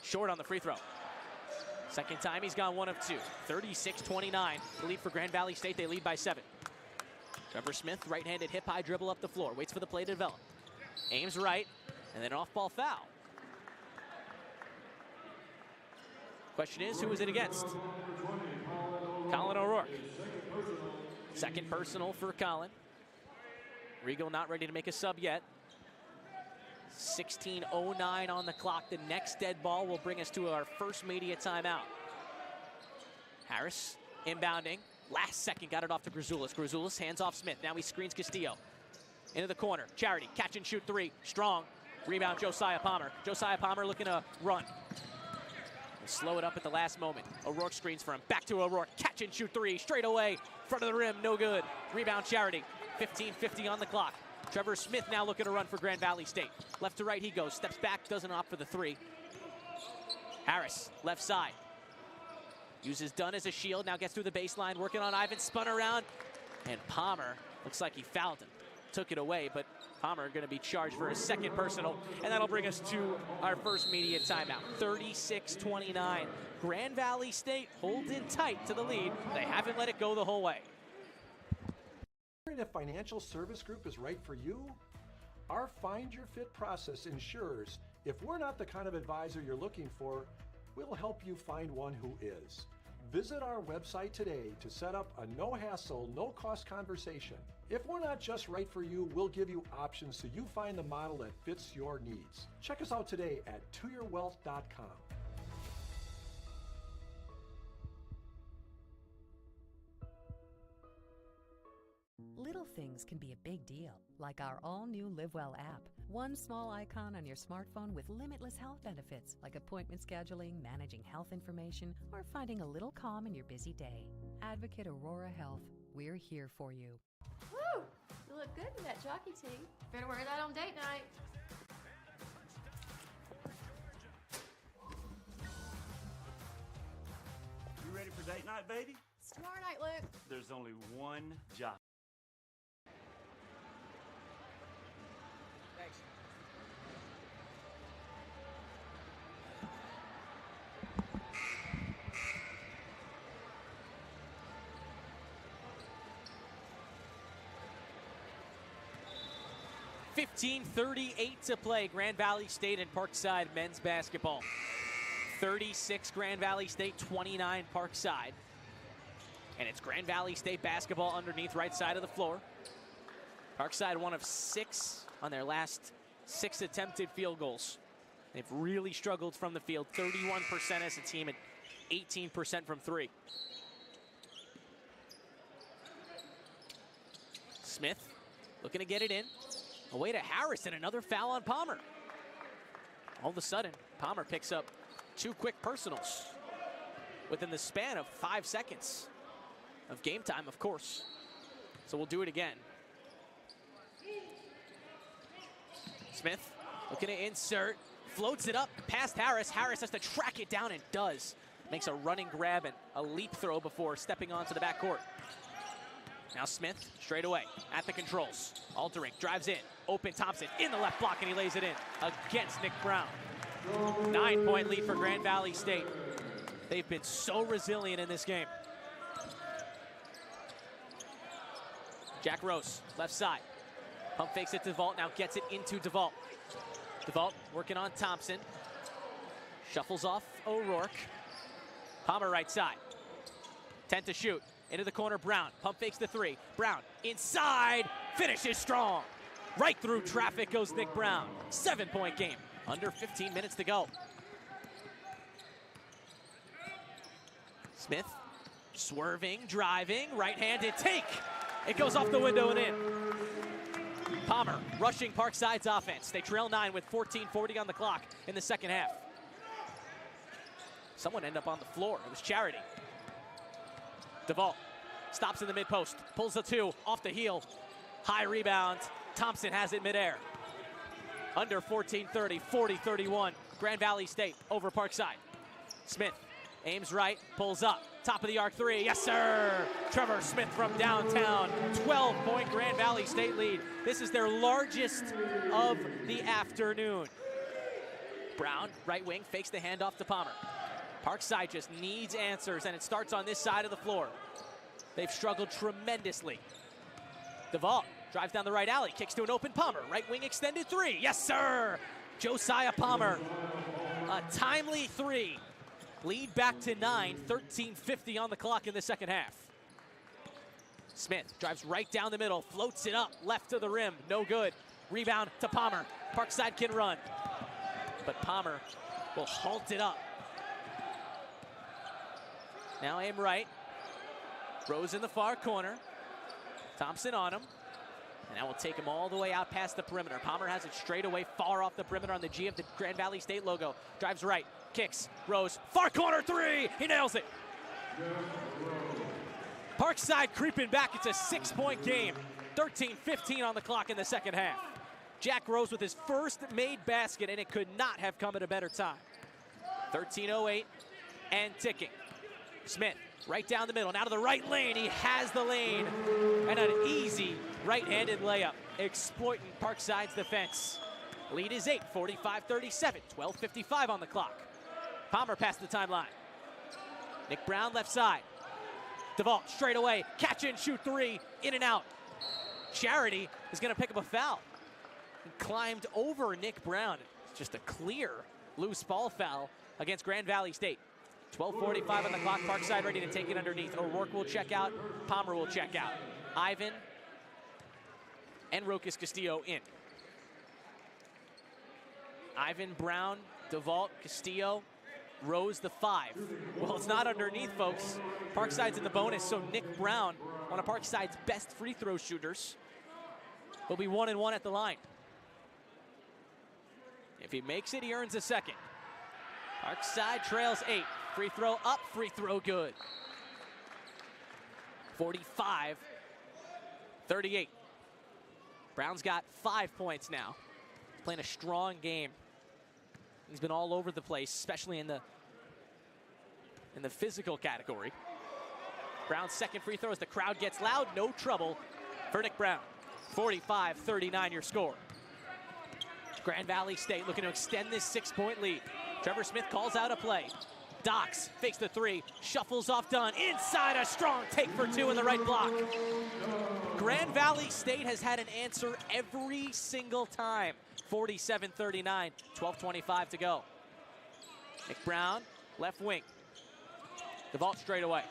Short on the free throw. Second time he's gone 1 of 2. 36-29. The lead for Grand Valley State. They lead by 7. Trevor Smith, right-handed hip-high dribble up the floor. Waits for the play to develop. Aims right, and then an off-ball foul. Question is, who is it against? Colin O'Rourke. Second personal for Colin. Regal not ready to make a sub yet. 16:09 on the clock. The next dead ball will bring us to our first media timeout. Harris inbounding. Last second got it off to Grzoulis. Grzoulis hands off Smith. Now he screens Castillo. Into the corner. Charity, catch and shoot 3. Strong. Rebound, Josiah Palmer. Josiah Palmer looking to run. We'll slow it up at the last moment. O'Rourke screens for him. Back to O'Rourke. Catch and shoot 3. Straight away. Front of the rim. No good. Rebound, Charity. 15:50 on the clock. Trevor Smith now looking to run for Grand Valley State. Left to right he goes. Steps back. Doesn't opt for the 3. Harris, left side. Uses Dunn as a shield. Now gets through the baseline. Working on Ivan. Spun around. And Palmer looks like he fouled him. Took it away, but Palmer going to be charged for his second personal, and that'll bring us to our first media timeout. 36-29. Grand Valley State holding tight to the lead. They haven't let it go the whole way. Wondering if financial service group is right for you? Our Find Your Fit process ensures If we're not the kind of advisor you're looking for, we'll help you find one who is. Visit our website today to set up a no-hassle, no-cost conversation. If we're not just right for you, we'll give you options so you find the model that fits your needs. Check us out today at toyourwealth.com. Little things can be a big deal, like our all-new LiveWell app. One small icon on your smartphone with limitless health benefits, like appointment scheduling, managing health information, or finding a little calm in your busy day. Advocate Aurora Health, we're here for you. Woo! You look good in that jockey tee. Better wear that on date night. You ready for date night, baby? It's tomorrow night, Luke. There's only one job. Thanks. .38 to play. Grand Valley State and Parkside men's basketball. 36 Grand Valley State, 29 Parkside. And it's Grand Valley State basketball underneath right side of the floor. Parkside 1 of 6 on their last 6 attempted field goals. They've really struggled from the field. 31% as a team and 18% from 3. Smith looking to get it in. Away to Harris and another foul on Palmer. All of a sudden, Palmer picks up 2 quick personals within the span of 5 seconds of game time, of course. So we'll do it again. Smith looking to insert, floats it up past Harris. Harris has to track it down and does. Makes a running grab and a leap throw before stepping onto the backcourt. Now Smith straight away at the controls. Aldrich drives in, open Thompson in the left block and he lays it in against Nick Brown. 9-point lead for Grand Valley State. They've been so resilient in this game. Jack Rose, left side. Pump fakes it to DeVault, now gets it into DeVault. DeVault working on Thompson. Shuffles off O'Rourke. Palmer right side. 10 to shoot. Into the corner, Brown. Pump fakes the 3. Brown inside, finishes strong. Right through traffic goes Nick Brown. 7-point game. Under 15 minutes to go. Smith swerving, driving, right-handed take. It goes off the window and in. Palmer rushing Parkside's offense. They trail 9 with 14:40 on the clock in the second half. Someone ended up on the floor. It was Charity. DeVault stops in the mid-post, pulls the 2 off the heel. High rebound. Thompson has it midair. Under 14:30, 40-31. Grand Valley State over Parkside. Smith aims right, pulls up. Top of the arc 3, yes sir! Trevor Smith from downtown. 12-point Grand Valley State lead. This is their largest of the afternoon. Brown, right wing, fakes the handoff to Palmer. Parkside just needs answers, and it starts on this side of the floor. They've struggled tremendously. DeVault drives down the right alley, kicks to an open Palmer. Right wing extended 3, yes sir! Josiah Palmer, a timely 3. Lead back to 9, 13:50 on the clock in the second half. Smith drives right down the middle, floats it up, left to the rim, no good. Rebound to Palmer, Parkside can run. But Palmer will halt it up. Now aim right. Rose in the far corner. Thompson on him. And that will take him all the way out past the perimeter. Palmer has it straight away, far off the perimeter on the G of the Grand Valley State logo. Drives right, kicks, Rose, far corner 3, he nails it. Parkside creeping back, it's a 6-point game. 13:15 on the clock in the second half. Jack Rose with his first made basket, and it could not have come at a better time. 13:08 and ticking. Smith right down the middle, now to the right lane. He has the lane, and an easy right-handed layup, exploiting Parkside's defense. Lead is 8, 45-37, 12:55 on the clock. Palmer past the timeline. Nick Brown left side. DeVault straight away, catch and shoot 3, in and out. Charity is gonna pick up a foul. He climbed over Nick Brown. Just a clear loose ball foul against Grand Valley State. 12:45 on the clock. Parkside ready to take it underneath. O'Rourke will check out. Palmer will check out. Ivan and Rokas Castillo in. Ivan, Brown, DeVault, Castillo, Rose the 5. Well, it's not underneath, folks. Parkside's in the bonus, so Nick Brown, one of Parkside's best free throw shooters, will be 1-1 at the line. If he makes it, he earns a second. Parkside trails 8. Free throw up, free throw good. 45-38. Brown's got 5 points now. He's playing a strong game. He's been all over the place, especially in the physical category. Brown's second free throw as the crowd gets loud. No trouble for Nick Brown. 45-39 your score. Grand Valley State looking to extend this 6-point lead. Trevor Smith calls out a play. Docks fakes the 3, shuffles off Dunn. Inside, a strong take for 2 in the right block. Grand Valley State has had an answer every single time. 47-39, 12:25 to go. Nick Brown, left wing. DeVault straight away.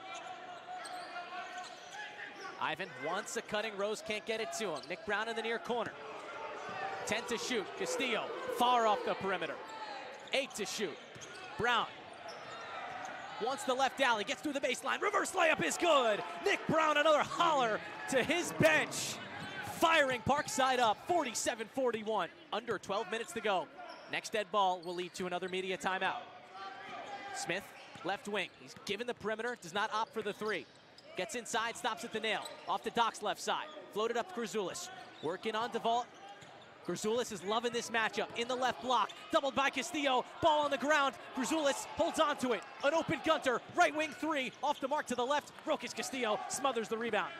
Ivan wants a cutting. Rose can't get it to him. Nick Brown in the near corner. 10 to shoot. Castillo far off the perimeter. 8 to shoot. Brown wants the left alley. Gets through the baseline. Reverse layup is good. Nick Brown, another holler to his bench. Firing Parkside up, 47-41. Under 12 minutes to go. Next dead ball will lead to another media timeout. Smith, left wing. He's given the perimeter, does not opt for the 3. Gets inside, stops at the nail. Off the Doc's left side. Floated up to Grzoulis. Working on DeVault. Grzoulis is loving this matchup. In the left block, doubled by Castillo. Ball on the ground. Grzoulis holds on to it. An open Gunter, right wing 3. Off the mark to the left. Rokas Castillo smothers the rebound.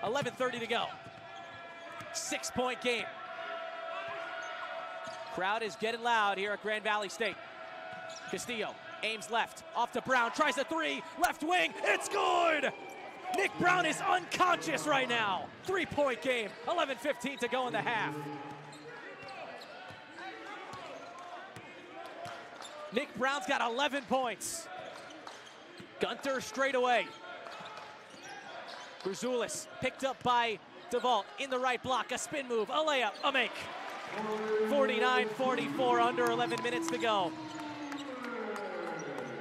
11:30 to go. 6-point game. Crowd is getting loud here at Grand Valley State. Castillo aims left, off to Brown, tries a 3, left wing, it's good! Nick Brown is unconscious right now. 3-point game, 11:15 to go in the half. Nick Brown's got 11 points. Gunter straight away. Grzoulis picked up by DeVault in the right block, a spin move, a layup, a make. 49-44, under 11 minutes to go.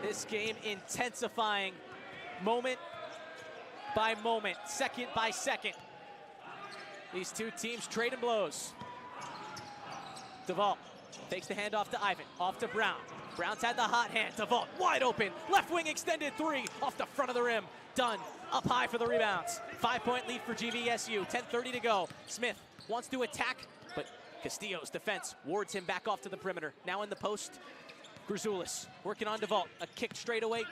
This game intensifying moment by moment, second by second. These two teams trading blows. DeVault takes the handoff to Ivan, off to Brown. Brown's had the hot hand, DeVault wide open, left wing extended 3, off the front of the rim. Dunn up high for the rebounds. 5-point lead for GVSU, 10:30 to go. Smith wants to attack, but Castillo's defense wards him back off to the perimeter. Now in the post, Grzoulis working on DeVault. A kick straight away,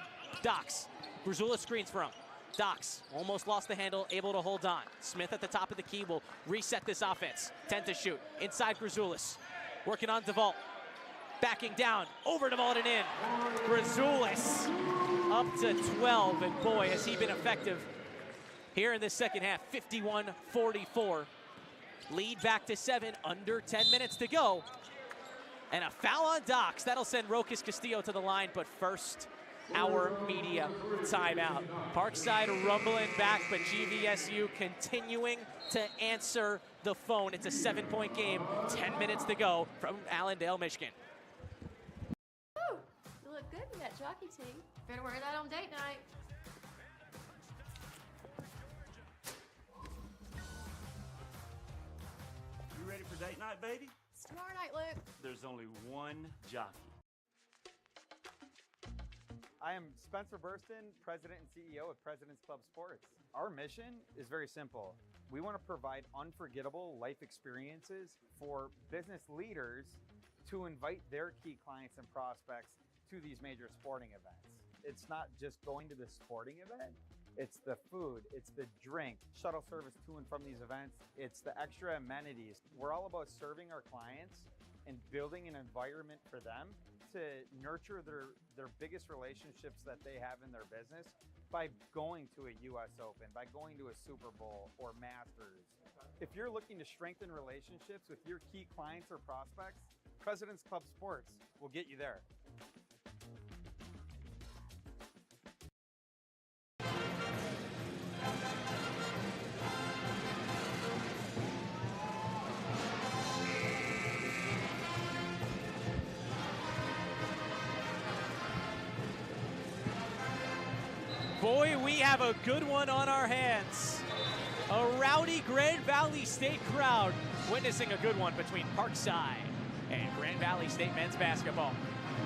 Docks. Grzoulis screens for him. Docks almost lost the handle, able to hold on. Smith at the top of the key will reset this offense. 10 to shoot, inside Grzoulis. Working on DeVault. Backing down, over DeVault and in. Grzoulis up to 12, and boy, has he been effective here in the second half. 51-44. Lead back to 7, under 10 minutes to go. And a foul on Docks. That'll send Rokas Castillo to the line, but first, our media timeout. Parkside rumbling back, but GVSU continuing to answer the phone. It's a 7-point game, 10 minutes to go from Allendale, Michigan. Woo! You look good in that jockey tee. Better wear that on date night. You ready for date night, baby? It's tomorrow night, Luke. There's only one jockey. I am Spencer Burston, President and CEO of President's Club Sports. Our mission is very simple. We want to provide unforgettable life experiences for business leaders to invite their key clients and prospects to these major sporting events. It's not just going to the sporting event, it's the food, it's the drink, shuttle service to and from these events, it's the extra amenities. We're all about serving our clients and building an environment for them to nurture their biggest relationships that they have in their business by going to a US Open, by going to a Super Bowl or Masters. If you're looking to strengthen relationships with your key clients or prospects, President's Club Sports will get you there. Boy, we have a good one on our hands. A rowdy Grand Valley State crowd witnessing a good one between Parkside and Grand Valley State men's basketball.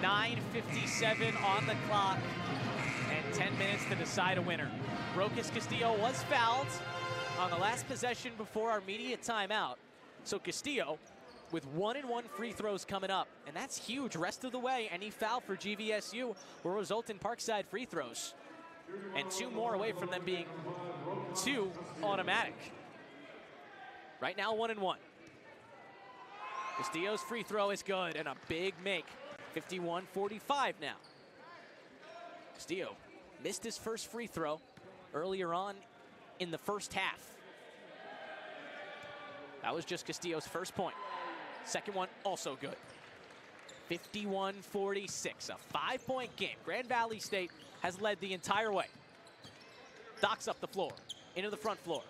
9:57 on the clock and 10 minutes to decide a winner. Rokas Castillo was fouled on the last possession before our immediate timeout. So Castillo with 1-and-1 free throws coming up, and that's huge rest of the way. Any foul for GVSU will result in Parkside free throws, and 2 more away from them being 2 automatic. Right now, 1-and-1. Castillo's free throw is good, and a big make. 51-45 now. Castillo missed his first free throw earlier on in the first half. That was just Castillo's first point. Second one also good. 51-46, a 5-point game. Grand Valley State has led the entire way. Docks up the floor, into the front floor.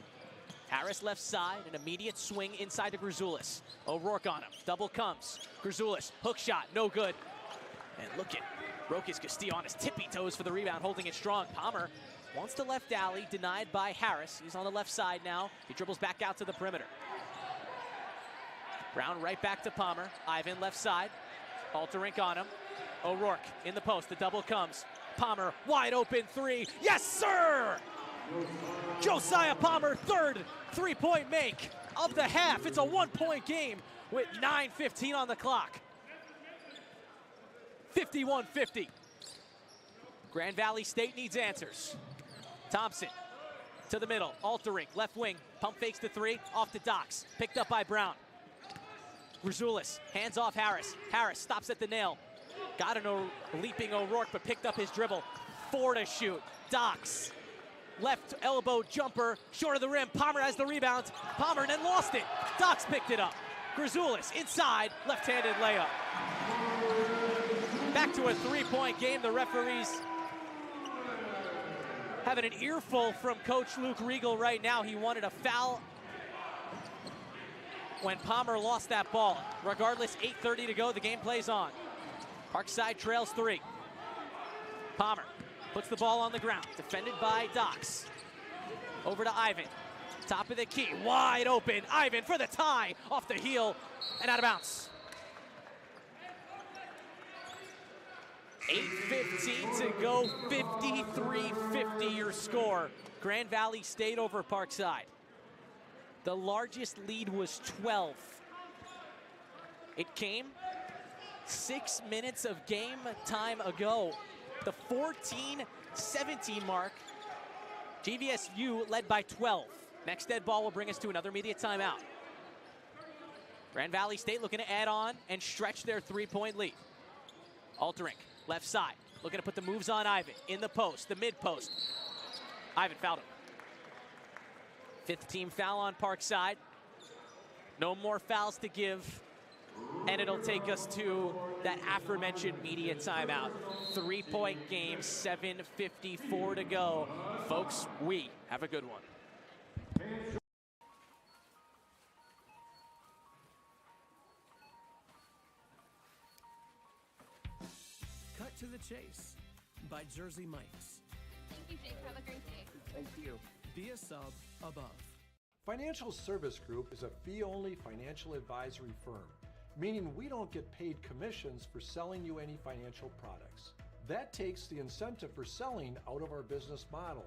Harris left side, an immediate swing inside to Grzoulis. O'Rourke on him, double comes. Grzoulis, hook shot, no good. And look at Rokas Castillo on his tippy toes for the rebound, holding it strong. Palmer wants the left alley, denied by Harris. He's on the left side now. He dribbles back out to the perimeter. Brown right back to Palmer. Ivan left side. Alterink on him. O'Rourke in the post, the double comes. Palmer, wide open 3. Yes, sir! Josiah Palmer, third 3-point make of the half. It's a 1-point game with 9:15 on the clock. 51-50. Grand Valley State needs answers. Thompson to the middle. Alterink, left wing. Pump fakes the 3, off the Docks. Picked up by Brown. Grzoulis, hands off Harris. Harris stops at the nail. Got a leaping O'Rourke, but picked up his dribble. 4 to shoot. Docks. Left elbow jumper, short of the rim. Palmer has the rebound. Palmer then lost it. Docks picked it up. Grzoulis inside, left-handed layup. Back to a 3-point game. The referees having an earful from Coach Luke Riegel right now. He wanted a foul when Palmer lost that ball. Regardless, 8:30 to go. The game plays on. Parkside trails 3. Palmer puts the ball on the ground, defended by Docks. Over to Ivan, top of the key, wide open. Ivan for the tie, off the heel and out of bounds. 8:15 to go, 53-50 your score. Grand Valley State over Parkside. The largest lead was 12. It came 6 minutes of game time ago. The 14-17 mark. GVSU led by 12. Next dead ball will bring us to another immediate timeout. Grand Valley State looking to add on and stretch their 3-point lead. Alterink, left side, looking to put the moves on Ivan. In the post, the mid post. Ivan fouled him. 5th team foul on Parkside. No more fouls to give. And it'll take us to that aforementioned media timeout. 3-point game, 7:54 to go. Folks, we have a good one. Cut to the Chase by Jersey Mike's. Thank you, Jake. Have a great day. Thank you. Be a sub above. Financial Service Group is a fee-only financial advisory firm, meaning we don't get paid commissions for selling you any financial products. That takes the incentive for selling out of our business model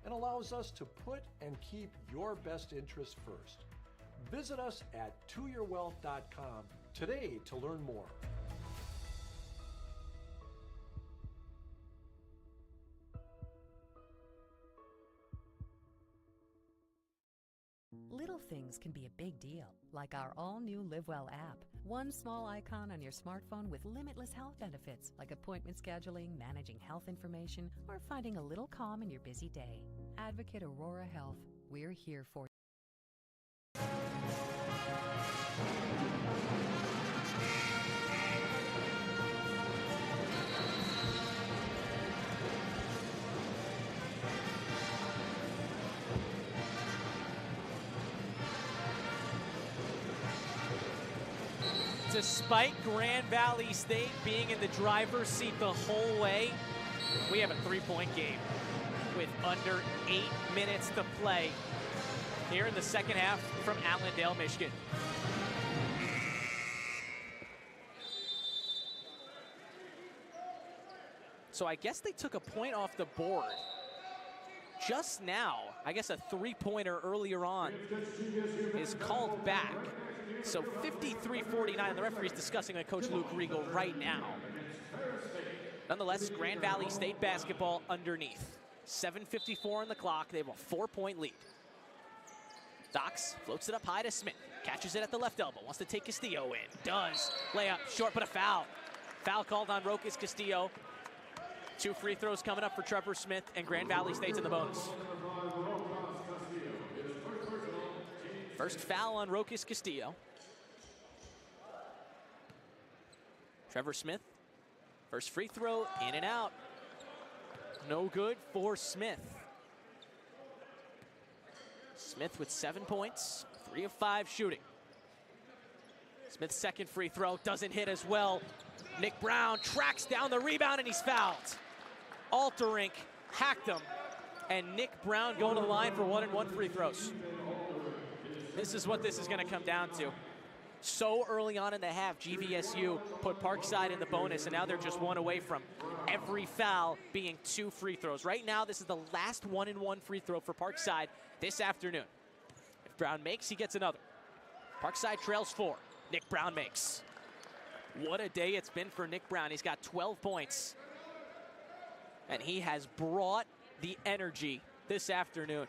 and allows us to put and keep your best interest first. Visit us at toyourwealth.com today to learn more. Little things can be a big deal, like our all-new LiveWell app. One small icon on your smartphone with limitless health benefits, like appointment scheduling, managing health information, or finding a little calm in your busy day. Advocate Aurora Health. We're here for you. Despite Grand Valley State being in the driver's seat the whole way, we have a 3-point game with under 8 minutes to play here in the second half from Allendale, Michigan. So I guess they took a point off the board just now. I guess a 3-pointer earlier on is called back. So 53-49, and the referee's discussing with Coach Luke Riegel right now. Nonetheless, Grand Valley State basketball underneath. 7:54 on the clock. They have a 4-point lead. Dox floats it up high to Smith. Catches it at the left elbow. Wants to take Castillo in. Does. Layup short, but a foul. Foul called on Rokas Castillo. 2 free throws coming up for Trevor Smith, and Grand Valley State's in the bonus. First foul on Rokas Castillo. Trevor Smith, first free throw, in and out. No good for Smith. Smith with 7 points, 3 of 5 shooting. Smith's second free throw doesn't hit as well. Nick Brown tracks down the rebound and he's fouled. Alterink hacked him, and Nick Brown going to the line for 1-and-1 free throws. This is what this is going to come down to. So early on in the half, GVSU put Parkside in the bonus, and now they're just 1 away from every foul being 2 free throws. Right now, this is the last 1-and-1 free throw for Parkside this afternoon. If Brown makes, he gets another. Parkside trails 4. Nick Brown makes. What a day it's been for Nick Brown. He's got 12 points. And he has brought the energy this afternoon.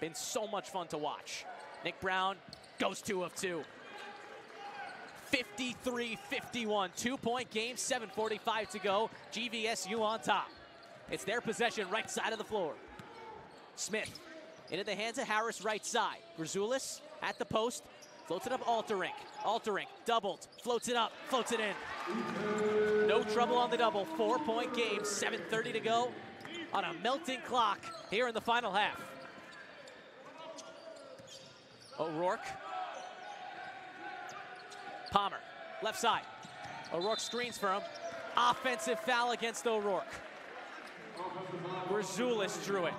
Been so much fun to watch. Nick Brown goes 2 of 2. 53-51, 2-point game, 7:45 to go. GVSU on top. It's their possession, right side of the floor. Smith into the hands of Harris, right side. Grzoulis at the post, floats it up Alterink. Alterink doubled, floats it up, floats it in. No trouble on the double. 4-point game, 7:30 to go on a melting clock here in the final half. O'Rourke. Palmer, left side. O'Rourke screens for him. Offensive foul against O'Rourke. Grzoulis drew it.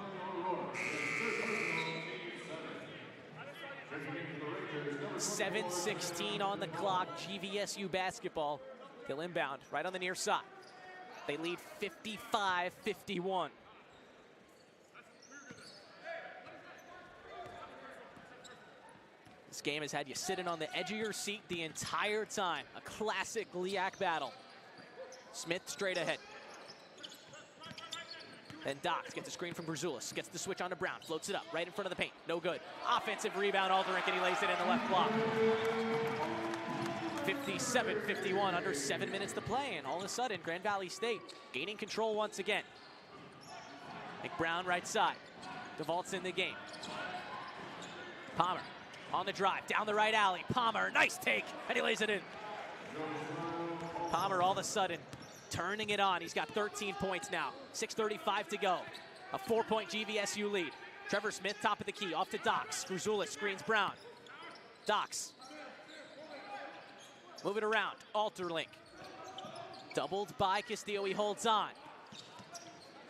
.7:16 on the clock. GVSU basketball. They'll inbound right on the near side. They lead 55-51. This game has had you sitting on the edge of your seat the entire time. A classic GLIAC battle. Smith straight ahead. Then Dox gets a screen from Grzoulis. Gets the switch onto Brown. Floats it up right in front of the paint. No good. Offensive rebound, Alterink, and he lays it in the left block. 57-51, under 7 minutes to play. And all of a sudden, Grand Valley State gaining control once again. Nick Brown right side. DeVault's in the game. Palmer on the drive, down the right alley. Palmer, nice take, and he lays it in. Palmer all of a sudden turning it on. He's got 13 points now. 6:35 to go. A 4-point GVSU lead. Trevor Smith, top of the key, off to Dox. Grzoulis screens Brown. Dox. Move it around. Alterink. Doubled by Castillo. He holds on.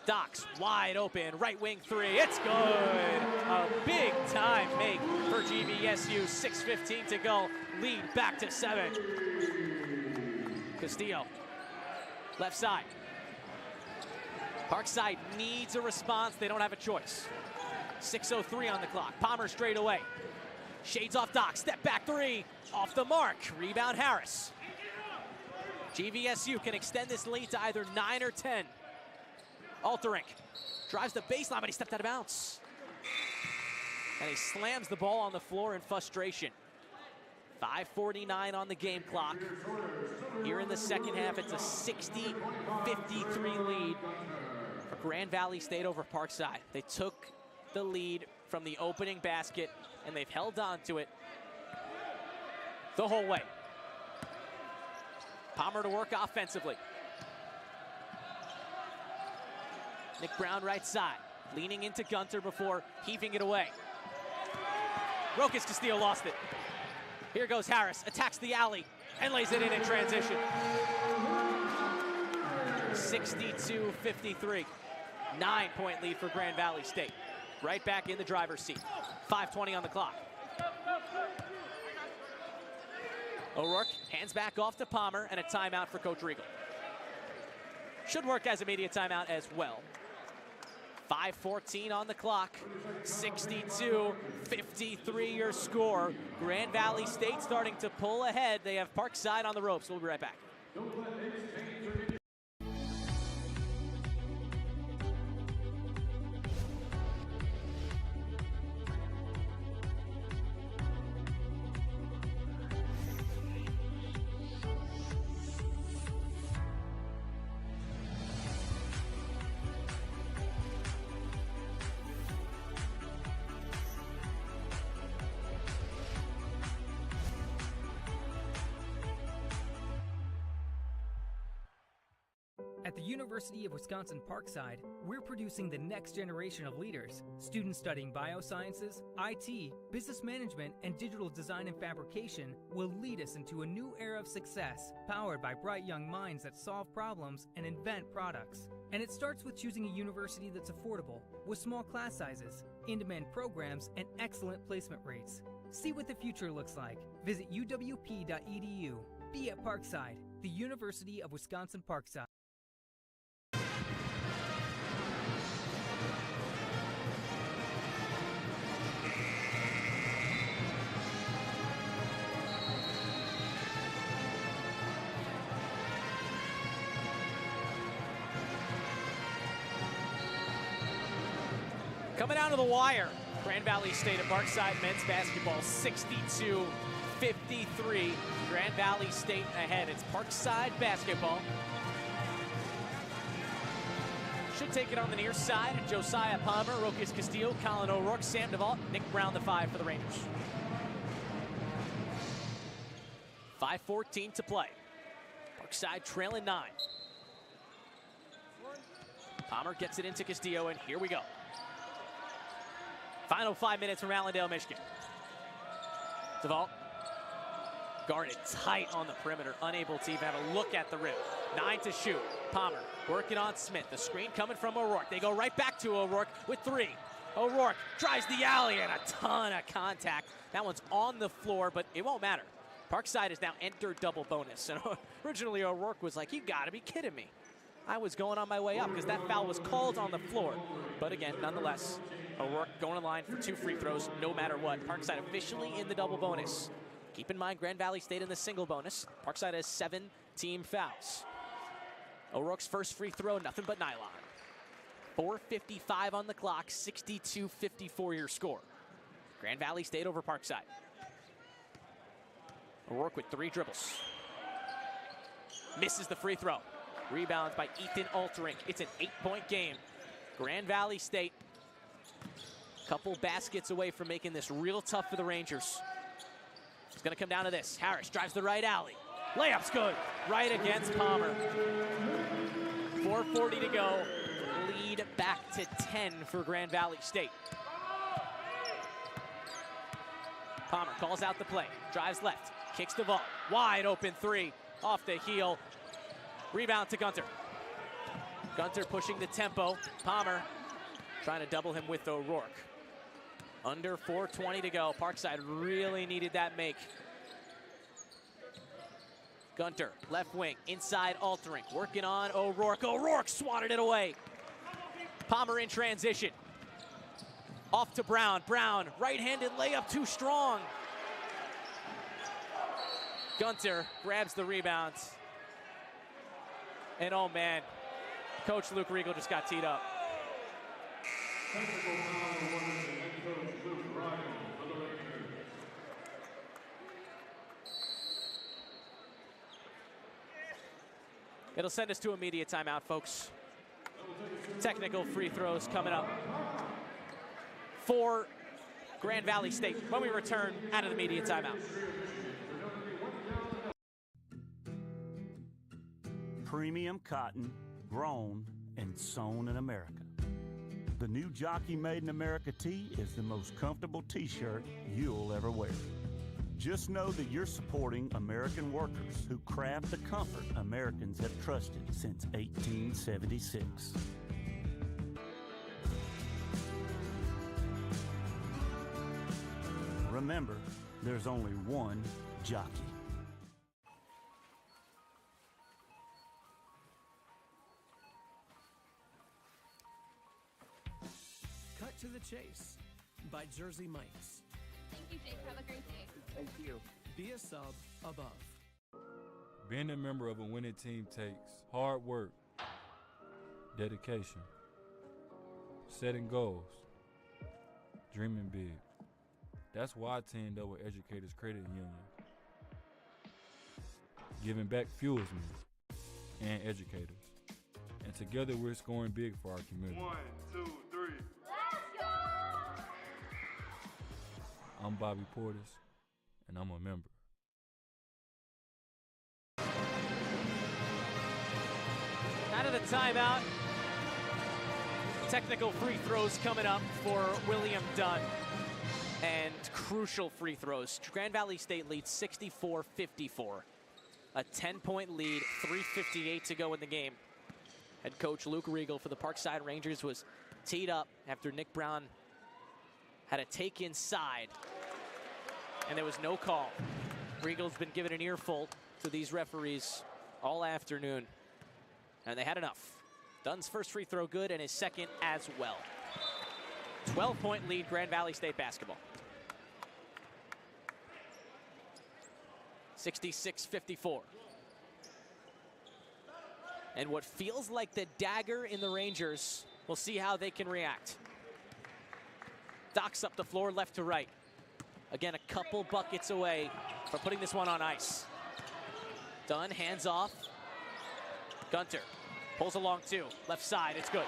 Dox wide open. Right wing 3. It's good. A big time make for GVSU. 6:15 to go. Lead back to 7. Castillo. Left side. Parkside needs a response. They don't have a choice. 6:03 on the clock. Palmer straight away. Shades off Dox. Step back 3. Off the mark. Rebound Harris. GVSU can extend this lead to either 9 or 10. Alterink drives the baseline, but he stepped out of bounds. And he slams the ball on the floor in frustration. 5:49 on the game clock. Here in the second half, it's a 60-53 lead for Grand Valley State over Parkside. They took the lead from the opening basket, and they've held on to it the whole way. Palmer to work offensively. Nick Brown right side, leaning into Gunter before heaving it away. Rokas Castillo lost it. Here goes Harris, attacks the alley. and lays it in transition. 62-53. 9-point lead for Grand Valley State. Right back in the driver's seat. 5:20 on the clock. O'Rourke hands back off to Palmer, and a timeout for Coach Riegel. Should work as immediate timeout as well. 5:14 on the clock. 62-53 your score. Grand Valley State starting to pull ahead. They have Parkside on the ropes. We'll be right back. At the University of Wisconsin-Parkside, we're producing the next generation of leaders. Students studying biosciences, IT, business management, and digital design and fabrication will lead us into a new era of success, powered by bright young minds that solve problems and invent products. And it starts with choosing a university that's affordable, with small class sizes, in-demand programs, and excellent placement rates. See what the future looks like. Visit uwp.edu. Be at Parkside, the University of Wisconsin-Parkside. Coming down to the wire, Grand Valley State at Parkside men's basketball, 62-53. Grand Valley State ahead. It's Parkside basketball. Should take it on the near side. Josiah Palmer, Rokas Castillo, Colin O'Rourke, Sam DeVault, Nick Brown, the 5 for the Rangers. 5:14 to play. Parkside trailing 9. Palmer gets it into Castillo, and here we go. Final 5 minutes from Allendale, Michigan. DeVault guarded tight on the perimeter, unable to even have a look at the rim. 9 to shoot. Palmer working on Smith. The screen coming from O'Rourke. They go right back to O'Rourke with 3. O'Rourke drives the alley and a ton of contact. That one's on the floor, but it won't matter. Parkside has now entered double bonus. And originally O'Rourke was like, you gotta be kidding me. I was going on my way up because that foul was called on the floor. But again, nonetheless, O'Rourke going in line for 2 free throws no matter what. Parkside officially in the double bonus. Keep in mind, Grand Valley State in the single bonus. Parkside has 7 team fouls. O'Rourke's first free throw, nothing but nylon. 4:55 on the clock, 62-54 your score. Grand Valley State over Parkside. O'Rourke with 3 dribbles. Misses the free throw. Rebounds by Ethan Alterink. It's an 8-point game. Grand Valley State, couple baskets away from making this real tough for the Rangers. It's gonna come down to this. Harris drives the right alley. Layup's good. Right against Palmer. 4:40 to go. Lead back to 10 for Grand Valley State. Palmer calls out the play. Drives left. Kicks the ball. Wide open 3. Off the heel. Rebound to Gunter. Gunter pushing the tempo. Palmer trying to double him with O'Rourke. Under 4:20 to go. Parkside really needed that make. Gunter, left wing, inside Alterink, working on O'Rourke. O'Rourke swatted it away. Palmer in transition. Off to Brown. Brown, right-handed layup, too strong. Gunter grabs the rebound. And oh man, Coach Luke Riegel just got teed up. It'll send us to immediate timeout, folks. Technical free throws coming up for Grand Valley State when we return out of the immediate timeout. Premium cotton, grown and sewn in America. The new Jockey Made in America tee is the most comfortable t-shirt you'll ever wear. Just know that you're supporting American workers who craft the comfort Americans have trusted since 1876. Remember, there's only one jockey. Cut to the Chase by Jersey Mike's. Thank you, Jake. Have a great day. Thank you. Be a sub above. Being a member of a winning team takes hard work, dedication, setting goals, dreaming big. That's why I teamed up with Educators Credit Union. Giving back fuels me and educators. And together we're scoring big for our community. 1, 2, 3. Let's go! I'm Bobby Portis, and I'm a member. Out of the timeout. Technical free throws coming up for William Dunn. And crucial free throws. Grand Valley State leads 64-54. A 10-point lead, 3:58 to go in the game. Head coach Luke Riegel for the Parkside Rangers was teed up after Nick Brown had a take inside. And there was no call. Riegel's been given an earful to these referees all afternoon. And they had enough. Dunn's first free throw good and his second as well. 12-point lead, Grand Valley State basketball. 66-54. And what feels like the dagger in the Rangers, we'll see how they can react. Docks up the floor left to right. Again, a couple buckets away from putting this one on ice. Dunn, hands off. Gunter pulls along two, left side, it's good.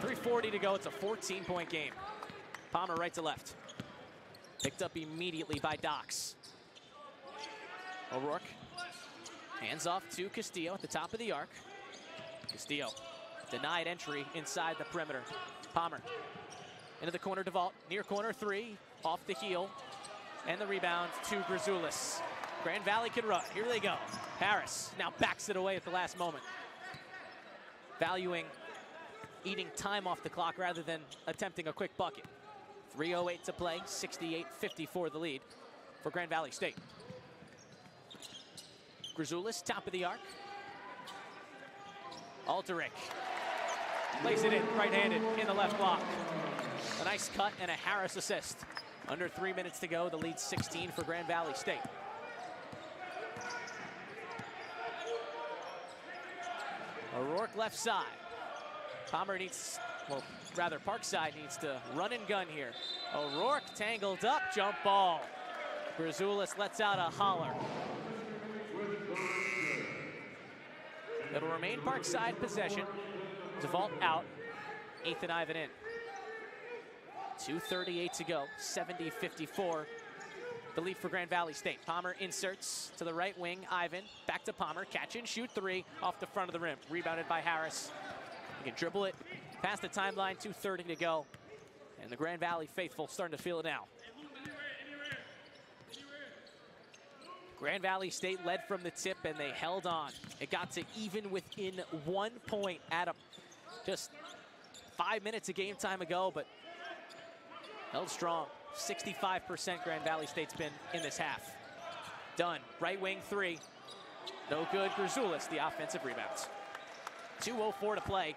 3:40 to go, it's a 14-point game. Palmer right to left. Picked up immediately by Docks. O'Rourke, hands off to Castillo at the top of the arc. Castillo, denied entry inside the perimeter. Palmer, into the corner, DeVault, near corner three, off the heel. And the rebound to Grzoulis. Grand Valley can run, here they go. Harris now backs it away at the last moment. Valuing eating time off the clock rather than attempting a quick bucket. 3:08 to play, 68-54 the lead for Grand Valley State. Grzoulis, top of the arc. Alterich lays it in, right-handed, in the left block. A nice cut and a Harris assist. Under 3 minutes to go, the lead 16 for Grand Valley State. O'Rourke left side. Palmer needs, well, rather Parkside needs to run and gun here. O'Rourke tangled up, jump ball. Grzoulis lets out a holler. It'll remain Parkside possession. DeVault out, Ethan Ivan in. 2:38 to go, 70-54. The lead for Grand Valley State. Palmer inserts to the right wing, Ivan, back to Palmer, catch and shoot three, off the front of the rim. Rebounded by Harris. He can dribble it past the timeline, 2:30 to go. And the Grand Valley faithful starting to feel it now. Grand Valley State led from the tip and they held on. It got to even within 1 point at just 5 minutes of game time ago, but held strong. 65% Grand Valley State's been in this half. Dunn, right wing three. No good. Grzoulis, the offensive rebounds. 2:04 to play.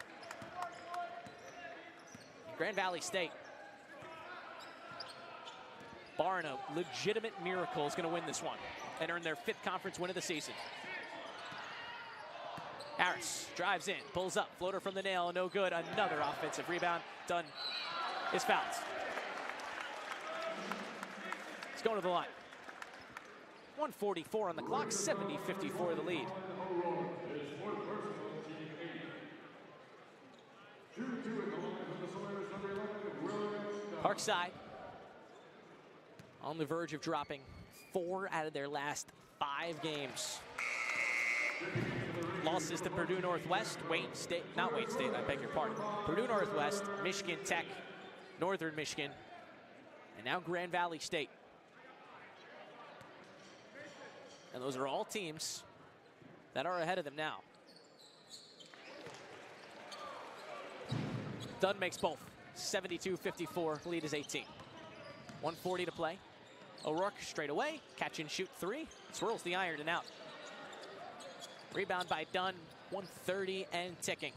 Grand Valley State, barring a legitimate miracle, is going to win this one and earn their 5th conference win of the season. Harris drives in, pulls up, floater from the nail, no good. Another offensive rebound. Dunn is fouled. It's going to the line. 1:44 on the clock, 70-54 the lead. Parkside on the verge of dropping 4 out of their last 5 games. Losses to Purdue Northwest, Wayne State, not Wayne State, I beg your pardon. Purdue Northwest, Michigan Tech, Northern Michigan, And now Grand Valley State. And those are all teams that are ahead of them now. Dunn makes both. 72-54, lead is 18. 1:40 to play. O'Rourke straight away, catch and shoot three. Swirls the iron and out. Rebound by Dunn, 1:30 and ticking.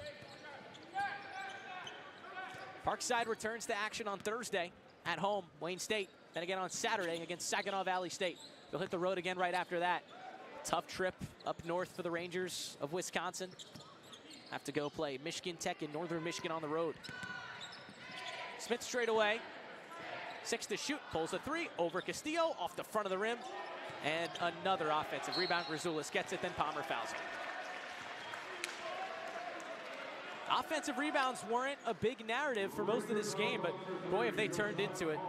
Parkside returns to action on Thursday at home, Wayne State. Then again on Saturday against Saginaw Valley State. They'll hit the road again right after that. Tough trip up north for the Rangers of Wisconsin. Have to go play Michigan Tech in Northern Michigan on the road. Smith straight away. 6 to shoot, pulls a three over Castillo off the front of the rim. And another offensive rebound. Grzoulis gets it, then Palmer fouls him. Offensive rebounds weren't a big narrative for most of this game, but boy, have they turned into it.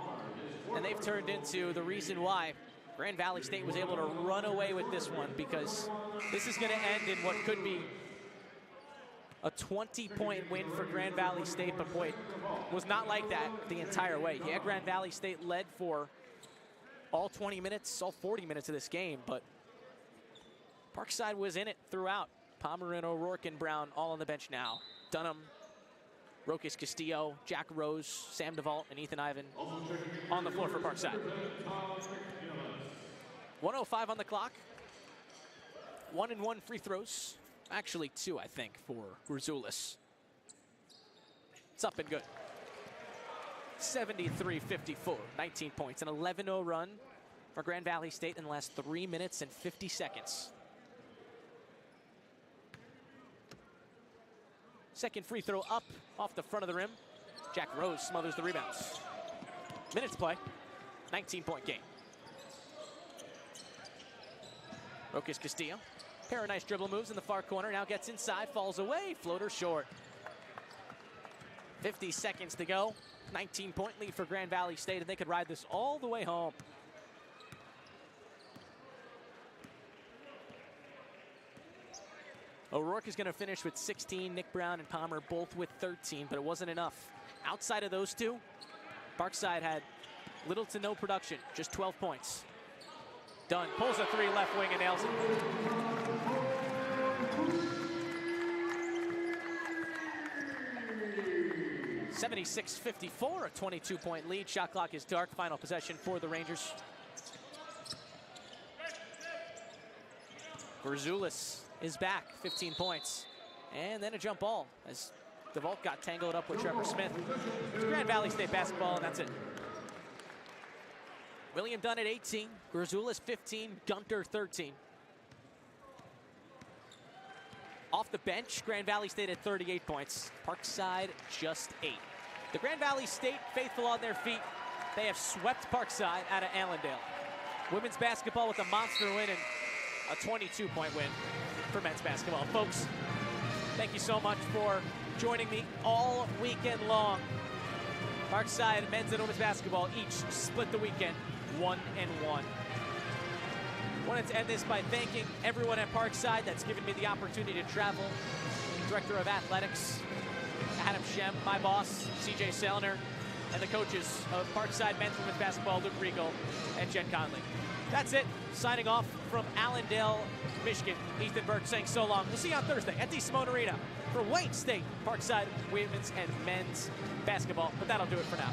And they've turned into the reason why Grand Valley State was able to run away with this one, because this is going to end in what could be a 20-point win for Grand Valley State, but boy, it was not like that the entire way. Yeah, Grand Valley State led for all 20 minutes, all 40 minutes of this game, but Parkside was in it throughout. Palmer and O'Rourke and Brown all on the bench now. Dunham, Rokas Castillo, Jack Rose, Sam DeVault, and Ethan Ivan on the floor for Parkside. 1:05 on the clock. 1-and-1 free throws. Actually 2, I think, for Grzoulis. It's up and good. 73-54, 19 points. An 11-0 run for Grand Valley State in the last 3 minutes and 50 seconds. Second free throw up off the front of the rim. Jack Rose smothers the rebounds. Minutes play, 19-point game. Rokas Castillo, pair of nice dribble moves in the far corner, now gets inside, falls away, floater short. 50 seconds to go, 19-point lead for Grand Valley State, and they could ride this all the way home. O'Rourke is going to finish with 16. Nick Brown and Palmer both with 13, but it wasn't enough. Outside of those two, Parkside had little to no production, just 12 points. Dunn pulls a three left wing and nails it. (76-54), a 22-point lead. Shot clock is dark. Final possession for the Rangers. Grzoulis is back, 15 points. And then a jump ball as DeVault got tangled up with Trevor Smith. It's Grand Valley State basketball, and that's it. William Dunn at 18, Grzoulis 15, Gunter 13. Off the bench, Grand Valley State at 38 points. Parkside just 8. The Grand Valley State faithful on their feet. They have swept Parkside out of Allendale. Women's basketball with a monster win and a 22-point win for men's basketball. Folks, thank you so much for joining me all weekend long. Parkside men's and women's basketball each split the weekend 1-1. Wanted to end this by thanking everyone at Parkside that's given me the opportunity to travel. Director of Athletics, Adam Shem, my boss, CJ Selner, and the coaches of Parkside men's and women's basketball, Luke Riegel and Jen Conley. That's it. Signing off from Allendale, Michigan. Ethan Burke saying so long. We'll see you on Thursday at the Simone Arena for Wayne State Parkside women's and men's basketball. But that'll do it for now.